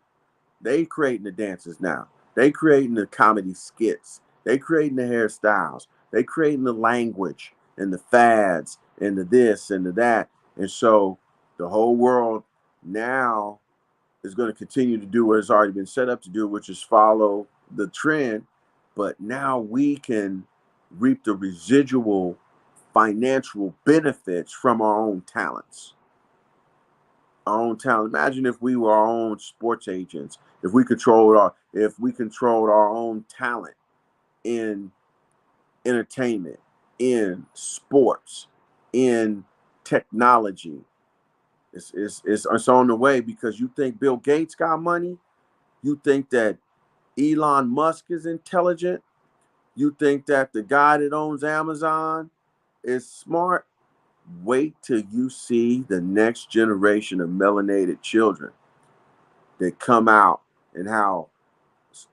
They creating the dances now. They creating the comedy skits. They creating the hairstyles. They creating the language and the fads and the this and the that. And so the whole world now is going to continue to do what it's already been set up to do, which is follow the trend. But now we can reap the residual financial benefits from our own talents. Our own talent. Imagine if we were our own sports agents, if we controlled our own talent in entertainment, in sports, in technology. It's on the way, because you think Bill Gates got money, you think that Elon Musk is intelligent, you think that the guy that owns Amazon is smart. Wait till you see the next generation of melanated children that come out and how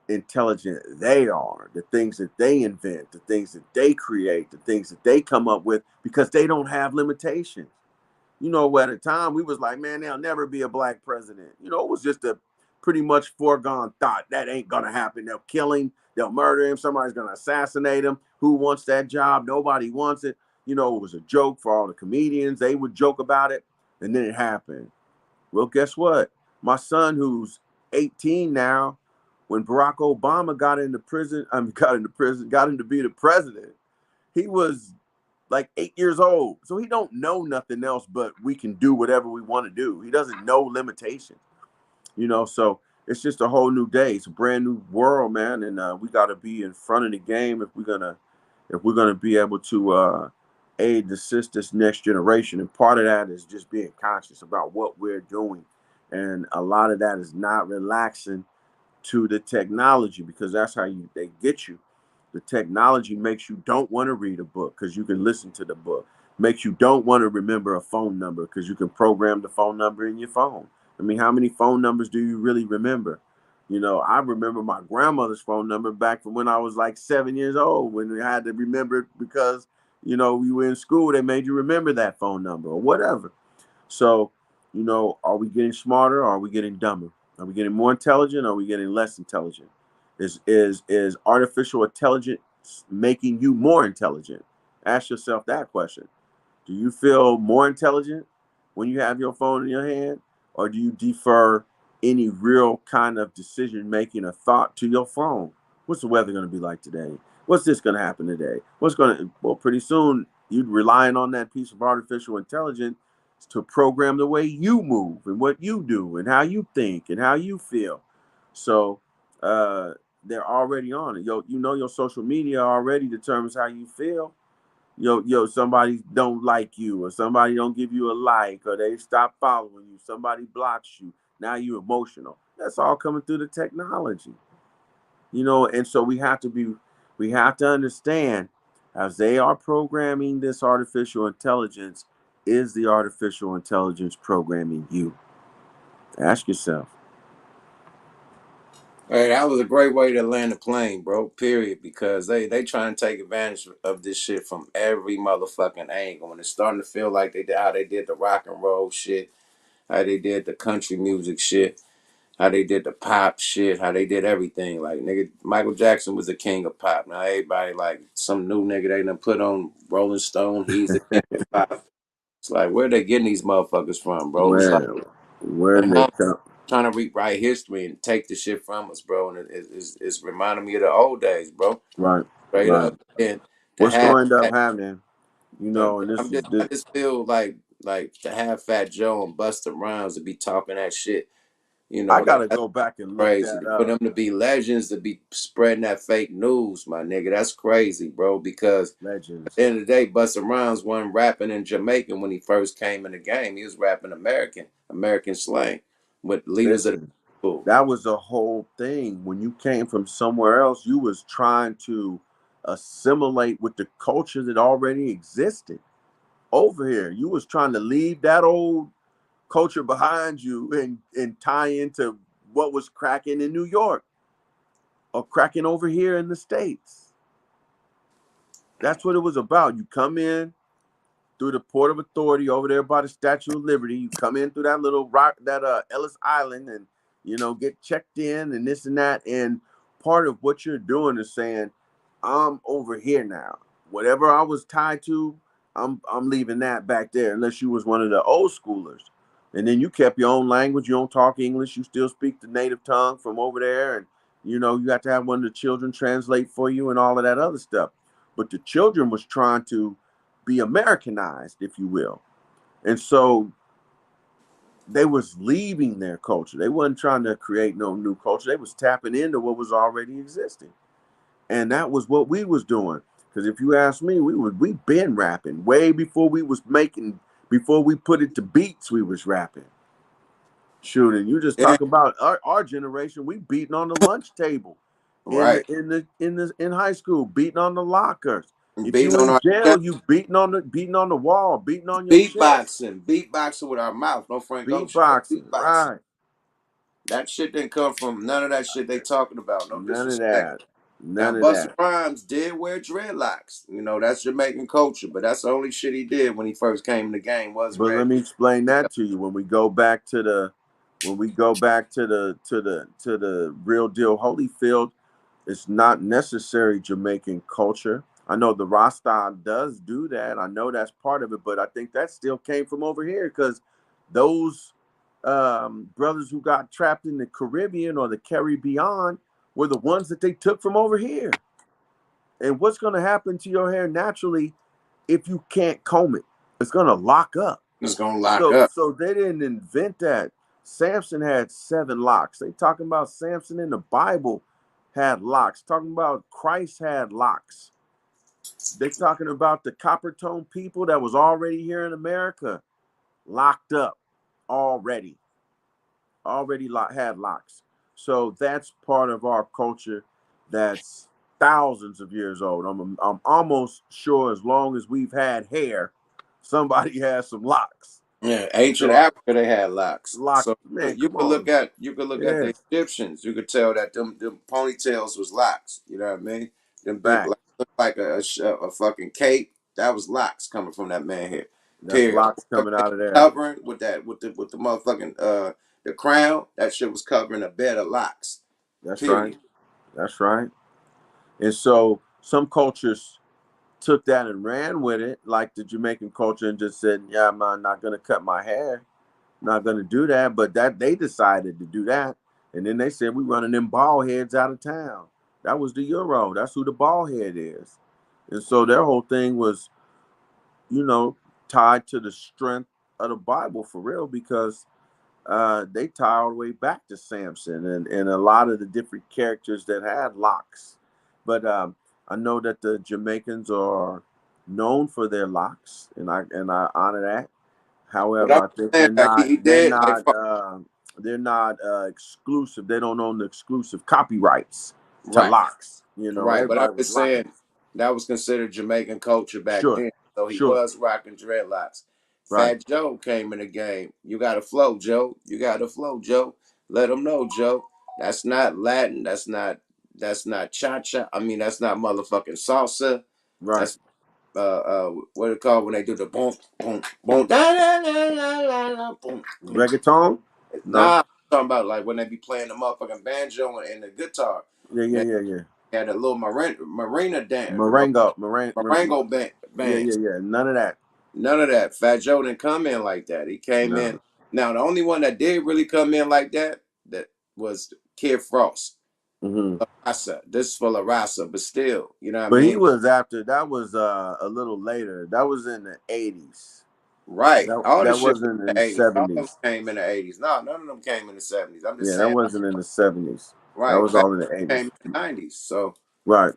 intelligent they are, the things that they invent, the things that they create, the things that they come up with, because they don't have limitations. You know, at the time we was like, man, there'll never be a black president. You know, it was just a pretty much foregone thought. That ain't gonna happen. They'll kill him, they'll murder him, somebody's gonna assassinate him. Who wants that job? Nobody wants it. You know, it was a joke for all the comedians. They would joke about it, and then it happened. Well, guess what? My son, who's 18 now, when Barack Obama got into prison, got him to be the president, he was like 8 years old. So he don't know nothing else but we can do whatever we want to do. He doesn't know limitations, so it's just a whole new day. It's a brand new world, man. And we got to be in front of the game if we're gonna be able to aid and assist this next generation. And part of that is just being conscious about what we're doing. And a lot of that is not relaxing to the technology, because that's how they get you. The technology makes you don't want to read a book because you can listen to the book. Makes you don't want to remember a phone number because you can program the phone number in your phone. I mean, how many phone numbers do you really remember? I remember my grandmother's phone number back from when I was like 7 years old, when we had to remember it because, we were in school. They made you remember that phone number or whatever. So, are we getting smarter or are we getting dumber? Are we getting more intelligent or are we getting less intelligent? Is artificial intelligence making you more intelligent? Ask yourself that question. Do you feel more intelligent when you have your phone in your hand, or do you defer any real kind of decision making or thought to your phone? What's the weather going to be like today? What's this going to happen today? Well, pretty soon you're relying on that piece of artificial intelligence to program the way you move and what you do and how you think and how you feel. So uh, they're already on it. Your social media already determines how you feel. Somebody don't like you, or somebody don't give you a like, or they stop following you, somebody blocks you. Now you emotional. That's all coming through the technology. And so we have to understand, as they are programming this artificial intelligence, is the artificial intelligence programming you? Ask yourself.
Hey, that was a great way to land the plane, bro. Period. Because they trying to take advantage of this shit from every motherfucking angle, and it's starting to feel like they did how they did the rock and roll shit, how they did the country music shit, how they did the pop shit, how they did everything. Like nigga, Michael Jackson was the king of pop. Now everybody like some new nigga they done put on Rolling Stone. He's the king of pop. It's like where they getting these motherfuckers from, bro? It's like
Where
and
they
how
come?
trying to rewrite history and take the shit from us, bro. And it's reminding me of the old days, bro.
Right,
Straight
right.
up. And to
What's
have
going to end up
that,
happening? And this is
I
this.
just feel like to have Fat Joe and Busta Rhymes to be talking that shit.
I gotta
That's
go back and look
crazy.
that
For
up.
them to be legends, to be spreading that fake news, my nigga, that's crazy, bro. Because at
Legends.
the end of the day, Busta Rhymes wasn't rapping in Jamaican when he first came in the game. He was rapping American slang with leaders of the
Listen,
people.
that was the whole thing. When you came from somewhere else, you was trying to assimilate with the culture that already existed over here. You was trying to leave that old culture behind you and tie into what was cracking in New York or cracking over here in the States. That's what it was about. You come in through the Port of Authority over there by the Statue of Liberty. You come in through that little rock, that Ellis Island, and get checked in and this and that. And part of what you're doing is saying, I'm over here now. Whatever I was tied to, I'm leaving that back there. Unless you was one of the old schoolers, and then you kept your own language. You don't talk English. You still speak the native tongue from over there, and you got to have one of the children translate for you and all of that other stuff. But the children was trying to be Americanized, if you will. And so they was leaving their culture. They wasn't trying to create no new culture. They was tapping into what was already existing. And that was what we was doing. Because if you ask me, we been rapping way before before we put it to beats, we was rapping. Shooting. You just
Yeah,
talk about our generation, we beating on the lunch table
right.
in high school, beating on the lockers.
And
If
beating
you
on
in
our
jail,
chest,
you beating on the wall, beating on your chest.
beatboxing with our mouth. No Frank Ocean, no
Beatboxing,
beatboxing.
right?
That shit didn't come from none of that shit they talking about. No
None of
disrespect.
that.
Now
None of
Busta
that.
Rhymes did wear dreadlocks. That's Jamaican culture, but that's the only shit he did when he first came in the game was
But
red.
let me explain that to you. When we go back to the real deal Holyfield, it's not necessary Jamaican culture. I know the Rasta does do that. I know that's part of it, but I think that still came from over here because those brothers who got trapped in the Caribbean or the Caribbean were the ones that they took from over here. And what's going to happen to your hair naturally if you can't comb it? It's going to lock up.
It's gonna lock
So
up.
so they didn't invent that. Samson had 7 locks. They talking about Samson in the Bible had locks. Talking about Christ had locks. They talking about the copper tone people that was already here in America, locked up already. Had locks. So that's part of our culture that's thousands of years old. I'm almost sure as long as we've had hair, somebody has some locks.
Yeah, ancient
So
Africa they had locks.
lock,
So
man, come on.
you could look at the
Yes,
Egyptians. You could tell that them ponytails was locks. You know what I mean? Them big
fact.
like looked like a fucking cape. That was locks coming from that man here.
That's
Period.
locks
Whatever
coming
they
out of there.
covering with that with the motherfucking the crown. That shit was covering a bed of locks.
That's right.
Period.
That's right. And so some cultures took that and ran with it, like the Jamaican culture, and just said, "Yeah, I'm not gonna cut my hair. Not gonna do that." But that they decided to do that, and then they said, "We running them bald heads out of town." That was the Euro. That's who the bald head is. And so their whole thing was, you know, tied to the strength of the Bible for real, because they tie all the way back to Samson and a lot of the different characters that had locks. But I know that the Jamaicans are known for their locks, and I honor that.
But I'm
However, I think
saying, like, he did, like,
they're not exclusive. They don't own the exclusive copyrights to
right,
locks. You know,
right. But I'm
everybody was
just
locking.
saying that was considered Jamaican culture back
Sure,
then. So he
sure,
was rocking dreadlocks.
right.
Fat Joe came in the game. You got to flow, Joe. You got to flow, Joe. Let them know, Joe. That's not Latin. That's not cha cha. I mean, that's not motherfucking salsa.
Right.
That's what it called when they do the boom boom boom da da da da da da boom boom.
Reggaeton? No.
Nah, I'm talking about like when they be playing the motherfucking banjo and the guitar.
Yeah,
And
yeah,
they
yeah, yeah.
had a little marina dance,
Marengo,
Marengo
yeah, yeah,
bands.
yeah. None of that.
None of that. Fat Joe didn't come in like that. He came in.
No.
Now the only one that did really come in like that was Kid Frost.
Hmm.
La Raza. This is for La Raza, but still, you know what I
But he
mean?
was after that was a little later. That was in the 80s.
Right. All the
That
shit
wasn't
in
in
the
the
80s. All of them
70s.
came in the 80s. No, none of them came in the 70s. I'm just
Yeah, that
saying,
wasn't in the 70s. That
right.
was
Fat
all in the
came
80s.
in the 90s. So,
Right.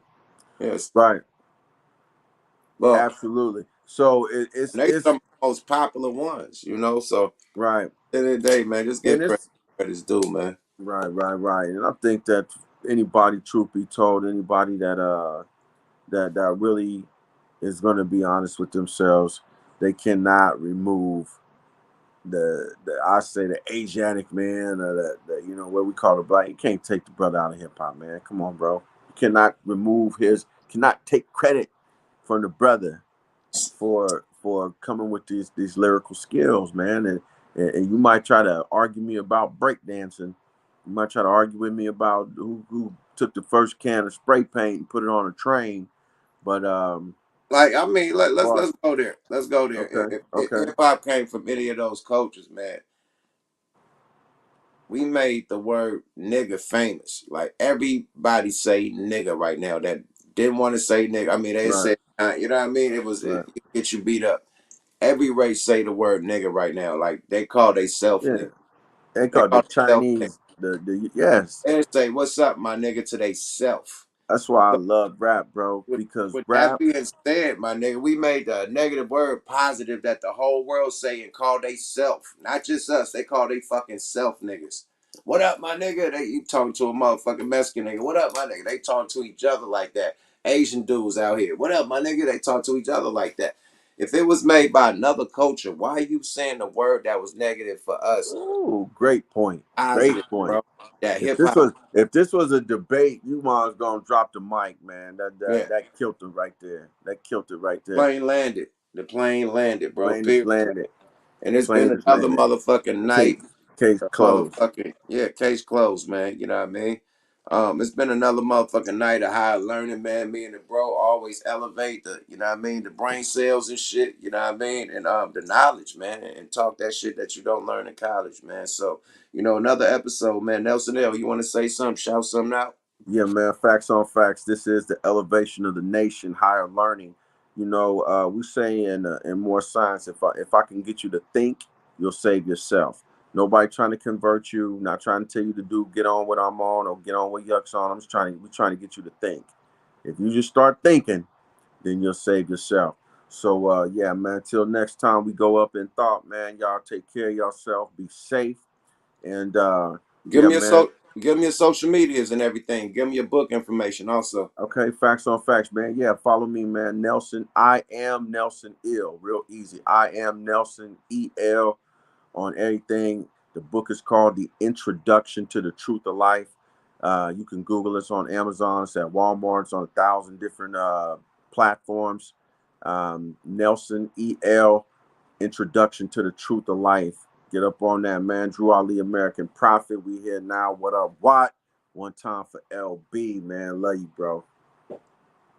yes.
Right.
Well,
Absolutely. So
and they some of the most popular ones, you know. So at
right.
the end of the day, man, just
And
give credit
it's
where it's due, man.
right, right, right. And I think that anybody, truth be told, anybody that really is going to be honest with themselves, they cannot remove the I say the Asiatic man, or the what we call the black. You can't take the brother out of hip hop, man. Come on, bro. You cannot remove cannot take credit from the brother for coming with these lyrical skills, man. And you might try to argue me about breakdancing. You might try to argue with me about who took the first can of spray paint and put it on a train. But
Like, I mean,
or
let's go there. Let's go there.
okay,
If
okay,
hip hop came from any of those cultures, man, we made the word nigga famous. Like everybody say nigga right now that didn't want to say nigga. I mean, they
right,
said, you know what I mean?
right.
It get you beat up. Every race say the word nigga right now. Like they call they self
Yeah,
nigga.
they
They
call the
call they self nigga.
Chinese the yes.
They say, "What's up, my nigga?" to they self.
That's why I love rap, bro.
with,
Because
with that
rap,
being said, my nigga, we made the negative word positive that the whole world say and call they self. Not just us. They call they fucking self niggas. What up, my nigga? You talking to a motherfucking Mexican nigga. What up, my nigga? They talk to each other like that. Asian dudes out here. What up, my nigga? They talk to each other like that. If it was made by another culture, why are you saying the word that was negative for us
ooh, great point. Great
positive,
point.
bro? That
If
hip
this
hop,
was if this was a debate, you was gonna drop the mic, man.
yeah,
That killed it right there. That killed it right there.
plane landed. The plane landed, bro.
Plane is
Period.
landed.
And it's
Plane
been
is
another
landed.
motherfucking
Case
night.
case closed.
Motherfucking yeah, case closed, man. You know what I mean? It's been another motherfucking night of high learning, man. Me and the bro always elevate the, you know what I mean, the brain cells and shit, you know what I mean, and the knowledge, man, and talk that shit that you don't learn in college, man. So, another episode, man. Nelson L, you want to say something? Shout something out?
Yeah, man. Facts on facts. This is the elevation of the nation, higher learning. We say in more science, if I can get you to think, you'll save yourself. Nobody trying to convert you, not trying to tell you to get on what I'm on or get on what YUK's on. We're trying to get you to think. If you just start thinking, then you'll save yourself. So yeah, man. Till next time we go up in thought, man. Y'all take care of yourself. Be safe, and
Give
yeah,
me a
man.
so give me your social medias and everything. Give me your book information also.
Okay, facts on facts, man. Yeah, follow me, man. Nelson. I am Nelson Ill. Real easy. I am Nelson EL on everything. The book is called The Introduction to the Truth of Life. You can Google us on Amazon. It's at Walmart. It's on 1,000 different platforms. Nelson EL, Introduction to the Truth of Life. Get up on that, man. Drew Ali, American Prophet. We here now. What up, what? One time for LB, man. Love you, bro.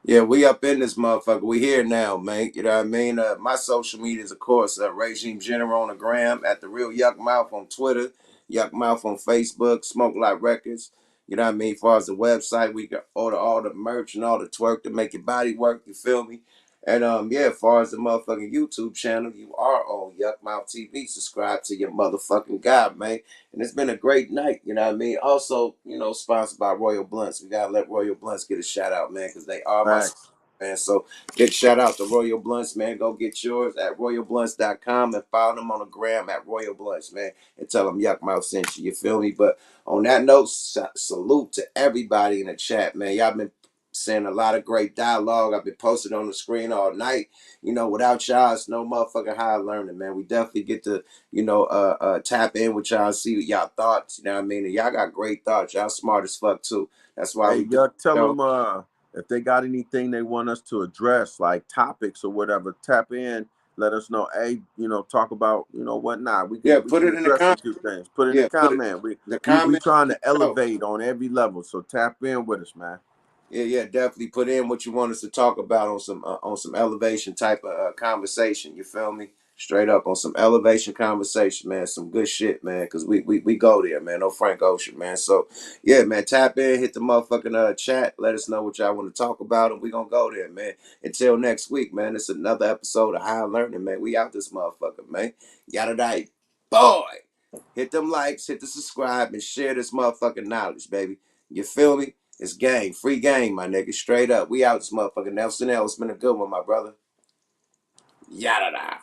Yeah, we up in this motherfucker. We here now, man. You know what I mean? My social medias, of course, Regime General on the gram, at the Real Yuck Mouth on Twitter, Yuck Mouth on Facebook, Smoke Like Records. You know what I mean? As far as the website, we can order all the merch and all the twerk to make your body work. You feel me? And yeah, as far as the motherfucking YouTube channel, you are on Yuck Mouth TV. Subscribe to your motherfucking guy, man. And it's been a great night, you know what I mean? Also, you know, sponsored by Royal Blunts. We gotta let Royal Blunts get a shout out, man, because they are my
Facts.
man. So big shout out to Royal Blunts, man. Go get yours at royalblunts.com and follow them on the gram at Royal Blunts, man. And tell them Yuck Mouth sent you. You feel me? But on that note, salute to everybody in the chat, man. Y'all been saying a lot of great dialogue. I've been posted on the screen all night. You know, without y'all, it's no motherfucking high learning, man. We definitely get to, you know, tap in with y'all, see what y'all thoughts. You know what I mean? And y'all got great thoughts. Y'all smart as fuck too. That's why
Hey,
we do.
Yuck, tell
You know,
them if they got anything they want us to address, like topics or whatever, tap in. Let us know. Hey, you know, talk about, you know, whatnot. We
yeah,
can
put it in the
address a
comment.
few things. Put it in the
Yeah, put it
comment.
the
We
comment.
trying to
Show.
elevate on every level. So tap in with us, man.
Yeah, definitely put in what you want us to talk about on some elevation type of conversation. You feel me? Straight up on some elevation conversation, man. Some good shit, man. Cause we go there, man. No Frank Ocean, man. So yeah, man. Tap in, hit the motherfucking chat. Let us know what y'all want to talk about, and we gonna go there, man. Until next week, man. It's another episode of High Learning, man. We out this motherfucker, man. Yada day, boy. Hit them likes, hit the subscribe, and share this motherfucking knowledge, baby. You feel me? It's game, free game, my nigga. Straight up. We out this motherfucker. Nelson L. It's been a good one, my brother. Yada da.